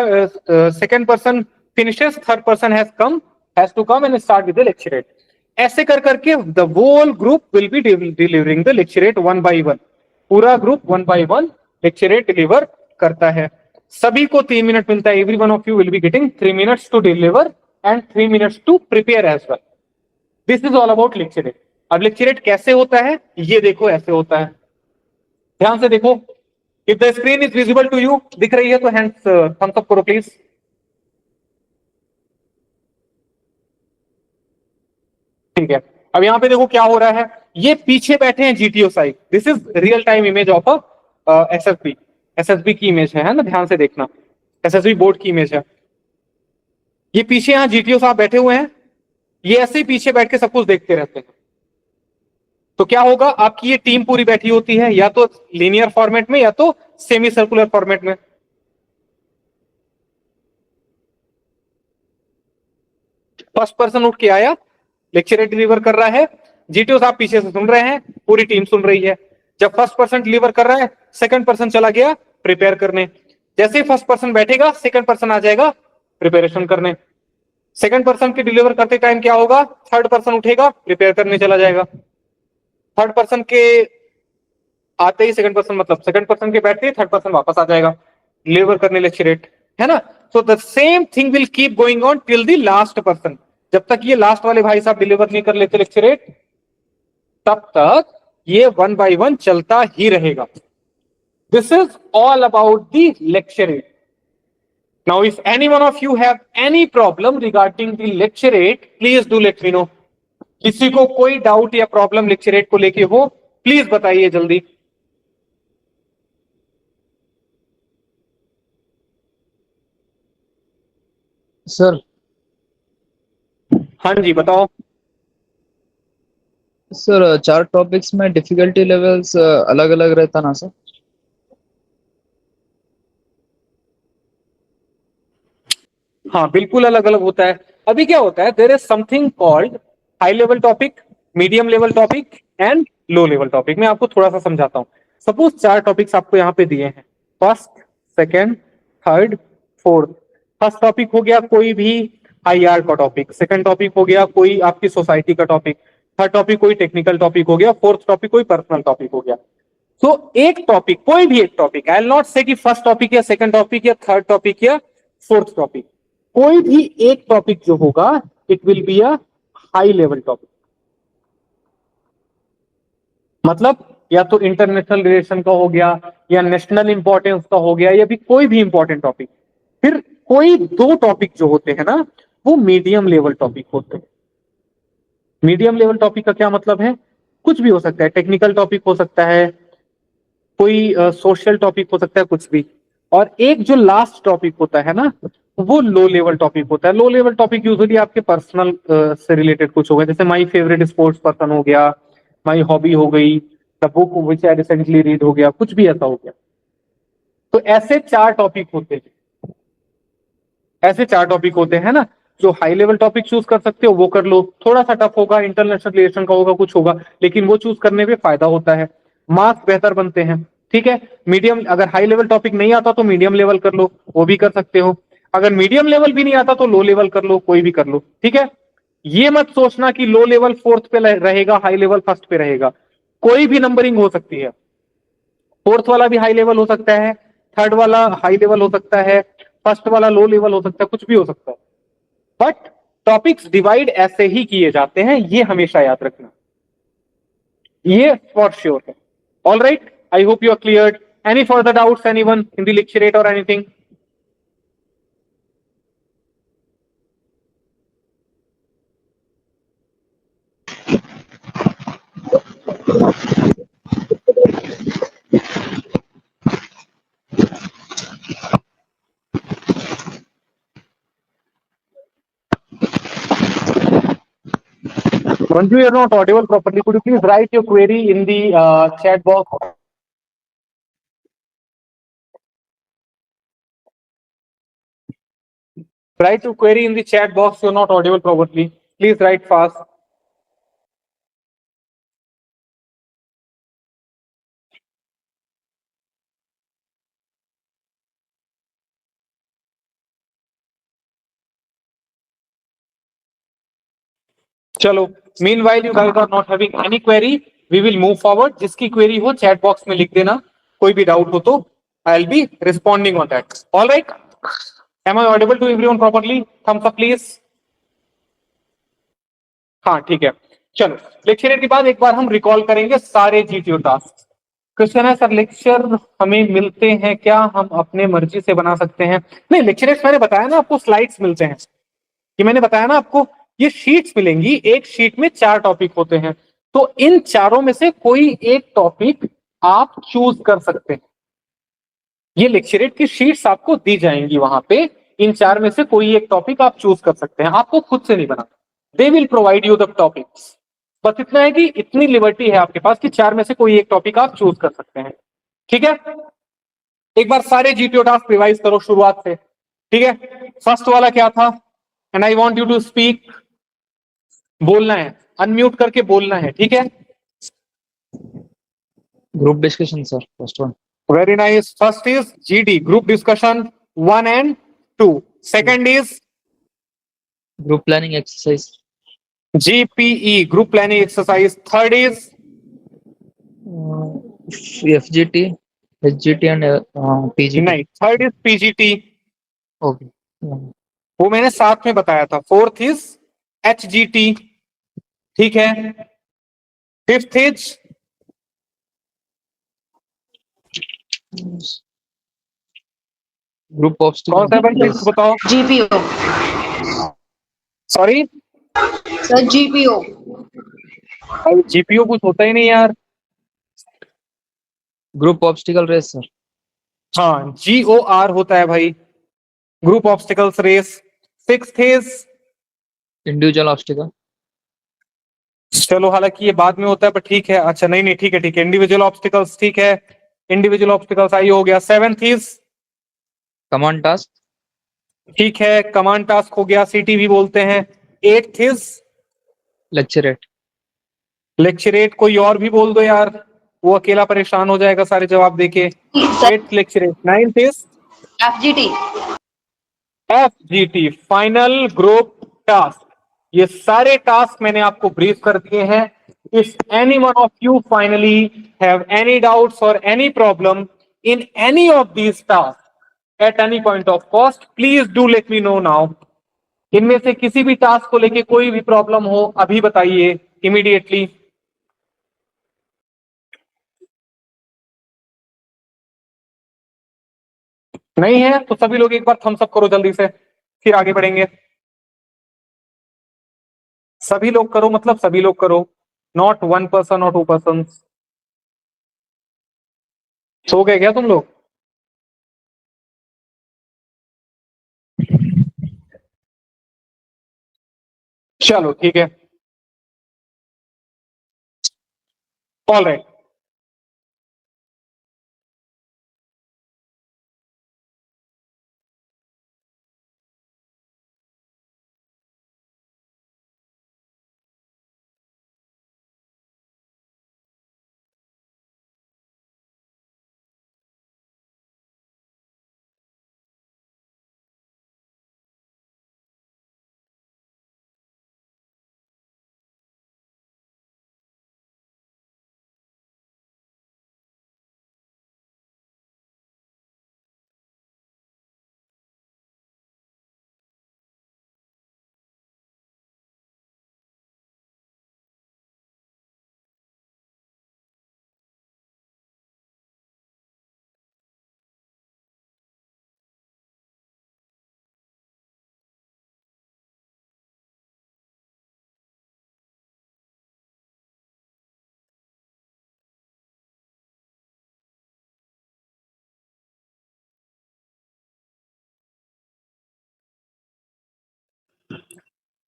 second person finishes, third person has to come and start with the lecturate. ऐसे कर करके the whole group will be delivering the lecturate one by one. पूरा group 1 by 1 lecturate deliver करता है। सभी को 3 minute मिलता है। Every one of you will be getting 3 minutes to deliver and 3 minutes to prepare as well. This is all about lecturate. अब lecturate कैसे होता है? ये देखो, ऐसे होता है। ध्यान से देखो। If the screen is visible to you, दिख रही है तो hands thumbs up करो प्लीज। ठीक है। अब यहाँ पे देखो क्या हो रहा है। ये पीछे बैठे हैं GTO side. This is real time image of a SSB. SSB की इमेज है ना, ध्यान से देखना। एसएसबी बोर्ड की इमेज है। ये पीछे यहाँ जीटीओ साहब बैठे हुए हैं। ये ऐसे ही पीछे बैठ के सब कुछ देखते रहते हैं। तो क्या होगा, आपकी ये टीम पूरी बैठी होती है या तो लीनियर फॉर्मेट में या तो सेमी सर्कुलर फॉर्मेट में। फर्स्ट पर्सन उठ के आया, लेक्चर डिलीवर कर रहा है, जीटीओ साहब पीछे से सुन रहे हैं, पूरी टीम सुन रही है। जब फर्स्ट पर्सन डिलीवर कर रहा है, सेकंड पर्सन चला गया प्रिपेयर करने। जैसे ही फर्स्ट पर्सन बैठेगा, सेकंड पर्सन आ जाएगा प्रिपरेशन करने। सेकंड पर्सन के डिलीवर करते टाइम क्या होगा, थर्ड पर्सन उठेगा प्रिपेयर करने चला जाएगा। थर्ड पर्सन के आते ही सेकंड पर्सन, मतलब सेकंड पर्सन के बैठते ही थर्ड पर्सन वापस आ जाएगा डिलीवर करने लेक्चरेट, है ना। So the same thing will keep going on till the last person. जब तक ये लास्ट वाले भाई साहब डिलीवर नहीं कर लेते लेक्चरेट, तब तक ये 1 by 1 चलता ही रहेगा। This is all about the lecturette. Now if any one of you have any problem regarding the lecturette, please do let me no. किसी को कोई डाउट या प्रॉब्लम लेक्चरेट को लेके हो, प्लीज बताइए जल्दी। सर हाँ जी बताओ। सर 4 टॉपिक्स में डिफिकल्टी लेवल्स अलग अलग रहता ना सर? हाँ बिल्कुल अलग अलग होता है। अभी क्या होता है, there is something called high level topic, medium level topic and low level topic. मैं आपको थोड़ा सा समझाता हूँ। सपोज 4 टॉपिक्स आपको यहाँ पे दिए हैं, first, second, third, fourth. First topic हो गया कोई भी आईआर का टॉपिक, सेकंड टॉपिक हो गया कोई आपकी सोसाइटी का टॉपिक, थर्ड टॉपिक कोई टेक्निकल टॉपिक हो गया, फोर्थ टॉपिक कोई पर्सनल टॉपिक हो गया। तो एक टॉपिक, कोई भी एक टॉपिक, आई विल नॉट से कि फर्स्ट टॉपिक या सेकंड टॉपिक या थर्ड टॉपिक या फोर्थ टॉपिक, कोई भी एक टॉपिक जो होगा it will be a high level topic. मतलब या तो इंटरनेशनल रिलेशन का हो गया, या नेशनल इंपॉर्टेंस का हो गया, या भी कोई भी इंपॉर्टेंट टॉपिक। फिर कोई दो टॉपिक जो होते हैं ना, वो मीडियम लेवल टॉपिक होते हैं। मीडियम लेवल टॉपिक का क्या मतलब है? कुछ भी हो सकता है, टेक्निकल टॉपिक हो सकता है, कोई सोशल टॉपिक हो सकता है, कुछ भी। और एक जो लास्ट टॉपिक होता है ना, वो लो लेवल टॉपिक होता है। लो लेवल टॉपिक यूजुअली आपके पर्सनल से रिलेटेड कुछ होगा, जैसे माई फेवरेट स्पोर्ट्स पर्सन हो गया, माई हॉबी हो गई, the book which I recently read हो गया, कुछ भी ऐसा हो गया। तो ऐसे चार टॉपिक होते हैं, ऐसे चार टॉपिक होते हैं ना। जो हाई लेवल टॉपिक चूज कर सकते हो वो कर लो, थोड़ा सा टफ होगा, इंटरनेशनल रिलेशन का होगा, कुछ होगा, लेकिन वो चूज करने में फायदा होता है, मार्क्स बेहतर बनते हैं। ठीक है, मीडियम, अगर हाई लेवल टॉपिक नहीं आता तो मीडियम लेवल कर लो, वो भी कर सकते हो। अगर मीडियम लेवल भी नहीं आता तो लो लेवल कर लो, कोई भी कर लो। ठीक है, ये मत सोचना कि लो लेवल फोर्थ पे रहेगा, हाई लेवल फर्स्ट पे रहेगा। कोई भी नंबरिंग हो सकती है, फोर्थ वाला भी हाई लेवल हो सकता है, थर्ड वाला हाई लेवल हो सकता है, फर्स्ट वाला लो लेवल हो सकता है, कुछ भी हो सकता है। बट टॉपिक्स डिवाइड ऐसे ही किए जाते हैं, ये हमेशा याद रखना, ये फॉर श्योर है। All right, I hope you are clear. Any further doubts anyone in the lecturette or anything? Manju, you're not audible properly. Could you please write your query in the chat box? Write your query in the chat box. You're not audible properly. Please write fast. चलो, meanwhile you guys are not having any query, we will move forward. जिसकी query हो chat box में लिख देना, कोई भी doubt हो तो I'll be responding on that. All right? Am I audible to everyone properly? Thumbs up please. हाँ ठीक है, चलो लेक्चर के बाद एक बार हम रिकॉल करेंगे सारे जीटीओ टास्क। क्वेश्चन है सर, लेक्चर हमें मिलते हैं क्या, हम अपने मर्जी से बना सकते हैं? नहीं, लेक्चर मैंने बताया ना आपको, स्लाइड्स मिलते हैं, कि मैंने बताया ना आपको, ये शीट्स मिलेंगी, एक शीट में चार टॉपिक होते हैं, तो इन चारों में से कोई एक टॉपिक आप चूज कर सकते हैं। ये लेक्चरेट की शीट्स आपको दी जाएंगी, वहां पे इन चार में से कोई एक टॉपिक आप चूज कर सकते हैं, आपको खुद से नहीं बनाना, they will provide you the topics. बस इतना है कि इतनी लिबर्टी है आपके पास कि चार में से कोई एक टॉपिक आप चूज कर सकते हैं। ठीक है, एक बार सारे जीटीओ टास्क रिवाइज करो शुरुआत से। ठीक है, फर्स्ट वाला क्या था? And I want you to speak, बोलना है, अनम्यूट करके बोलना है। ठीक है, group discussion sir, first one. Very nice. First is GD, group discussion 1 and 2। Second is group planning exercise. GPE, group planning exercise. Third is FGT, HGT and PGT. नहीं, third is PGT, okay, वो मैंने साथ में बताया था। Fourth is HGT. ठीक है, fifth is group कौन सा है भाई, ऑब्स्टिकल। फिफ्थ बताओ। GPO sorry, sir, GPO. GPO कुछ होता ही नहीं यार। Group obstacle race sir. हाँ, GOR होता है भाई, group obstacles race. Sixth is, individual obstacle. चलो हालांकि ये बाद में होता है, पर ठीक है, अच्छा नहीं नहीं ठीक है, ठीक है, इंडिविजुअल ऑब्स्टिकल्स। ठीक है, इंडिविजुअल ऑब्स्टिकल्स आई हो गया। Seventh is command task. ठीक है, कमांड टास्क हो गया, सीटीवी बोलते हैं। Eighth is lecturette. लेक्चरेट, कोई और भी बोल दो यार, वो अकेला परेशान हो जाएगा सारे जवाब देके। Sir, eighth lecturette. Ninth is FGT. FGT, final group task. ये सारे टास्क मैंने आपको ब्रीफ कर दिए हैं। If any one of you finally have any doubts और any problem in any of these task at any point of cost, please do let me know now. इनमें से किसी भी टास्क को लेके कोई भी प्रॉब्लम हो, अभी बताइए इमीडिएटली। नहीं है तो सभी लोग एक बार थम्स अप करो जल्दी से, फिर आगे बढ़ेंगे। सभी लोग करो, मतलब सभी लोग करो, नॉट 1 पर्सन और 2 पर्सन। सो गए क्या तुम लोग? चलो ठीक है, ऑल राइट।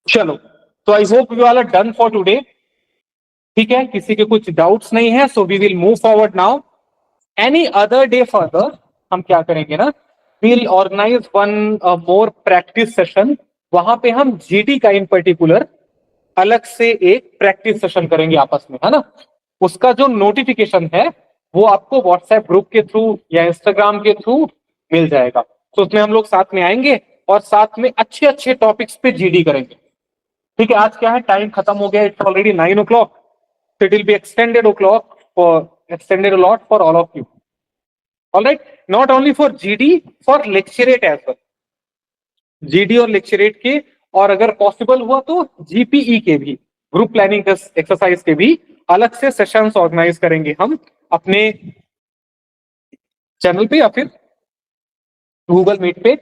चलो, तो I hope you all are done for today. ठीक है, किसी के कुछ डाउट्स नहीं है, so we will move forward now. Any other day further हम क्या करेंगे ना, we'll organise one more practice session. वहां पे हम जीडी का इन पर्टिकुलर अलग से एक प्रैक्टिस सेशन करेंगे आपस में, है ना। उसका जो नोटिफिकेशन है वो आपको व्हाट्सएप ग्रुप के थ्रू या इंस्टाग्राम के थ्रू मिल जाएगा। तो उसमें हम लोग साथ में आएंगे और साथ में अच्छे अच्छे टॉपिक्स पे जीडी करेंगे। ठीक है, आज क्या है, टाइम खत्म हो गया, it's already 9 o'clock, so it will be extended a lot for all of you. All right, not only for GD, for lecturate as well, GD और लेक्चरेट के, और अगर पॉसिबल हुआ तो जीपीई के भी, ग्रुप प्लानिंग एक्सरसाइज के भी अलग से सेशंस ऑर्गेनाइज करेंगे हम अपने चैनल पे या फिर गूगल मीट पे,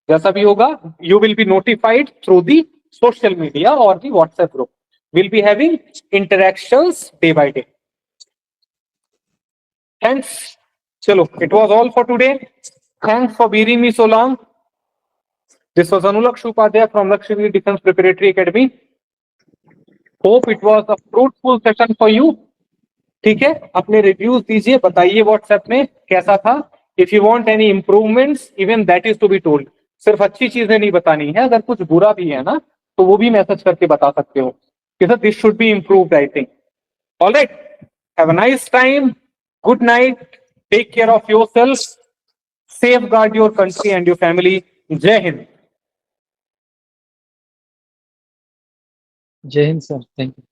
जैसा भी होगा you will be notified through the social media और the WhatsApp group. Will be having interactions day by day. Thanks. चलो, it was all for today. Thanks for bearing me so long. This was Anulaksh Upadhyay from Lakshmi Defense Preparatory Academy. Hope it was a fruitful session for you. ठीक है, अपने reviews दीजिए, बताइए WhatsApp में कैसा था। If you want any improvements, even that is to be told. सिर्फ अच्छी चीजें नहीं बतानी है, अगर कुछ बुरा भी है ना तो वो भी मैसेज करके बता सकते हो कि sir this should be improved, I think. Alright, have a nice time, good night, take care of yourself, safeguard your country and your family. Jai Hind. जय हिंद सर, थैंक यू।